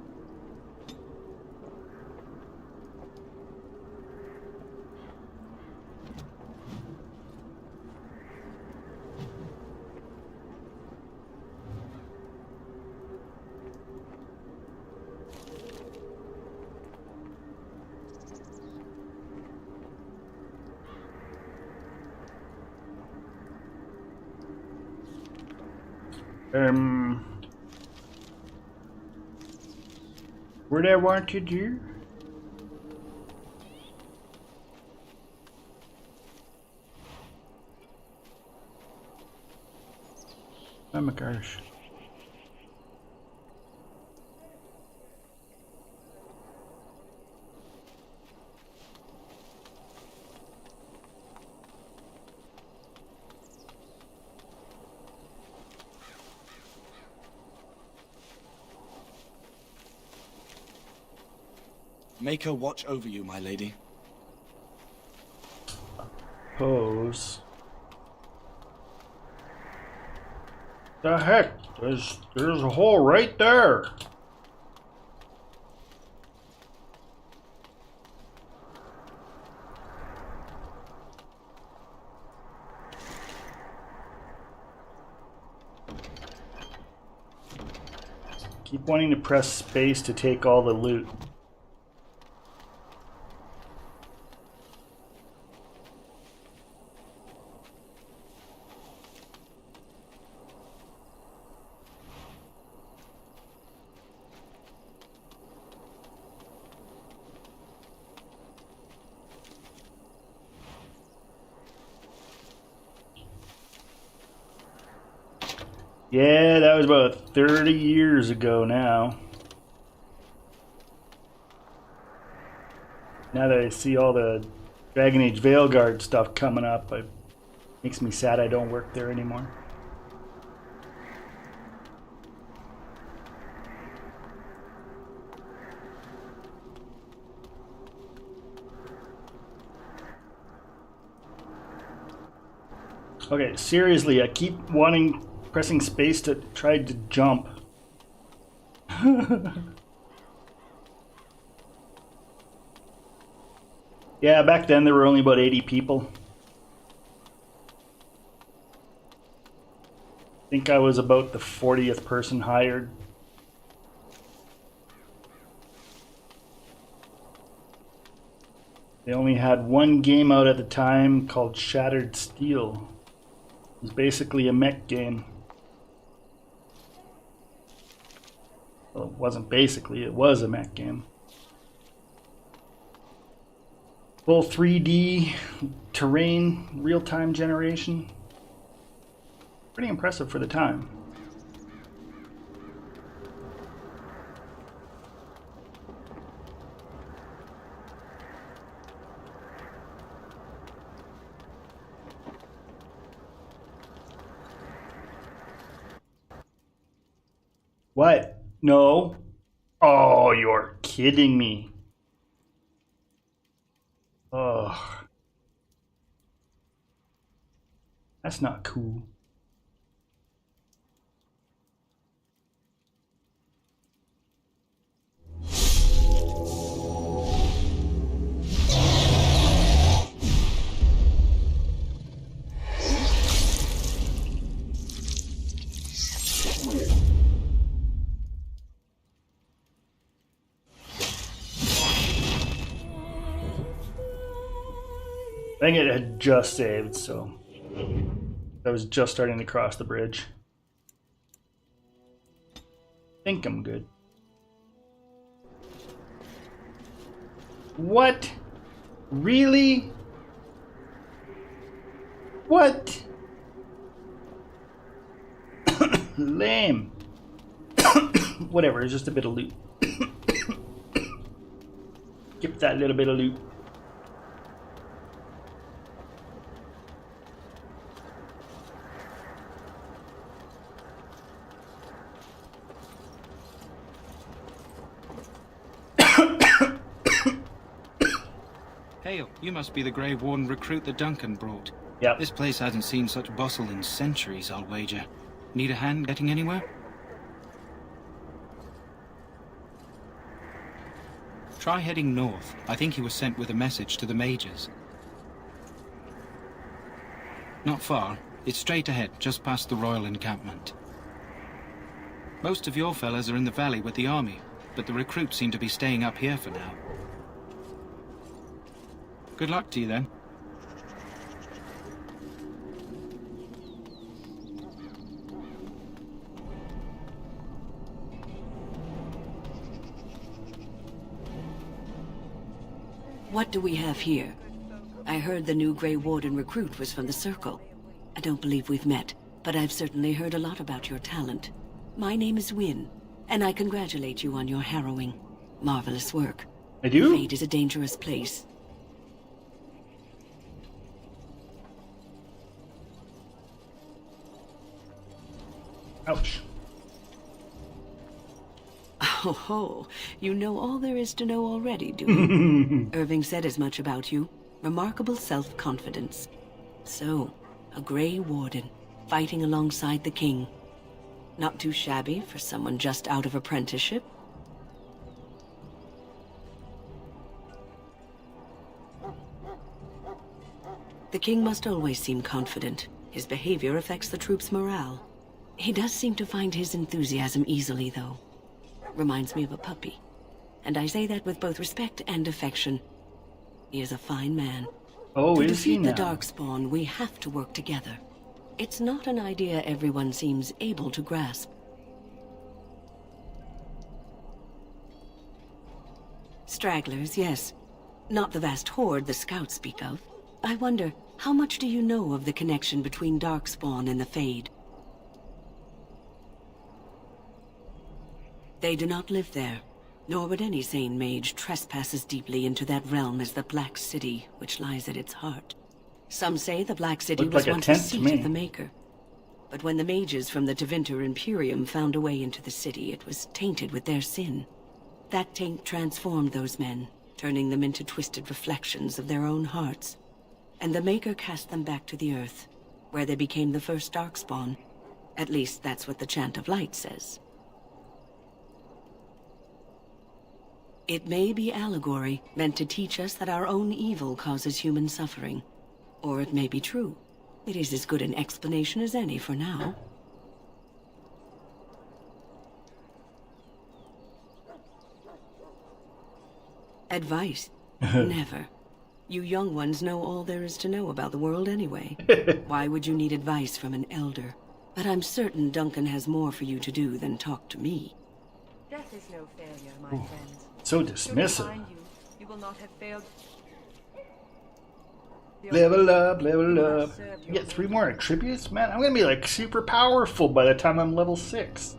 What I want to do? Oh my gosh. Make her watch over you, my lady. Pose. The heck? There's a hole right there. Keep wanting to press space to take all the loot. Yeah, that was about 30 years ago now. Now that I see all the Dragon Age Veilguard stuff coming up, it makes me sad I don't work there anymore. Okay, seriously, I keep pressing space to try to jump. Yeah, back then there were only about 80 people. I think I was about the 40th person hired. They only had one game out at the time called Shattered Steel. It's basically a mech game. Well, it wasn't basically, it was a mech game. Full 3D terrain, real-time generation. Pretty impressive for the time. What? No. Oh, you're kidding me. Oh. That's not cool. I think it had just saved, so I was just starting to cross the bridge. Think I'm good. What? Really? What? Lame. Whatever, it's just a bit of loot. Give that little bit of loot. Hail, you must be the Grey Warden recruit that Duncan brought. Yep. This place hasn't seen such bustle in centuries, I'll wager. Need a hand getting anywhere? Try heading north. I think he was sent with a message to the mages. Not far. It's straight ahead, just past the royal encampment. Most of your fellas are in the valley with the army, but the recruits seem to be staying up here for now. Good luck to you, then. What do we have here? I heard the new Grey Warden recruit was from the Circle. I don't believe we've met, but I've certainly heard a lot about your talent. My name is Wynne, and I congratulate you on your harrowing, marvelous work. I do? Fate is a dangerous place. Ouch. Oh ho, you know all there is to know already, do you? Irving said as much about you. Remarkable self-confidence. So, a Grey Warden, fighting alongside the King. Not too shabby for someone just out of apprenticeship. The King must always seem confident. His behavior affects the troops' morale. He does seem to find his enthusiasm easily, though. Reminds me of a puppy. And I say that with both respect and affection. He is a fine man. Oh, to is he defeat the now? Darkspawn, we have to work together. It's not an idea everyone seems able to grasp. Stragglers, yes. Not the vast horde the scouts speak of. I wonder, how much do you know of the connection between Darkspawn and the Fade? They do not live there, nor would any sane mage trespass as deeply into that realm as the Black City, which lies at its heart. Some say the Black City Looked was like a once the tent to seat me. of the Maker. But when the mages from the Tevinter Imperium found a way into the city, it was tainted with their sin. That taint transformed those men, turning them into twisted reflections of their own hearts. And the Maker cast them back to the Earth, where they became the first Darkspawn. At least that's what the Chant of Light says. It may be allegory, meant to teach us that our own evil causes human suffering. Or it may be true. It is as good an explanation as any for now. Advice? Never. You young ones know all there is to know about the world anyway. Why would you need advice from an elder? But I'm certain Duncan has more for you to do than talk to me. Death is no failure, my friends. So Should we dismissive. find you, you will not have failed. Level up, level up. You get 3 more attributes? Man, I'm gonna be like super powerful by the time I'm level 6.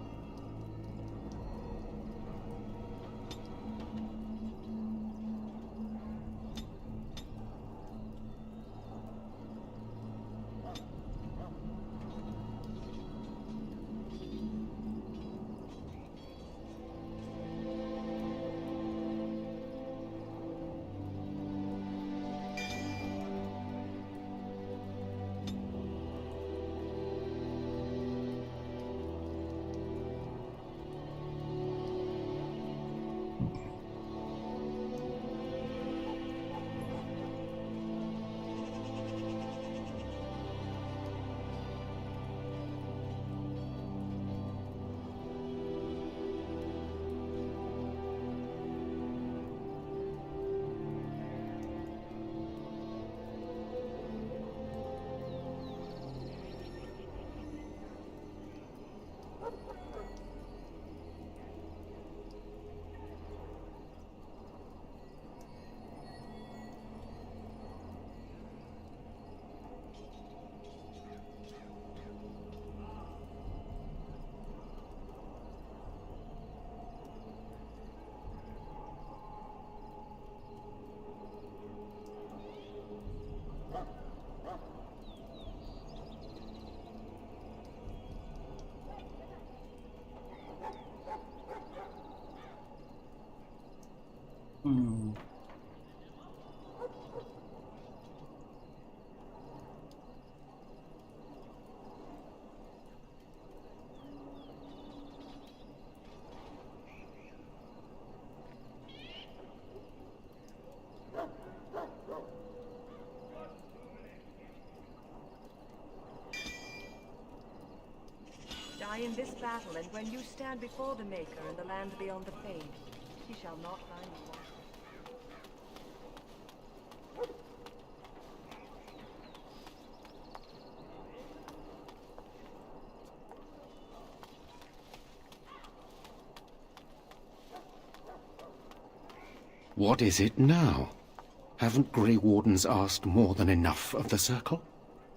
Die in this battle, and when you stand before the Maker in the land beyond the Fade, he shall not find you wanting. What is it now? Haven't Grey Wardens asked more than enough of the Circle?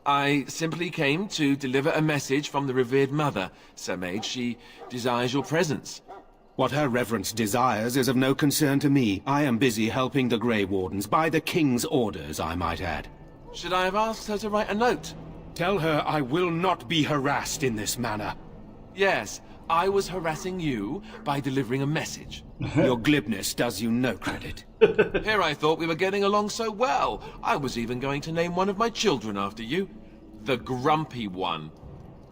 I simply came to deliver a message from the revered mother, Sir Mage. She desires your presence. What her reverence desires is of no concern to me. I am busy helping the Grey Wardens, by the King's orders, I might add. Should I have asked her to write a note? Tell her I will not be harassed in this manner. Yes, I was harassing you by delivering a message. Your glibness does you no credit. Here I thought we were getting along so well. I was even going to name one of my children after you. The Grumpy One.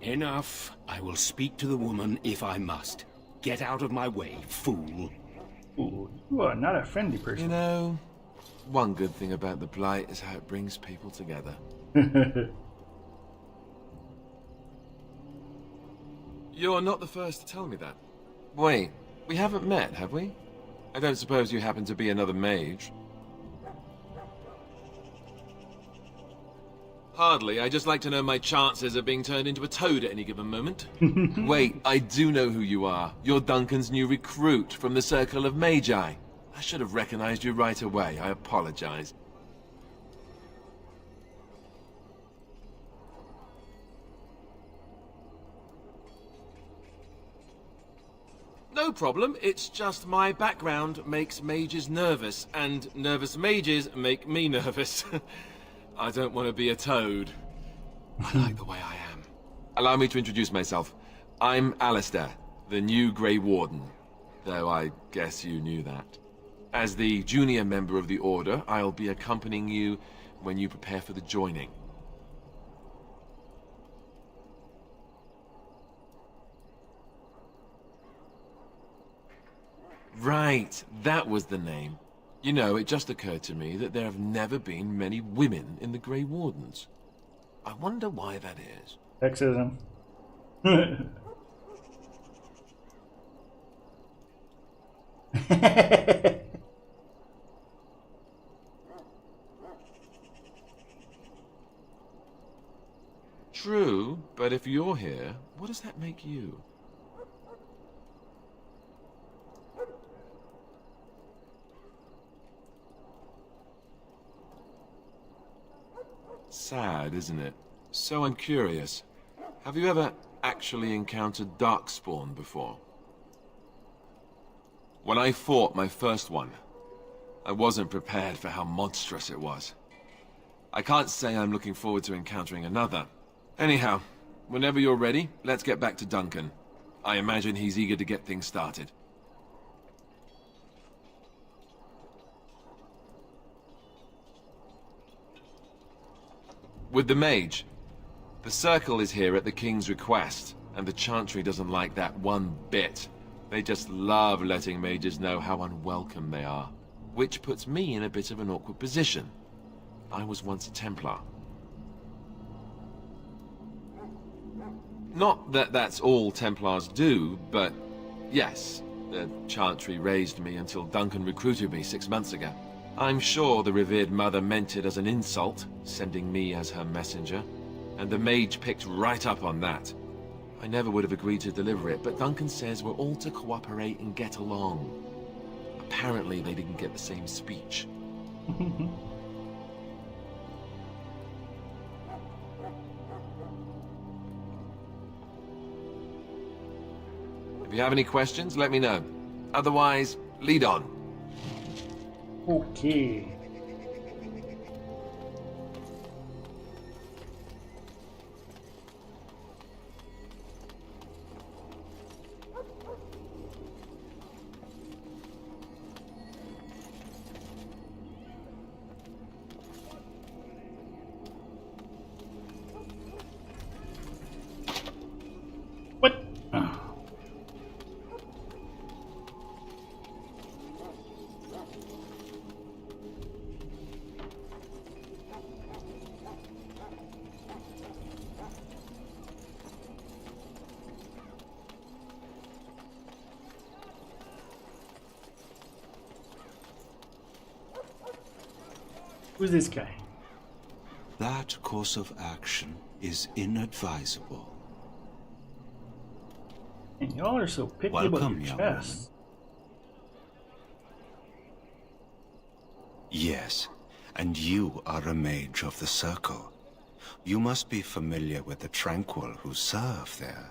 Enough. I will speak to the woman if I must. Get out of my way, fool. Ooh, you are not a friendly person. You know, one good thing about the Blight is how it brings people together. You're not the first to tell me that. Wait, we haven't met, have we? I don't suppose you happen to be another mage? Hardly. I just like to know my chances of being turned into a toad at any given moment. Wait, I do know who you are. You're Duncan's new recruit from the Circle of Magi. I should have recognized you right away. I apologize. No problem. It's just my background makes mages nervous, and nervous mages make me nervous. I don't want to be a toad. I like the way I am. Allow me to introduce myself. I'm Alistair, the new Grey Warden. Though I guess you knew that. As the junior member of the Order, I'll be accompanying you when you prepare for the joining. Right, that was the name. You know, it just occurred to me that there have never been many women in the Grey Wardens. I wonder why that is. Sexism. True, but if you're here, what does that make you? Sad, isn't it? So I'm curious. Have you ever actually encountered Darkspawn before? When I fought my first one, I wasn't prepared for how monstrous it was. I can't say I'm looking forward to encountering another. Anyhow, whenever you're ready, let's get back to Duncan. I imagine he's eager to get things started. With the mage, the circle is here at the king's request, and the Chantry doesn't like that one bit. They just love letting mages know how unwelcome they are, which puts me in a bit of an awkward position. I was once a Templar. Not that that's all Templars do, but yes, the Chantry raised me until Duncan recruited me 6 months ago. I'm sure the revered mother meant it as an insult, sending me as her messenger, and the mage picked right up on that. I never would have agreed to deliver it, but Duncan says we're all to cooperate and get along. Apparently they didn't get the same speech. If you have any questions, let me know. Otherwise, lead on. Okay. What? Who's this guy? That course of action is inadvisable. And y'all are so picky about Welcome, your young chest. Yes, and you are a mage of the Circle. You must be familiar with the Tranquil who serve there.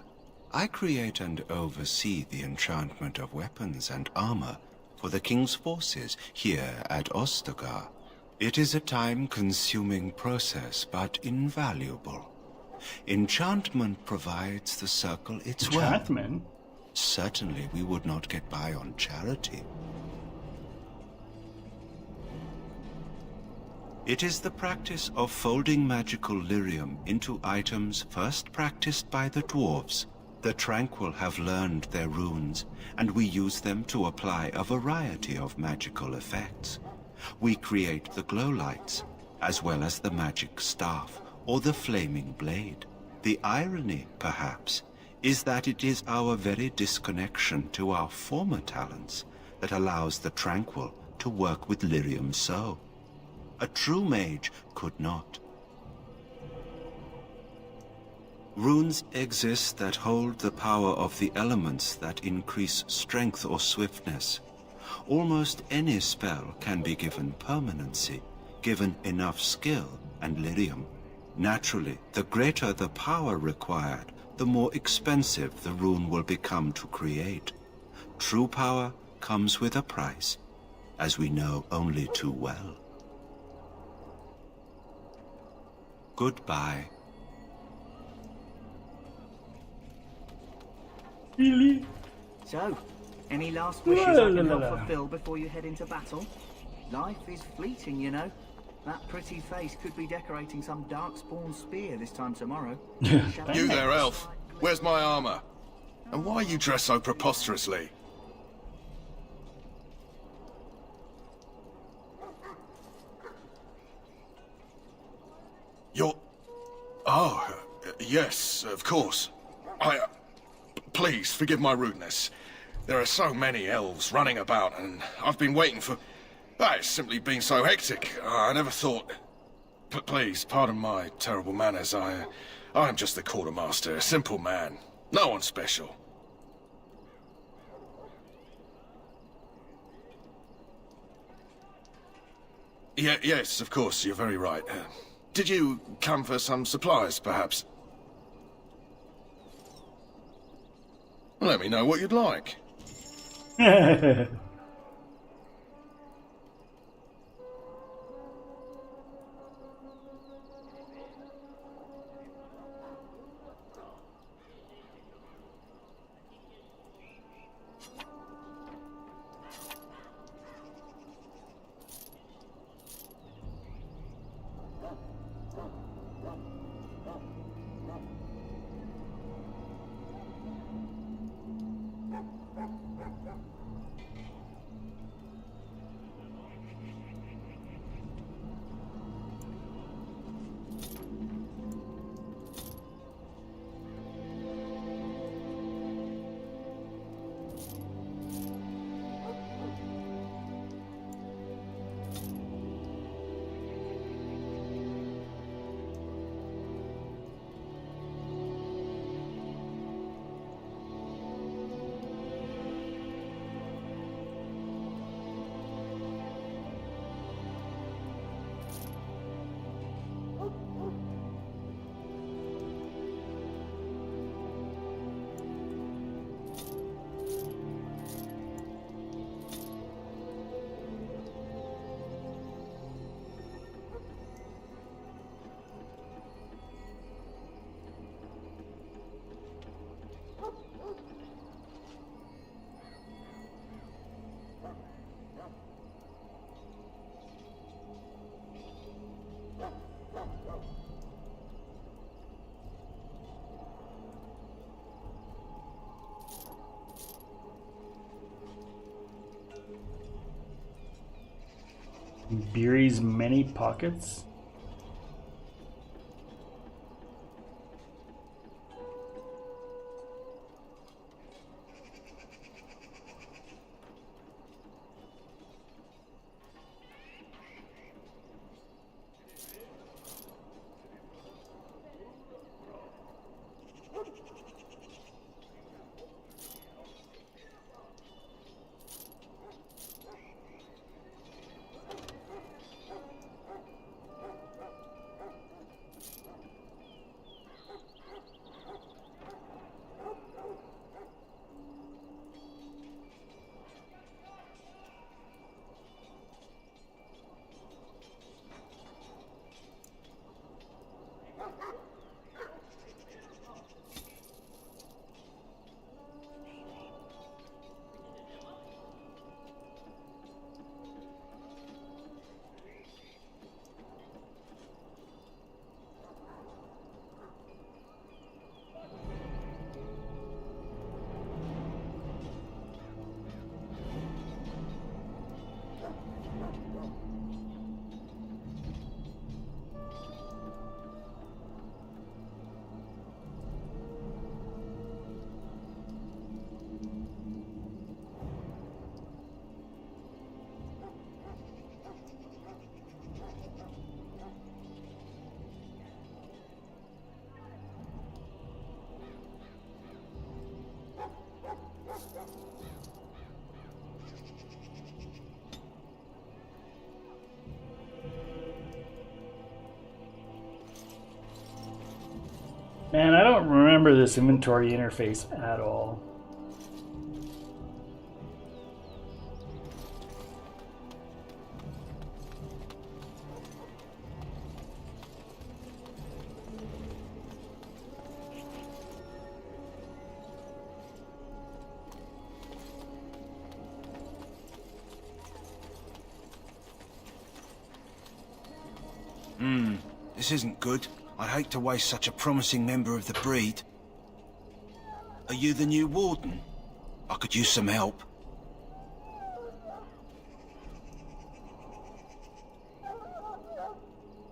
I create and oversee the enchantment of weapons and armor for the King's forces here at Ostagar. It is a time-consuming process, but invaluable. Enchantment provides the Circle its wealth. Enchantment? Certainly we would not get by on charity. It is the practice of folding magical lyrium into items first practiced by the dwarves. The Tranquil have learned their runes, and we use them to apply a variety of magical effects. We create the glow lights, as well as the magic staff, or the flaming blade. The irony, perhaps, is that it is our very disconnection to our former talents that allows the Tranquil to work with lyrium so. A true mage could not. Runes exist that hold the power of the elements that increase strength or swiftness. Almost any spell can be given permanency, given enough skill and lyrium. Naturally, the greater the power required, the more expensive the rune will become to create. True power comes with a price, as we know only too well. Goodbye. Really? So, any last wishes I can help fulfill before you head into battle? Life is fleeting, you know. That pretty face could be decorating some darkspawn spear this time tomorrow. You there, elf. Where's my armor? And why are you dressed so preposterously? You're... Oh, yes, of course. Please, forgive my rudeness. There are so many elves running about, and I've been waiting for... It's simply been so hectic. I never thought... Please, pardon my terrible manners. I'm just the quartermaster, a simple man. No one special. Yes, of course, you're very right. Did you come for some supplies, perhaps? Let me know what you'd like. Beery's many pockets? Man, I don't remember this inventory interface at all. This isn't good. I'd hate to waste such a promising member of the breed. Are you the new warden? I could use some help.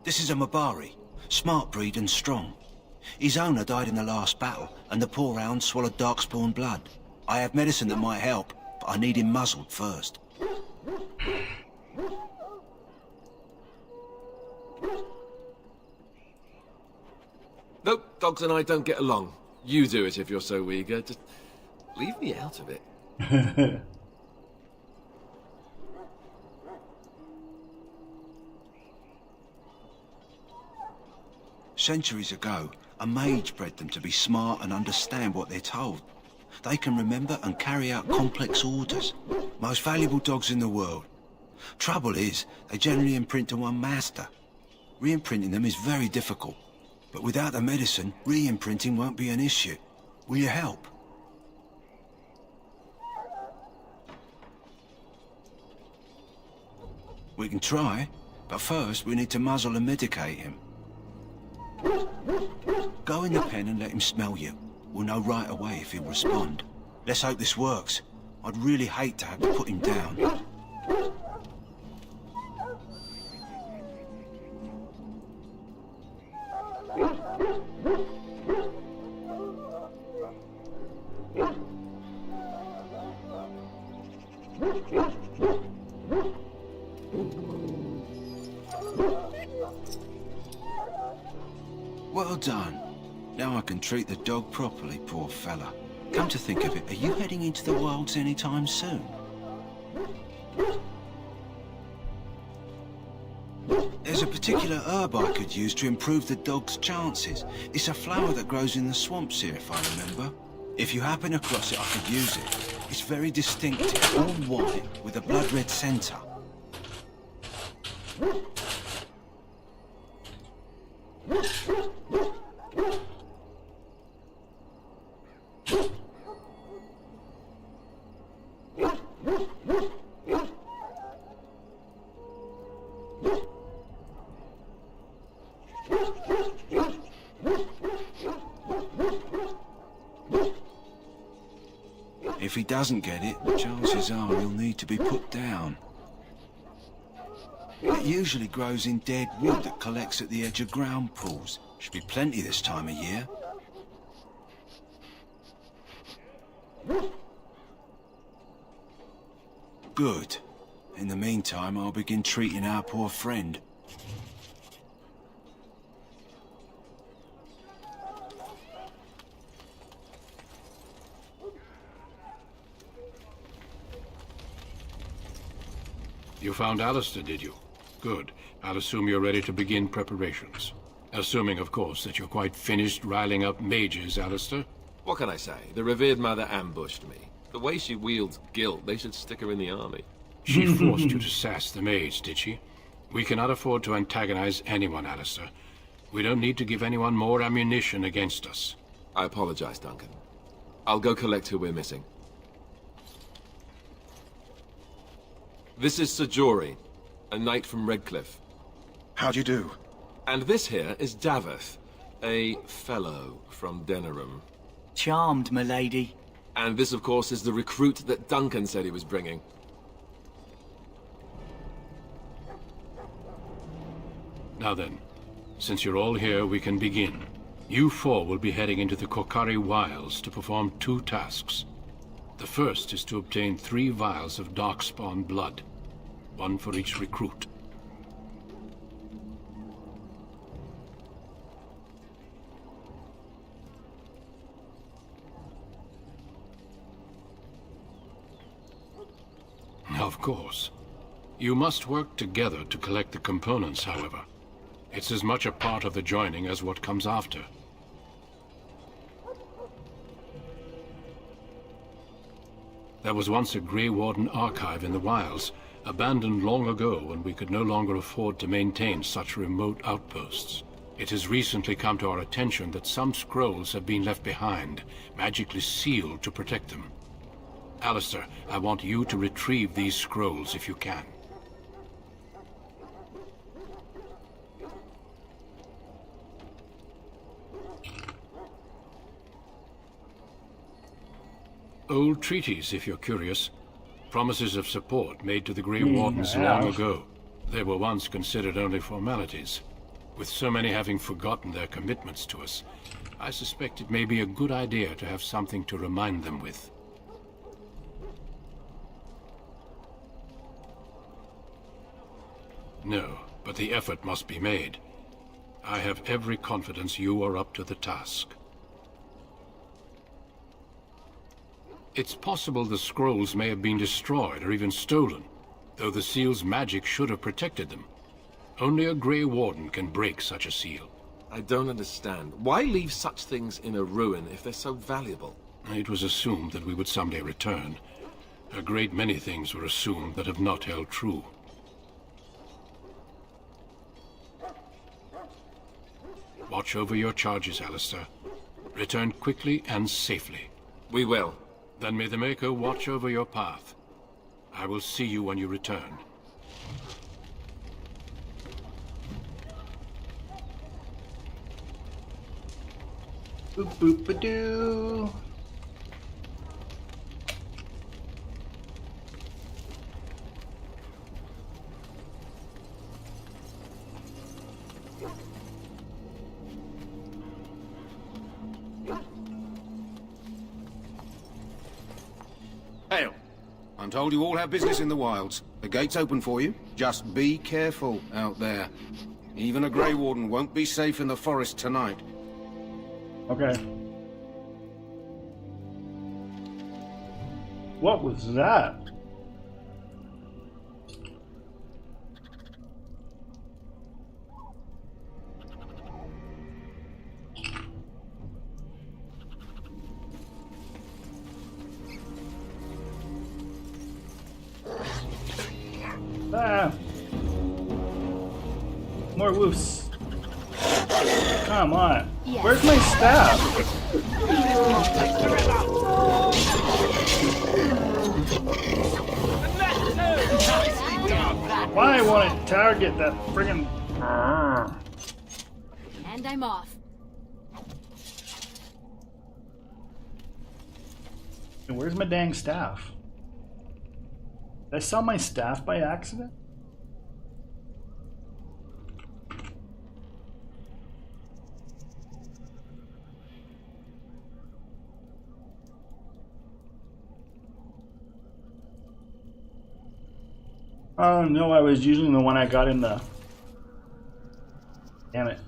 This is a Mabari. Smart breed and strong. His owner died in the last battle, and the poor hound swallowed darkspawn blood. I have medicine that might help, but I need him muzzled first. Nope, dogs and I don't get along. You do it if you're so eager. Just leave me out of it. Centuries ago, a mage bred them to be smart and understand what they're told. They can remember and carry out complex orders. Most valuable dogs in the world. Trouble is, they generally imprint to one master. Re-imprinting them is very difficult. But without the medicine, re-imprinting won't be an issue. Will you help? We can try, but first we need to muzzle and medicate him. Go in the pen and let him smell you. We'll know right away if he'll respond. Let's hope this works. I'd really hate to have to put him down. Well done. Now I can treat the dog properly, poor fella. Come to think of it, are you heading into the wilds anytime soon? There's a particular herb I could use to improve the dog's chances. It's a flower that grows in the swamps here, if I remember. If you happen across it, I could use it. It's very distinctive, all white, with a blood-red centre. If he doesn't get it, chances are he'll need to be put down. It usually grows in dead wood that collects at the edge of ground pools. Should be plenty this time of year. Good. In the meantime, I'll begin treating our poor friend. You found Alistair, did you? Good. I'll assume you're ready to begin preparations. Assuming, of course, that you're quite finished riling up mages, Alistair. What can I say? The revered mother ambushed me. The way she wields guilt, they should stick her in the army. She forced you to sass the mage, did she? We cannot afford to antagonize anyone, Alistair. We don't need to give anyone more ammunition against us. I apologize, Duncan. I'll go collect who we're missing. This is Sir Jory, a knight from Redcliffe. How do you do? And this here is Daveth, a fellow from Denerim. Charmed, milady. And this, of course, is the recruit that Duncan said he was bringing. Now then, since you're all here, we can begin. You four will be heading into the Korcari Wilds to perform 2 tasks. The first is to obtain 3 vials of Darkspawn blood, 1 for each recruit. Of course. You must work together to collect the components, however. It's as much a part of the joining as what comes after. There was once a Grey Warden archive in the wilds, abandoned long ago when we could no longer afford to maintain such remote outposts. It has recently come to our attention that some scrolls have been left behind, magically sealed to protect them. Alistair, I want you to retrieve these scrolls if you can. Old treaties, if you're curious. Promises of support made to the Grey Wardens long ago. They were once considered only formalities. With so many having forgotten their commitments to us, I suspect it may be a good idea to have something to remind them with. No, but the effort must be made. I have every confidence you are up to the task. It's possible the scrolls may have been destroyed or even stolen, though the seal's magic should have protected them. Only a Grey Warden can break such a seal. I don't understand. Why leave such things in a ruin if they're so valuable? It was assumed that we would someday return. A great many things were assumed that have not held true. Watch over your charges, Alistair. Return quickly and safely. We will. Then may the Maker watch over your path. I will see you when you return. Boop boop ba doo. Hail. I'm told you all have business in the wilds. The gate's open for you. Just be careful out there. Even a Grey Warden won't be safe in the forest tonight. Okay. What was that? Ah! More woofs. Come on. Yes. Where's my staff? Why won't it target that friggin'... And I'm off. Where's my dang staff? Did I sell my staff by accident? Oh no, I was using the one I got in the... Damn it.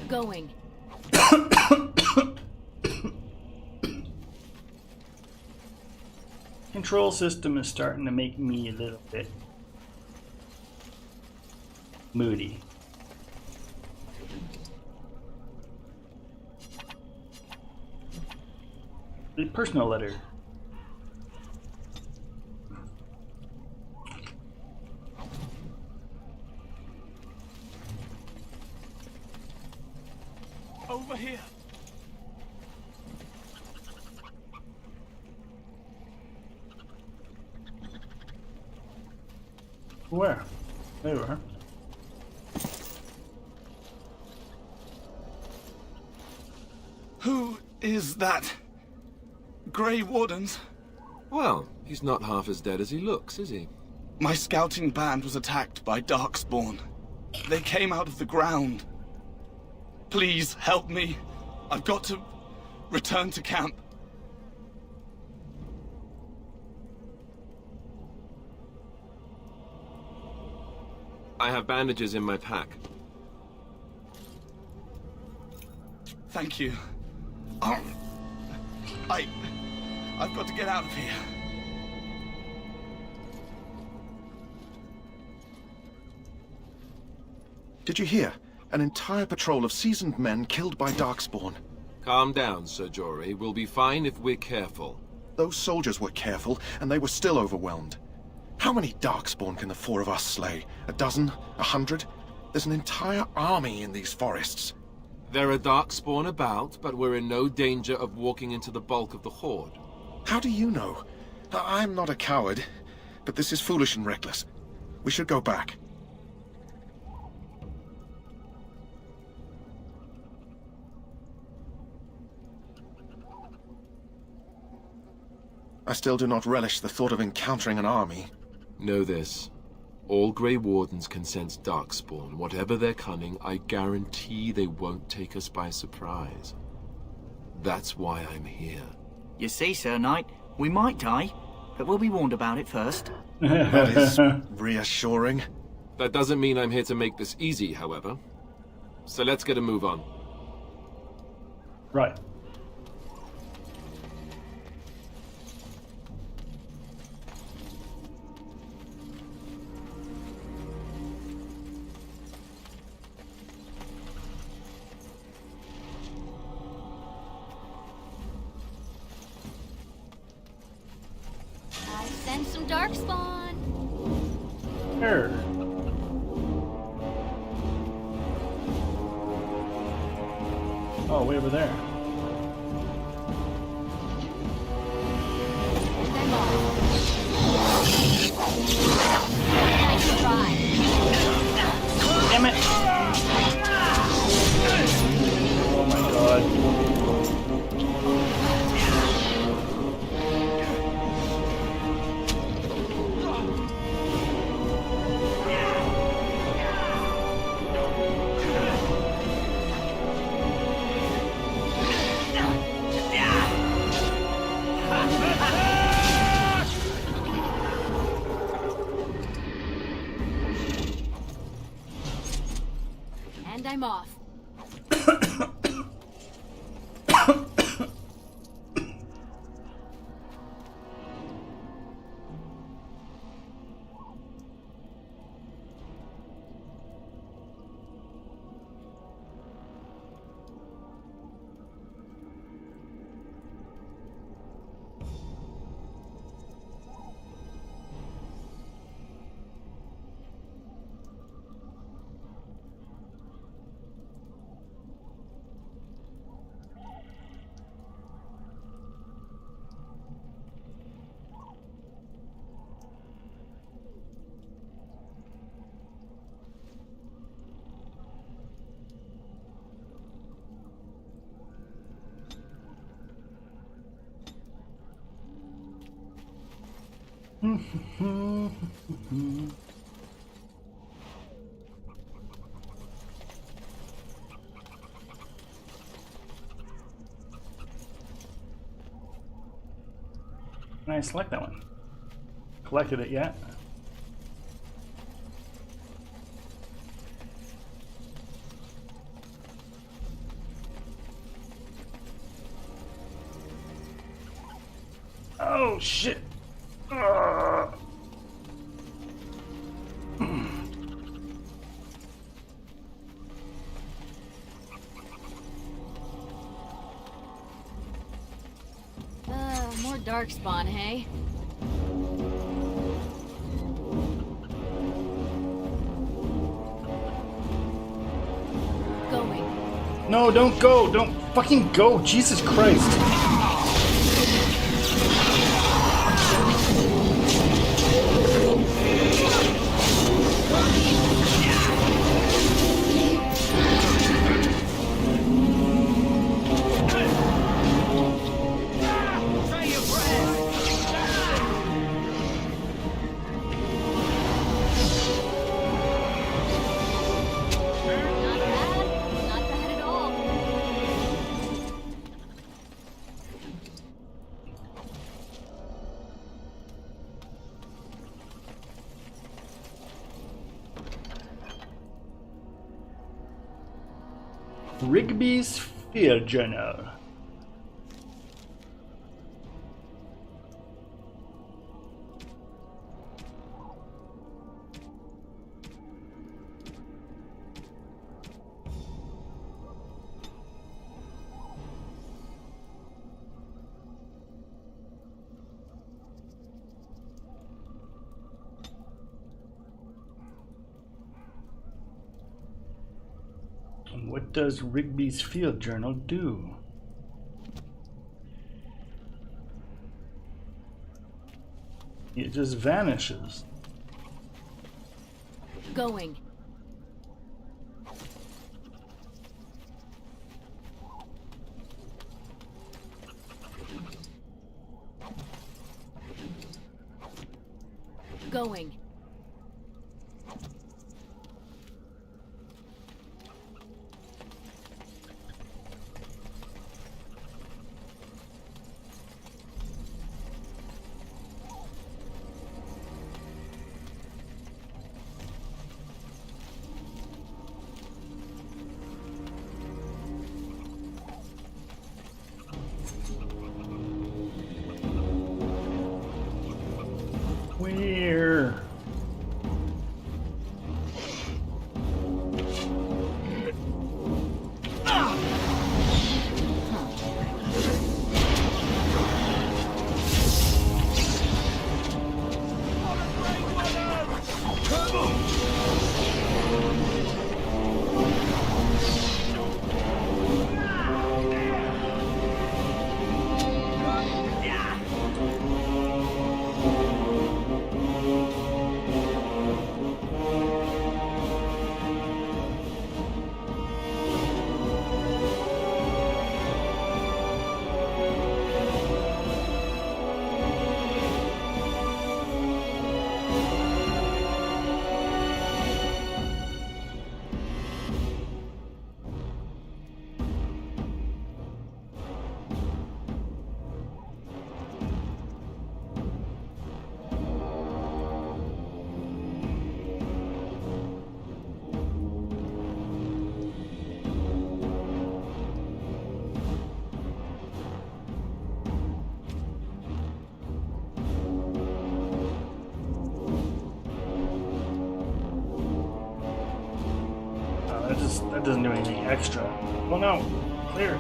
Going. Control system is starting to make me a little bit moody. The personal letter. Over here. Where? There you are. Who is that? Grey Wardens? Well, he's not half as dead as he looks, is he? My scouting band was attacked by Darkspawn. They came out of the ground. Please help me. I've got to return to camp. I have bandages in my pack. Thank you. I've got to get out of here. Did you hear? An entire patrol of seasoned men killed by Darkspawn. Calm down, Sir Jory. We'll be fine if we're careful. Those soldiers were careful, and they were still overwhelmed. How many Darkspawn can the four of us slay? A dozen? 100? There's an entire army in these forests. There are Darkspawn about, but we're in no danger of walking into the bulk of the Horde. How do you know? I'm not a coward, but this is foolish and reckless. We should go back. I still do not relish the thought of encountering an army. Know this. All Grey Wardens can sense Darkspawn. Whatever their cunning, I guarantee they won't take us by surprise. That's why I'm here. You see, Sir Knight, we might die, but we'll be warned about it first. That is reassuring. That doesn't mean I'm here to make this easy, however. So let's get a move on. Right. I sense some darkspawn. Here. Oh, way over there. Nice try. Damn it! Oh my god. And I'm off. Can I select that one? Collected it yet? Oh shit! Ugh. More darkspawn, hey? Going. No, don't go! Don't fucking go! Jesus Christ! Rigby's Field Journal. What does Rigby's Field Journal do? It just vanishes. Going. going. Where? That doesn't do anything extra. Oh no, clear.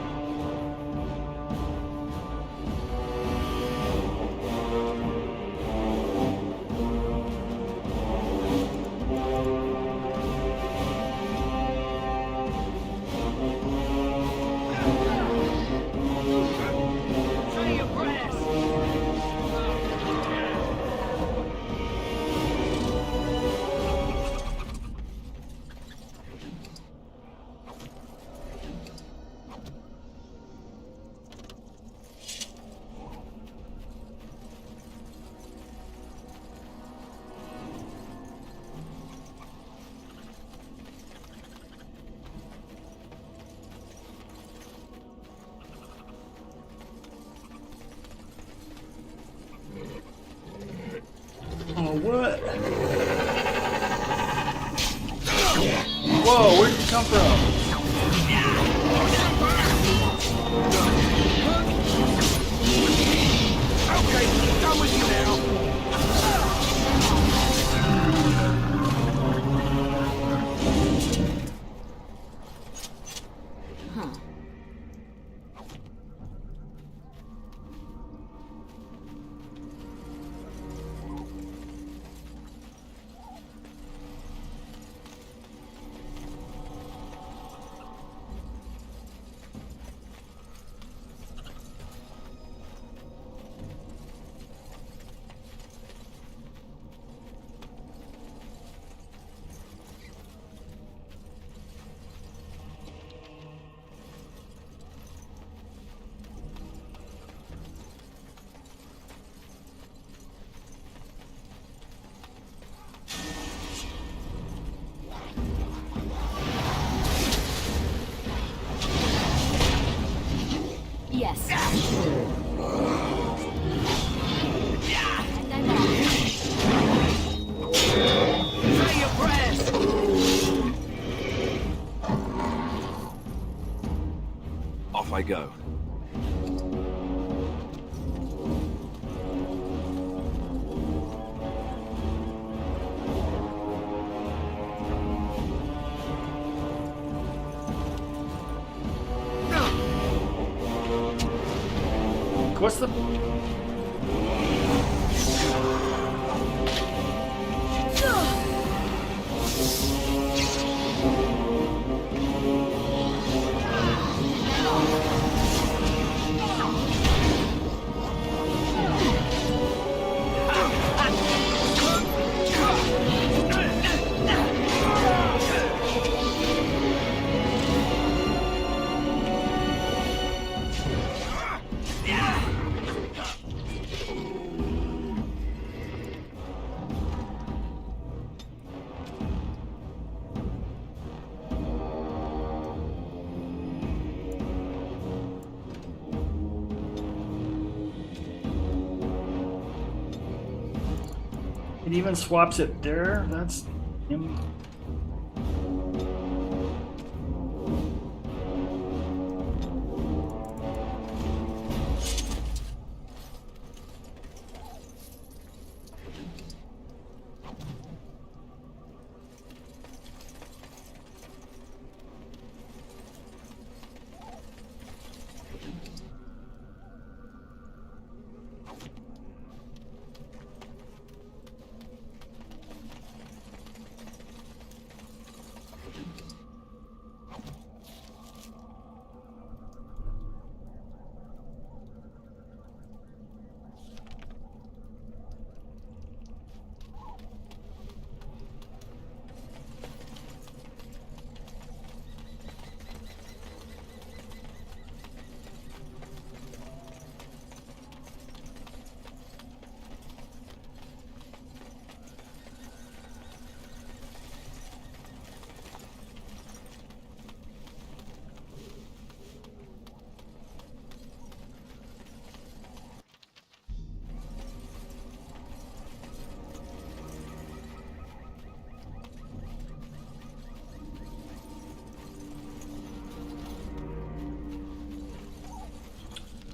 Oh, what? Whoa, where'd you come from? Okay, done with you now. Yes. Say your prayers. Off I go. What's the... It even swaps it there. That's...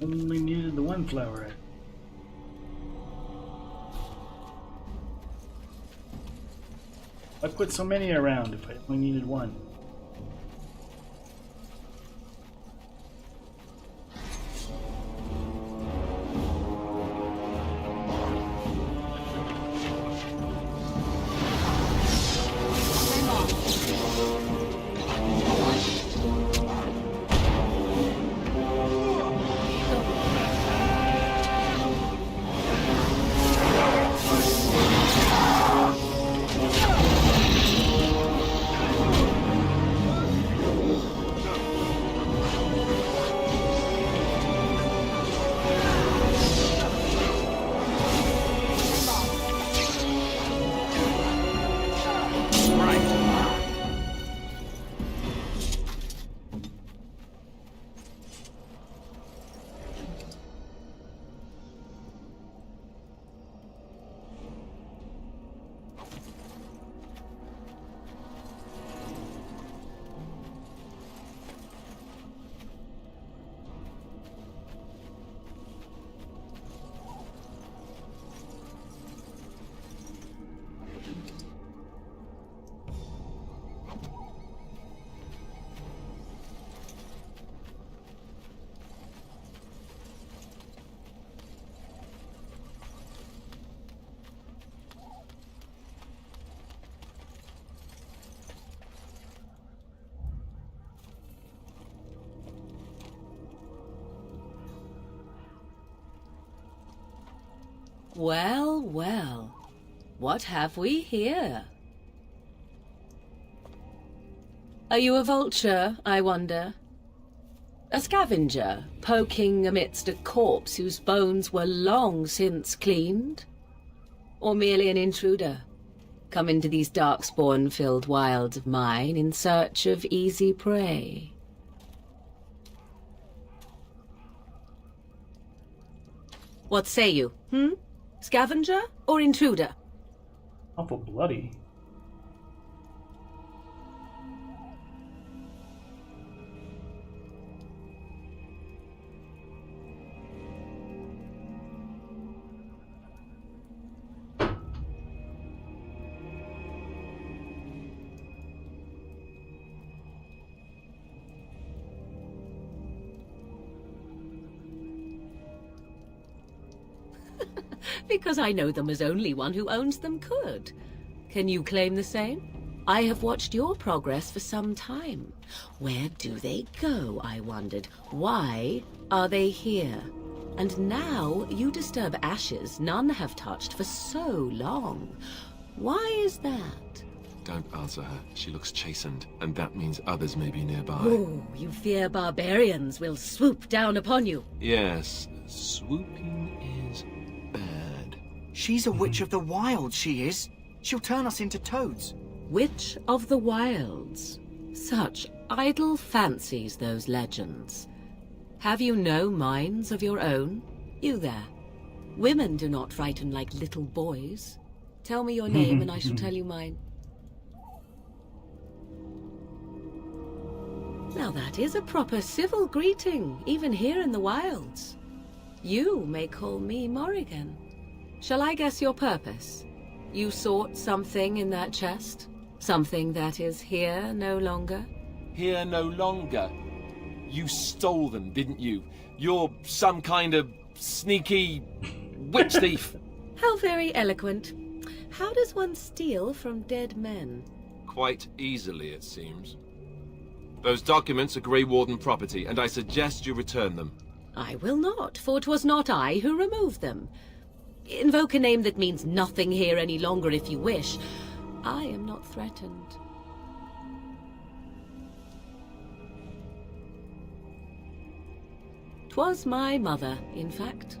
Only needed the one flower. I put so many around if I only needed one. Well, well. What have we here? Are you a vulture, I wonder? A scavenger, poking amidst a corpse whose bones were long since cleaned? Or merely an intruder, come into these darkspawn-filled wilds of mine in search of easy prey? What say you, Scavenger or intruder? Awful bloody. Because I know them as only one who owns them could. Can you claim the same? I have watched your progress for some time. Where do they go, I wondered? Why are they here? And now you disturb ashes none have touched for so long. Why is that? Don't answer her. She looks chastened, and that means others may be nearby. Oh, you fear barbarians will swoop down upon you. Yes, swooping is bad. She's a witch of the wild, she is. She'll turn us into toads. Witch of the Wilds. Such idle fancies, those legends. Have you no minds of your own? You there. Women do not frighten like little boys. Tell me your name and I shall tell you mine. Now that is a proper civil greeting, even here in the wilds. You may call me Morrigan. Shall I guess your purpose? You sought something in that chest? Something that is here no longer? Here no longer. You stole them, didn't you? You're some kind of sneaky witch thief. How very eloquent. How does one steal from dead men? Quite easily, it seems. Those documents are Grey Warden property, and I suggest you return them. I will not, for 'twas not I who removed them. Invoke a name that means nothing here any longer if you wish. I am not threatened. 'Twas my mother, in fact.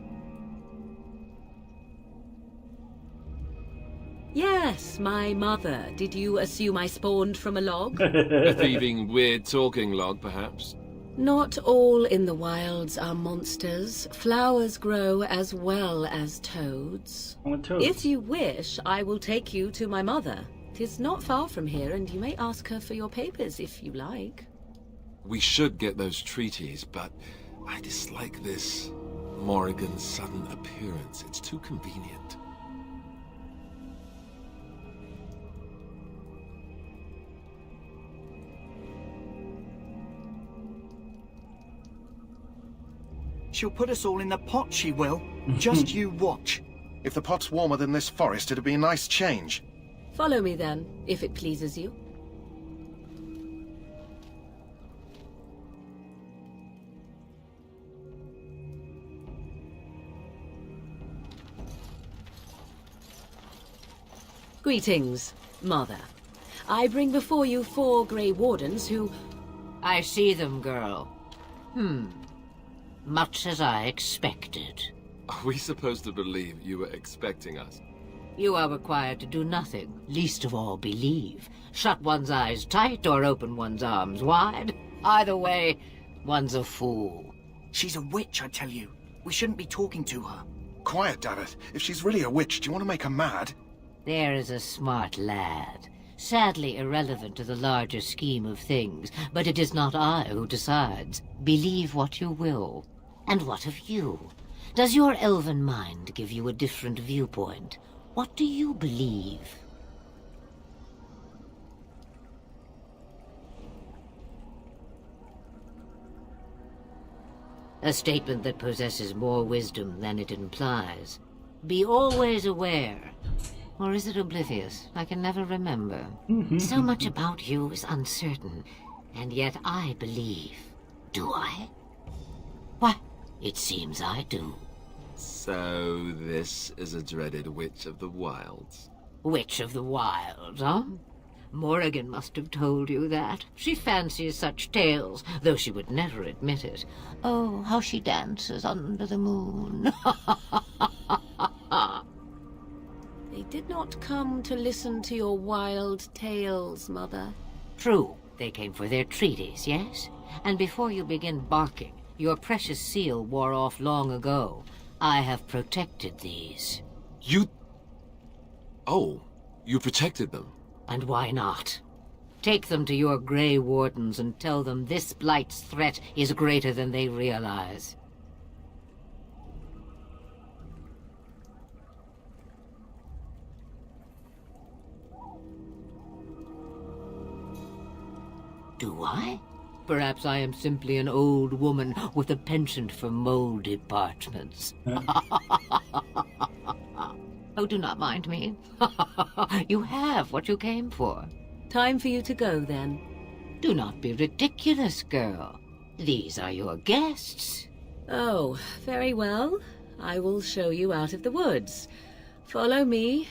Yes, my mother. Did you assume I spawned from a log? A thieving, weird talking log, perhaps? Not all in the wilds are monsters. Flowers grow as well as toads. If you wish, I will take you to my mother. 'Tis not far from here, and you may ask her for your papers if you like. We should get those treaties, but I dislike this Morrigan's sudden appearance. It's too convenient. She'll put us all in the pot, she will. Just you watch. If the pot's warmer than this forest, it'd be a nice change. Follow me then, if it pleases you. Greetings, Mother. I bring before you 4 Grey Wardens who... I see them, girl. Much as I expected. Are we supposed to believe you were expecting us? You are required to do nothing, least of all believe. Shut one's eyes tight or open one's arms wide. Either way, one's a fool. She's a witch, I tell you. We shouldn't be talking to her. Quiet, Davith. If she's really a witch, do you want to make her mad? There is a smart lad. Sadly irrelevant to the larger scheme of things, but it is not I who decides. Believe what you will. And what of you? Does your elven mind give you a different viewpoint? What do you believe? A statement that possesses more wisdom than it implies. Be always aware. Or is it oblivious? I can never remember. So much about you is uncertain, and yet I believe. Do I? Why, it seems I do. So this is a dreaded Witch of the Wilds. Witch of the Wilds, huh? Morrigan must have told you that. She fancies such tales, though she would never admit it. Oh, how she dances under the moon. They did not come to listen to your wild tales, Mother. True, they came for their treaties, yes? And before you begin barking, your precious seal wore off long ago. I have protected these. You... Oh, you protected them? And why not? Take them to your Grey Wardens and tell them this Blight's threat is greater than they realize. Do I? Perhaps I am simply an old woman with a penchant for moldy parchments. Oh, do not mind me. You have what you came for. Time for you to go, then. Do not be ridiculous, girl. These are your guests. Oh, very well. I will show you out of the woods. Follow me.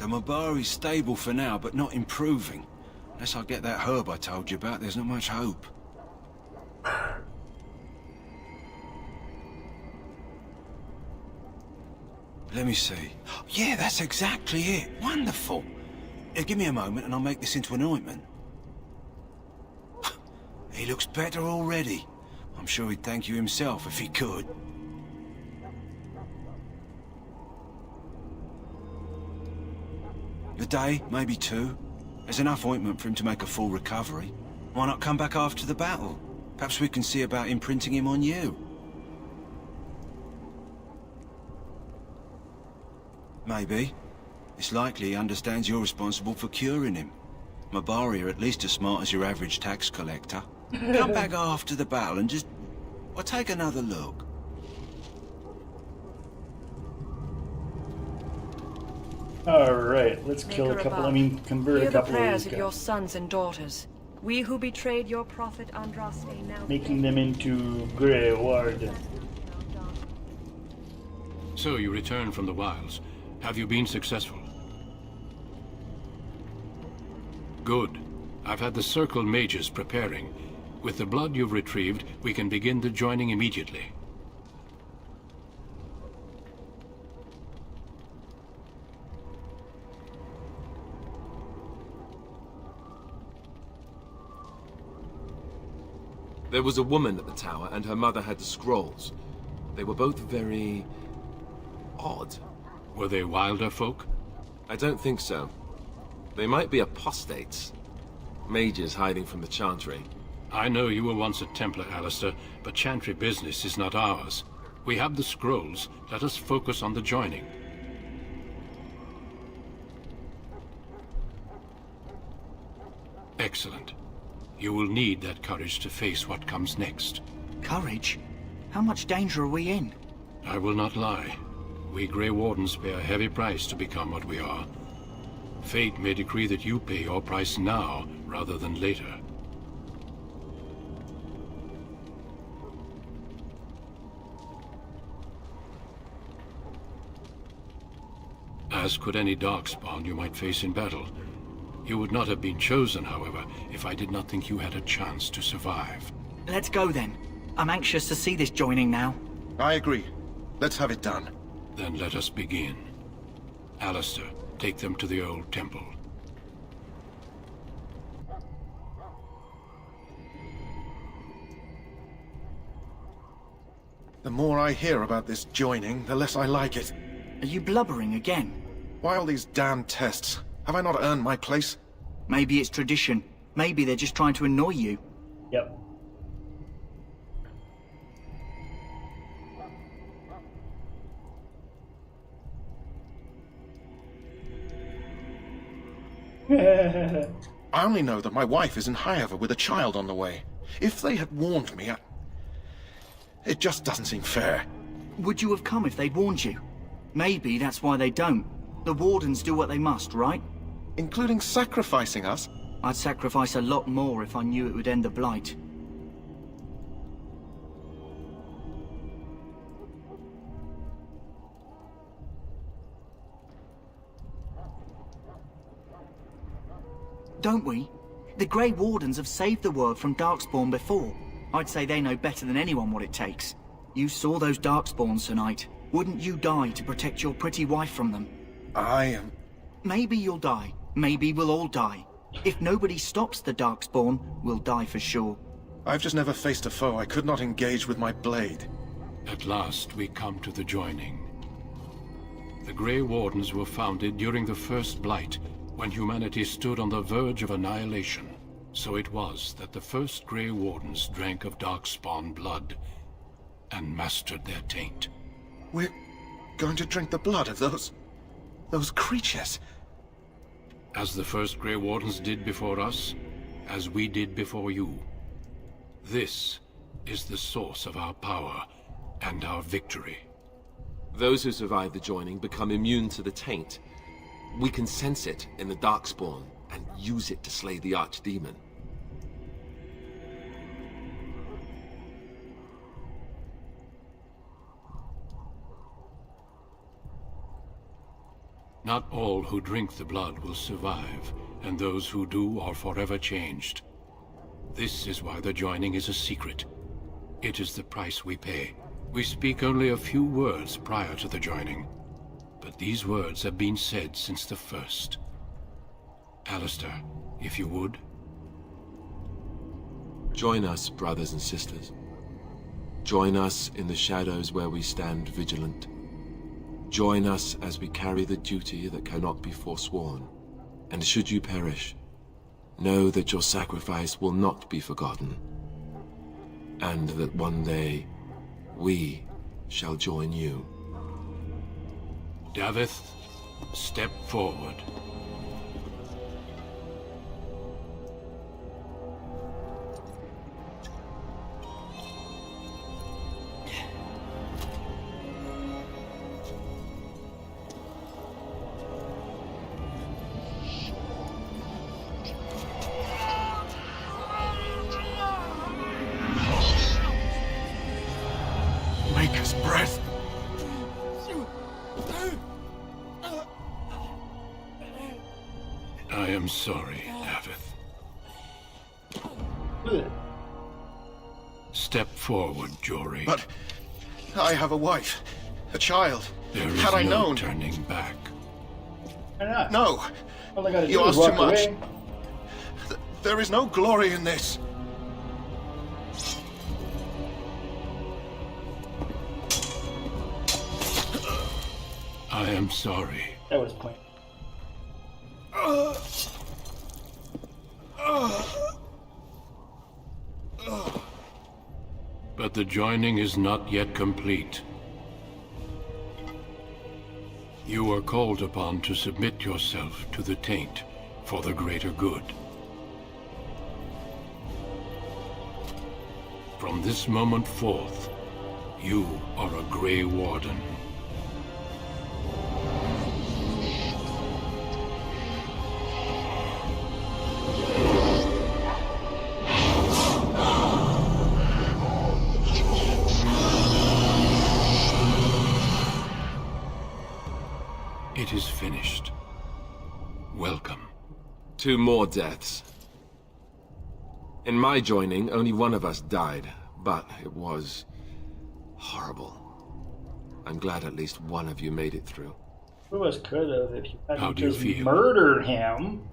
Mabari's stable for now, but not improving. Unless I get that herb I told you about, there's not much hope. Let me see. Yeah, that's exactly it. Wonderful. Give me a moment and I'll make this into an ointment. He looks better already. I'm sure he'd thank you himself if he could. A day, maybe 2. There's enough ointment for him to make a full recovery. Why not come back after the battle? Perhaps we can see about imprinting him on you. Maybe. It's likely he understands you're responsible for curing him. Mabari are at least as smart as your average tax collector. Come back after the battle and just... well, take another look. Alright, let's kill a Maker couple, above, I mean, convert hear a couple the of prayers these of your guys. sons and daughters. We who betrayed your prophet Andraste now... Making them into Grey Warden. So you return from the wilds. Have you been successful? Good. I've had the Circle mages preparing. With the blood you've retrieved, we can begin the joining immediately. There was a woman at the tower, and her mother had the scrolls. They were both very... odd. Were they wilder folk? I don't think so. They might be apostates. Mages hiding from the Chantry. I know you were once a Templar, Alistair, but Chantry business is not ours. We have the scrolls. Let us focus on the joining. Excellent. You will need that courage to face what comes next. Courage? How much danger are we in? I will not lie. We Grey Wardens pay a heavy price to become what we are. Fate may decree that you pay your price now, rather than later. As could any Darkspawn you might face in battle. You would not have been chosen, however, if I did not think you had a chance to survive. Let's go then. I'm anxious to see this joining now. I agree. Let's have it done. Then let us begin. Alistair, take them to the old temple. The more I hear about this joining, the less I like it. Are you blubbering again? Why all these damn tests? Have I not earned my place? Maybe it's tradition. Maybe they're just trying to annoy you. Yep. I only know that my wife is in Highover with a child on the way. If they had warned me, it just doesn't seem fair. Would you have come if they'd warned you? Maybe that's why they don't. The Wardens do what they must, right? Including sacrificing us? I'd sacrifice a lot more if I knew it would end the Blight. Don't we? The Grey Wardens have saved the world from Darkspawn before. I'd say they know better than anyone what it takes. You saw those Darkspawns tonight. Wouldn't you die to protect your pretty wife from them? Maybe you'll die. Maybe we'll all die. If nobody stops the Darkspawn, we'll die for sure. I've just never faced a foe I could not engage with my blade. At last, we come to the joining. The Grey Wardens were founded during the First Blight, when humanity stood on the verge of annihilation. So it was that the first Grey Wardens drank of Darkspawn blood and mastered their taint. We're going to drink the blood of those creatures. As the first Grey Wardens did before us, as we did before you. This is the source of our power and our victory. Those who survive the joining become immune to the taint. We can sense it in the Darkspawn and use it to slay the Archdemon. Not all who drink the blood will survive, and those who do are forever changed. This is why the joining is a secret. It is the price we pay. We speak only a few words prior to the joining, but these words have been said since the first. Alistair, if you would. Join us, brothers and sisters. Join us in the shadows where we stand vigilant. Join us as we carry the duty that cannot be forsworn. And should you perish, know that your sacrifice will not be forgotten, and that one day we shall join you. Davith, step forward. Maker's breath. I am sorry, Davith. Step forward, Jory. But I have a wife, a child. There is Had I no known. turning back. Why not? No. All I gotta You do is ask too walk much. away. There is no glory in this. I am sorry. That was point. But the joining is not yet complete. You are called upon to submit yourself to the taint for the greater good. From this moment forth, you are a Grey Warden. It is finished. Welcome. 2 more deaths. In my joining, only one of us died, but it was horrible. I'm glad at least one of you made it through. Who of us could have if you How hadn't do you just feel? murdered him?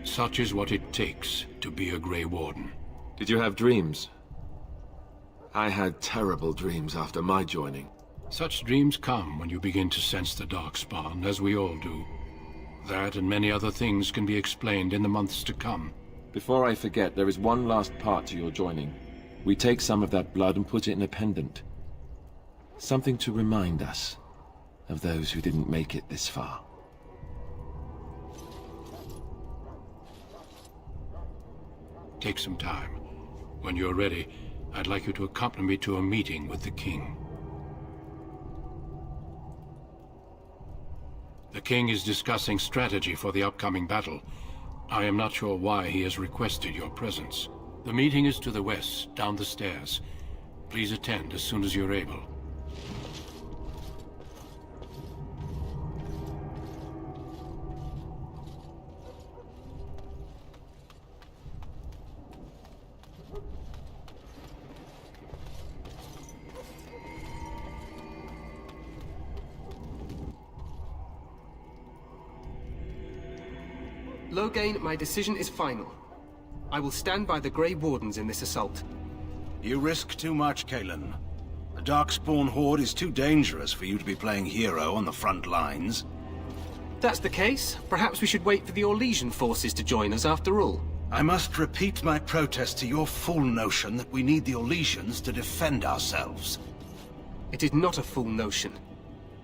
Such is what it takes to be a Grey Warden. Did you have dreams? I had terrible dreams after my joining. Such dreams come when you begin to sense the Darkspawn, as we all do. That and many other things can be explained in the months to come. Before I forget, there is one last part to your joining. We take some of that blood and put it in a pendant. Something to remind us of those who didn't make it this far. Take some time. When you're ready, I'd like you to accompany me to a meeting with the king. The king is discussing strategy for the upcoming battle. I am not sure why he has requested your presence. The meeting is to the west, down the stairs. Please attend as soon as you're able. Loghain, my decision is final. I will stand by the Grey Wardens in this assault. You risk too much, Kalen. The Darkspawn Horde is too dangerous for you to be playing hero on the front lines. That's the case. Perhaps we should wait for the Orlesian forces to join us after all. I must repeat my protest to your fool notion that we need the Orlesians to defend ourselves. It is not a fool notion.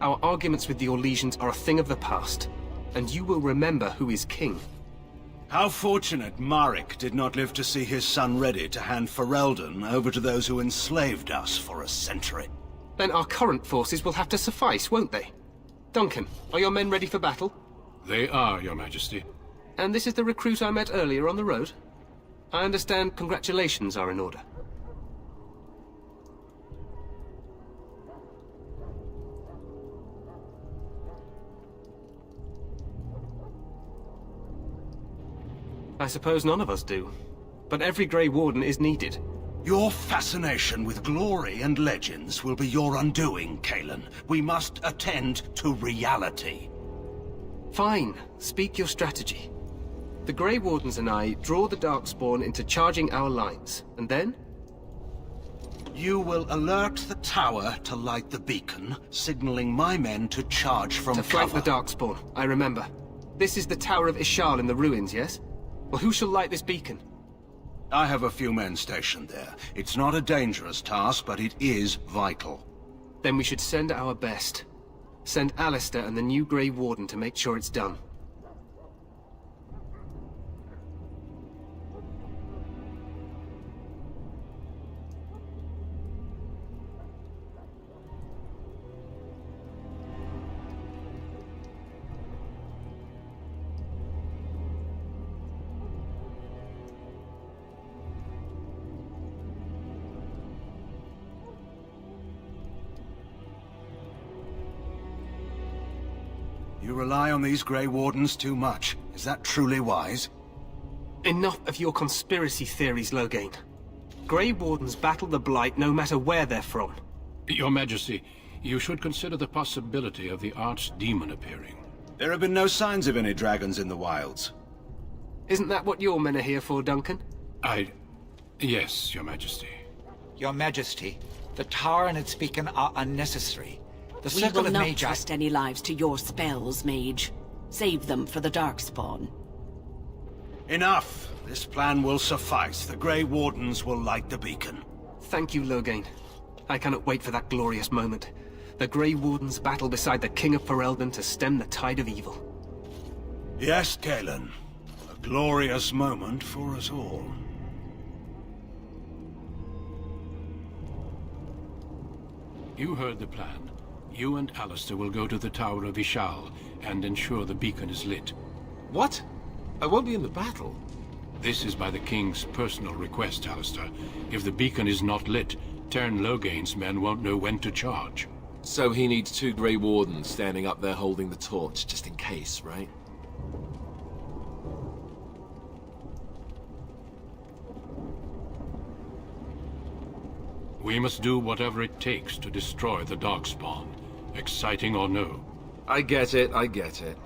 Our arguments with the Orlesians are a thing of the past, and you will remember who is king. How fortunate Marek did not live to see his son ready to hand Ferelden over to those who enslaved us for a century. Then our current forces will have to suffice, won't they? Duncan, are your men ready for battle? They are, Your Majesty. And this is the recruit I met earlier on the road? I understand congratulations are in order. I suppose none of us do. But every Grey Warden is needed. Your fascination with glory and legends will be your undoing, Kalen. We must attend to reality. Fine. Speak your strategy. The Grey Wardens and I draw the Darkspawn into charging our lines, and then? You will alert the tower to light the beacon, signaling my men to charge from To flank cover. the Darkspawn, I remember. This is the Tower of Ishal in the ruins, yes? Well, who shall light this beacon? I have a few men stationed there. It's not a dangerous task, but it is vital. Then we should send our best. Send Alistair and the new Grey Warden to make sure it's done. You rely on these Grey Wardens too much. Is that truly wise? Enough of your conspiracy theories, Loghain. Grey Wardens battle the Blight no matter where they're from. Your Majesty, you should consider the possibility of the Archdemon appearing. There have been no signs of any dragons in the wilds. Isn't that what your men are here for, Duncan? Yes, Your Majesty. Your Majesty, the tower and its beacon are unnecessary. The We circle will of not Magi... trust any lives to your spells, mage. Save them for the Darkspawn. Enough! This plan will suffice. The Grey Wardens will light the beacon. Thank you, Loghain. I cannot wait for that glorious moment. The Grey Wardens battle beside the King of Ferelden to stem the tide of evil. Yes, Kalen. A glorious moment for us all. You heard the plan. You and Alistair will go to the Tower of Ishal and ensure the beacon is lit. What? I won't be in the battle. This is by the King's personal request, Alistair. If the beacon is not lit, Tern Loghain's men won't know when to charge. So he needs 2 Grey Wardens standing up there holding the torch, just in case, right? We must do whatever it takes to destroy the Darkspawn, exciting or no. I get it, I get it.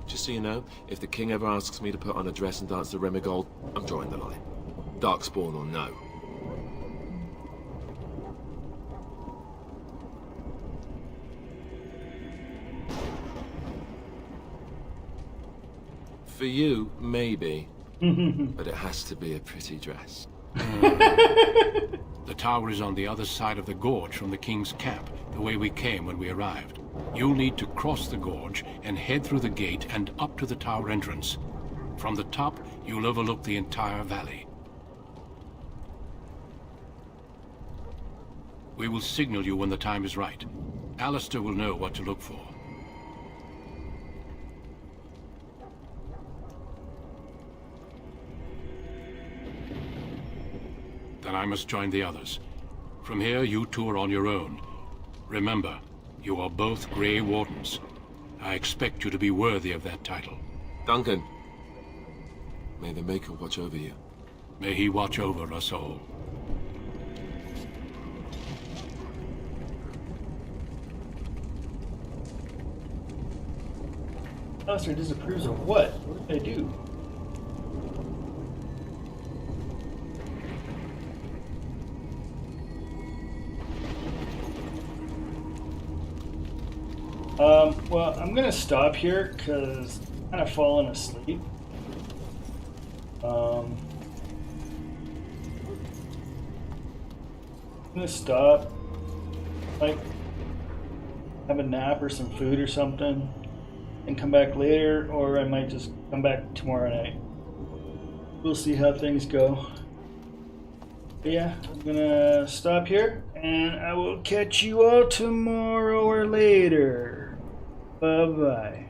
Just so you know, if the King ever asks me to put on a dress and dance to Remigold, I'm drawing the line. Darkspawn or no. For you, maybe. But it has to be a pretty dress. The tower is on the other side of the gorge from the King's camp, the way we came when we arrived. You'll need to cross the gorge and head through the gate and up to the tower entrance. From the top, you'll overlook the entire valley. We will signal you when the time is right. Alistair will know what to look for. Then I must join the others. From here, you two are on your own. Remember, you are both Grey Wardens. I expect you to be worthy of that title. Duncan, may the Maker watch over you. May he watch over us all. Alistair disapproves of what? What did I do? Well, I'm gonna stop here because I'm kind of falling asleep. I'm gonna stop, like, have a nap or some food or something, and come back later, or I might just come back tomorrow night. We'll see how things go. But yeah, I'm gonna stop here, and I will catch you all tomorrow or later. Bye-bye.